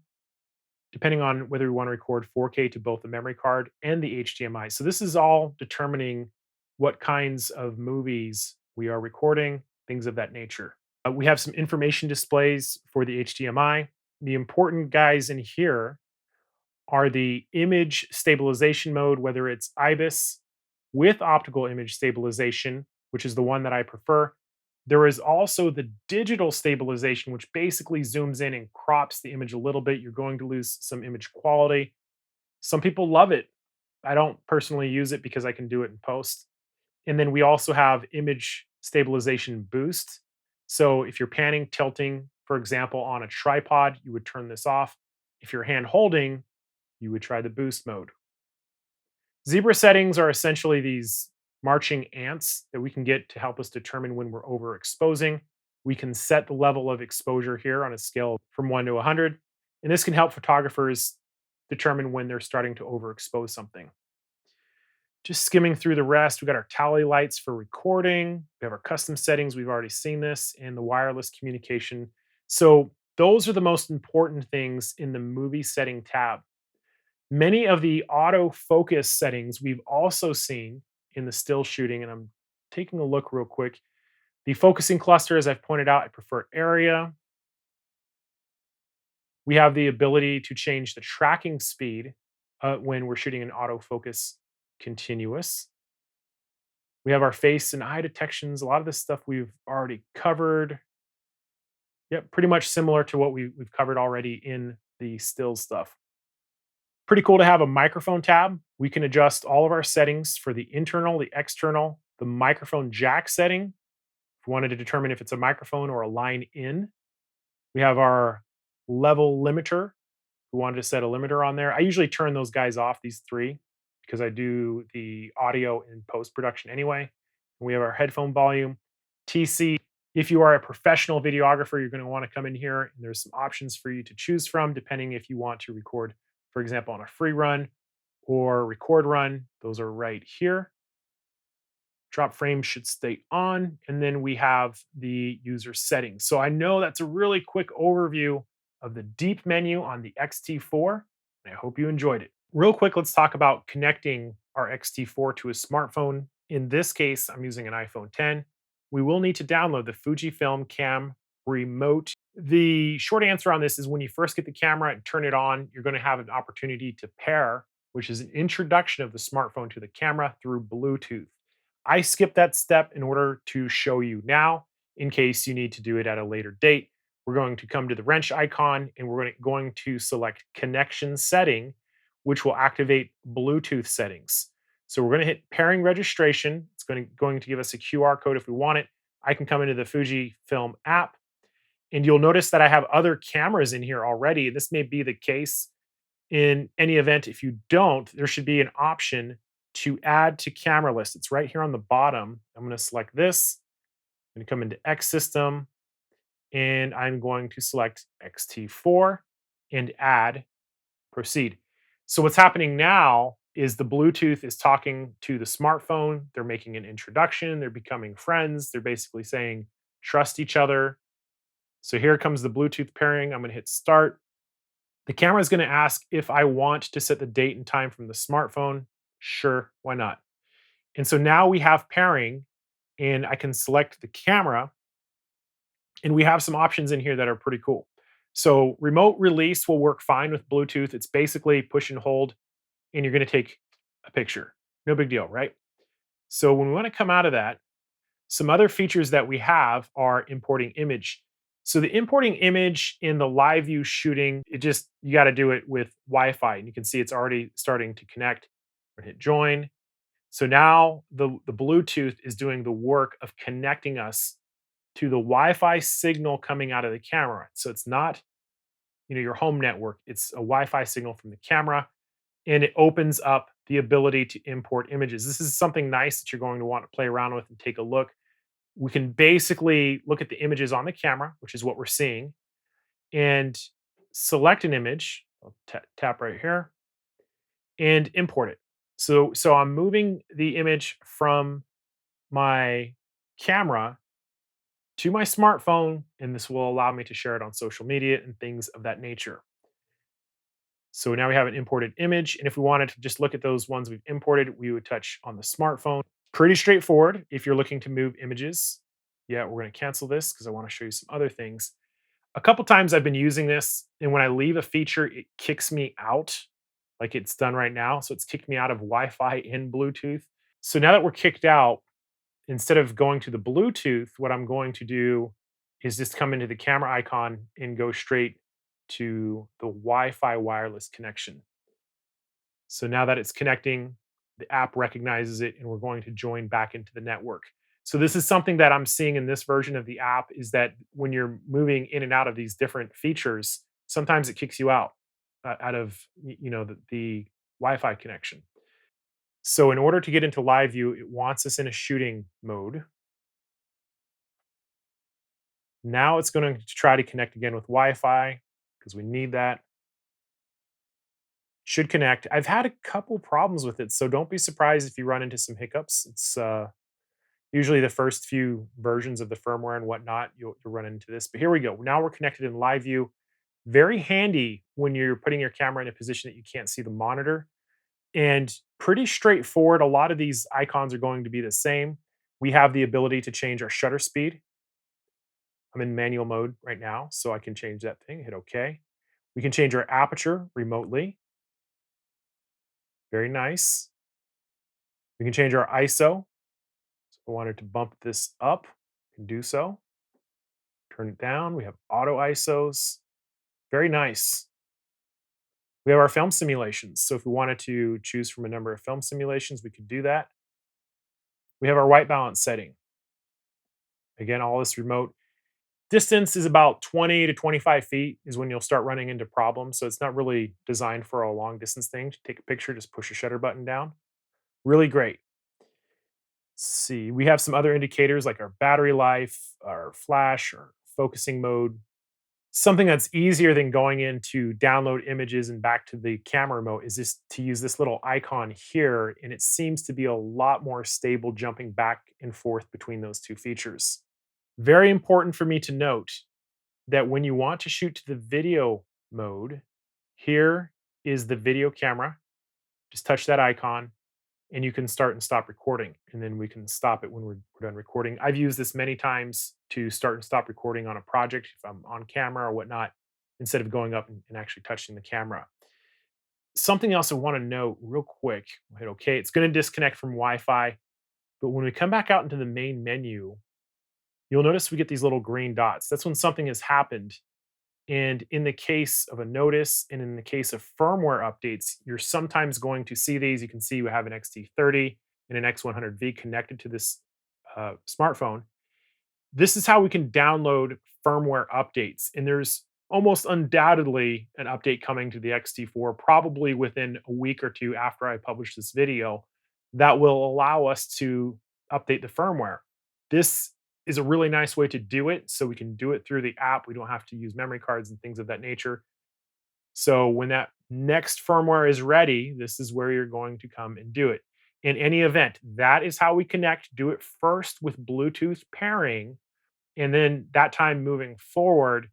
depending on whether we want to record 4K to both the memory card and the HDMI. So this is all determining what kinds of movies we are recording, things of that nature. We have some information displays for the HDMI. The important guys in here are the image stabilization mode, whether it's IBIS with optical image stabilization, which is the one that I prefer. There is also the digital stabilization, which basically zooms in and crops the image a little bit. You're going to lose some image quality. Some people love it. I don't personally use it because I can do it in post. And then we also have image stabilization boost. So if you're panning, tilting, for example, on a tripod, you would turn this off. If you're hand holding, you would try the boost mode. Zebra settings are essentially these marching ants that we can get to help us determine when we're overexposing. We can set the level of exposure here on a scale from 1 to 100, and this can help photographers determine when they're starting to overexpose something. Just skimming through the rest, we got our tally lights for recording. We have our custom settings. We've already seen this, and the wireless communication. So those are the most important things in the movie setting tab. Many of the autofocus settings we've also seen in the still shooting, and I'm taking a look real quick. The focusing cluster, as I've pointed out, I prefer area. We have the ability to change the tracking speed when we're shooting an autofocus continuous. We have our face and eye detections. A lot of this stuff we've already covered. Yep, pretty much similar to what we've covered already in the still stuff. Pretty cool to have a microphone tab. We can adjust all of our settings for the internal, the external, the microphone jack setting. If we wanted to determine if it's a microphone or a line in. We have our level limiter. We wanted to set a limiter on there. I usually turn those guys off, these three, because I do the audio in post-production anyway. And we have our headphone volume, TC. If you are a professional videographer, you're going to want to come in here, and there's some options for you to choose from, depending if you want to record, for example, on a free run or record run. Those are right here. Drop frame should stay on, and then we have the user settings. So I know that's a really quick overview of the deep menu on the X-T4, and I hope you enjoyed it. Real quick, let's talk about connecting our X-T4 to a smartphone. In this case, I'm using an iPhone 10. We will need to download the Fuji Cam remote. The short answer on this is when you first get the camera and turn it on, you're going to have an opportunity to pair, which is an introduction of the smartphone to the camera through Bluetooth. I skipped that step in order to show you now, in case you need to do it at a later date. We're going to come to the wrench icon, and we're going to select connection setting, which will activate Bluetooth settings. So we're going to hit pairing registration. It's going to give us a QR code if we want it. I can come into the Fuji Film app, and you'll notice that I have other cameras in here already. This may be the case in any event. If you don't, there should be an option to add to camera list. It's right here on the bottom. I'm going to select this. I'm going to come into X system, and I'm going to select X-T4 and add, proceed. So what's happening now is the Bluetooth is talking to the smartphone. They're making an introduction. They're becoming friends. They're basically saying, trust each other. So here comes the Bluetooth pairing. I'm going to hit start. The camera is going to ask if I want to set the date and time from the smartphone. Sure, why not? And so now we have pairing, and I can select the camera, and we have some options in here that are pretty cool. So remote release will work fine with Bluetooth. It's basically push and hold, and you're going to take a picture. No big deal, right? So when we want to come out of that, some other features that we have are importing image. So the importing image in the live view shooting, you got to do it with Wi-Fi, and you can see it's already starting to connect. We're gonna hit join. So now the Bluetooth is doing the work of connecting us to the Wi-Fi signal coming out of the camera. So it's not, your home network. It's a Wi-Fi signal from the camera, and it opens up the ability to import images. This is something nice that you're going to want to play around with and take a look. We can basically look at the images on the camera, which is what we're seeing. and select an image. I'll tap right here and import it. So I'm moving the image from my camera to my smartphone, and this will allow me to share it on social media and things of that nature. So now we have an imported image, and if we wanted to just look at those ones we've imported, we would touch on the smartphone. Pretty straightforward if you're looking to move images. Yeah, we're going to cancel this because I want to show you some other things. A couple times I've been using this, and when I leave a feature, it kicks me out like it's done right now. So it's kicked me out of Wi-Fi and Bluetooth. So now that we're kicked out, instead of going to the Bluetooth, what I'm going to do is just come into the camera icon and go straight to the Wi-Fi wireless connection. So now that it's connecting, the app recognizes it and we're going to join back into the network. So this is something that I'm seeing in this version of the app is that when you're moving in and out of these different features, sometimes it kicks you out of the Wi-Fi connection. So in order to get into live view, it wants us in a shooting mode. Now it's going to try to connect again with Wi-Fi because we need that. Should connect. I've had a couple problems with it, so don't be surprised if you run into some hiccups. It's usually the first few versions of the firmware and whatnot, you'll run into this. But here we go. Now we're connected in live view. Very handy when you're putting your camera in a position that you can't see the monitor. And pretty straightforward. A lot of these icons are going to be the same. We have the ability to change our shutter speed. I'm in manual mode right now, so I can change that thing, hit OK. We can change our aperture remotely. Very nice. We can change our ISO. So if we wanted to bump this up, we can do so. Turn it down. We have auto ISOs. Very nice. We have our film simulations. So if we wanted to choose from a number of film simulations, we could do that. We have our white balance setting. Again, all this remote. Distance is about 20 to 25 feet is when you'll start running into problems. So it's not really designed for a long distance thing. Take a picture, just push a shutter button down. Really great. Let's see, we have some other indicators like our battery life, our flash, or focusing mode. Something that's easier than going in to download images and back to the camera remote is just to use this little icon here, and it seems to be a lot more stable jumping back and forth between those two features. Very important for me to note that when you want to shoot to the video mode, here is the video camera. Just touch that icon and you can start and stop recording. And then we can stop it when we're done recording. I've used this many times to start and stop recording on a project if I'm on camera or whatnot, instead of going up and actually touching the camera. Something else I want to note real quick, we'll hit OK. It's going to disconnect from Wi-Fi. But when we come back out into the main menu, you'll notice we get these little green dots. That's when something has happened. And in the case of a notice and in the case of firmware updates, you're sometimes going to see these. You can see we have an X-T30 and an X100V connected to this smartphone. This is how we can download firmware updates. And there's almost undoubtedly an update coming to the X-T4, probably within a week or two after I publish this video, that will allow us to update the firmware. This is a really nice way to do it. So we can do it through the app. We don't have to use memory cards and things of that nature. So when that next firmware is ready, this is where you're going to come and do it. In any event, that is how we connect. Do it first with Bluetooth pairing. And then that time moving forward,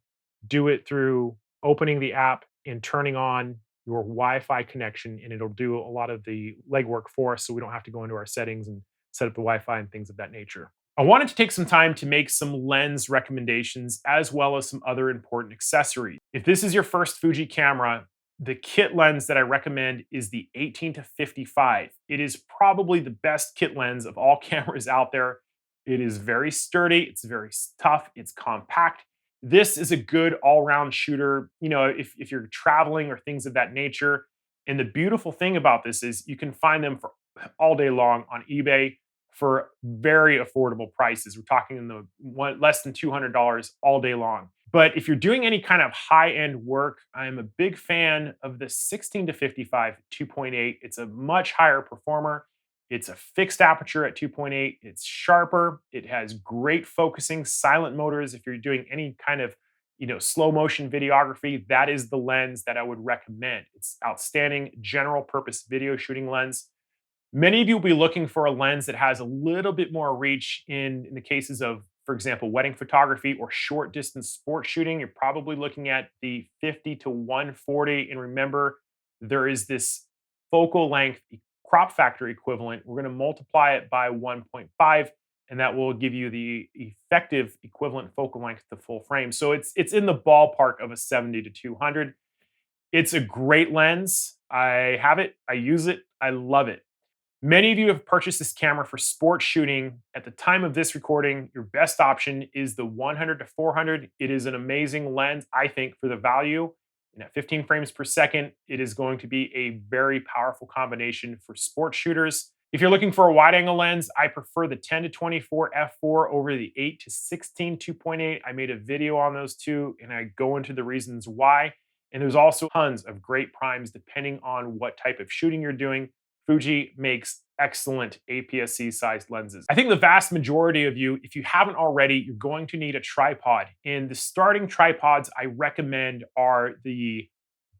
do it through opening the app and turning on your Wi-Fi connection, and it'll do a lot of the legwork for us so we don't have to go into our settings and set up the Wi-Fi and things of that nature. I wanted to take some time to make some lens recommendations as well as some other important accessories. If this is your first Fuji camera, the kit lens that I recommend is the 18 to 55. It is probably the best kit lens of all cameras out there. It is very sturdy, it's very tough, it's compact. This is a good all-round shooter, if you're traveling or things of that nature. And the beautiful thing about this is you can find them for all day long on eBay for very affordable prices. We're talking in the less than $200 all day long. But if you're doing any kind of high-end work, I'm a big fan of the 16 to 55 2.8. It's a much higher performer. It's a fixed aperture at 2.8. It's sharper. It has great focusing, silent motors if you're doing any kind of slow motion videography, that is the lens that I would recommend. It's outstanding general purpose video shooting lens. Many of you will be looking for a lens that has a little bit more reach in the cases of, for example, wedding photography or short distance sport shooting. You're probably looking at the 50 to 140. And remember, there is this focal length crop factor equivalent. We're going to multiply it by 1.5, and that will give you the effective equivalent focal length to full frame. So it's in the ballpark of a 70 to 200. It's a great lens. I have it. I use it. I love it. Many of you have purchased this camera for sport shooting. At the time of this recording, your best option is the 100 to 400. It is an amazing lens, I think, for the value. And at 15 frames per second, it is going to be a very powerful combination for sport shooters. If you're looking for a wide angle lens, I prefer the 10 to 24 f4 over the 8 to 16 2.8. I made a video on those two, and I go into the reasons why. And there's also tons of great primes depending on what type of shooting you're doing. Fuji makes excellent APS-C sized lenses. I think the vast majority of you, if you haven't already, you're going to need a tripod. And the starting tripods I recommend are the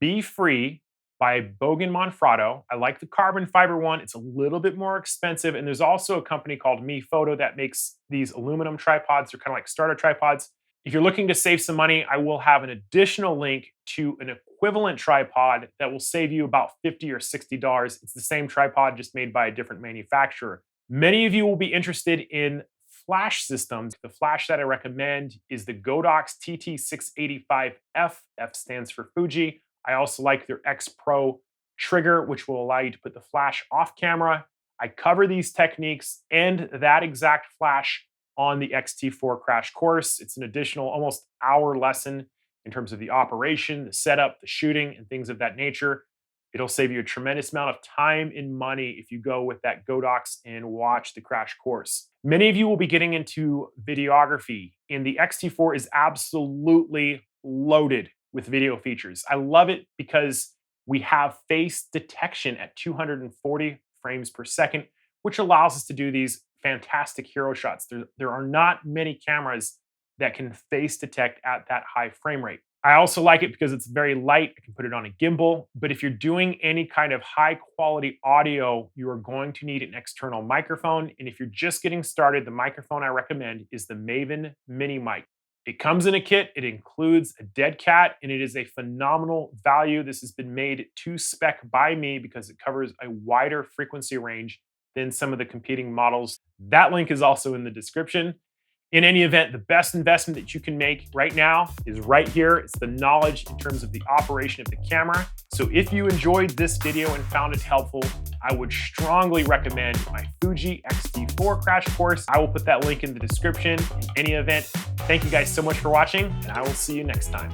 Be Free by Bogen Manfrotto. I like the carbon fiber one. It's a little bit more expensive. And there's also a company called Me Photo that makes these aluminum tripods. They're kind of like starter tripods. If you're looking to save some money, I will have an additional link to an equivalent tripod that will save you about $50 or $60. It's the same tripod, just made by a different manufacturer. Many of you will be interested in flash systems. The flash that I recommend is the Godox TT685F. F stands for Fuji. I also like their X Pro trigger, which will allow you to put the flash off camera. I cover these techniques and that exact flash on the X-T4 crash course. It's an additional almost hour lesson in terms of the operation, the setup, the shooting, and things of that nature. It'll save you a tremendous amount of time and money if you go with that Godox and watch the crash course. Many of you will be getting into videography, and the X-T4 is absolutely loaded with video features. I love it because we have face detection at 240 frames per second, which allows us to do these fantastic hero shots. There are not many cameras that can face detect at that high frame rate. I also like it because it's very light. I can put it on a gimbal, but if you're doing any kind of high quality audio, you are going to need an external microphone. And if you're just getting started, the microphone I recommend is the Maven Mini Mic. It comes in a kit, it includes a dead cat, and it is a phenomenal value. This has been made to spec by me because it covers a wider frequency range than some of the competing models. That link is also in the description. In any event, the best investment that you can make right now is right here. It's the knowledge in terms of the operation of the camera. So if you enjoyed this video and found it helpful, I would strongly recommend my Fuji X-T4 crash course. I will put that link in the description. In any event, thank you guys so much for watching, and I will see you next time.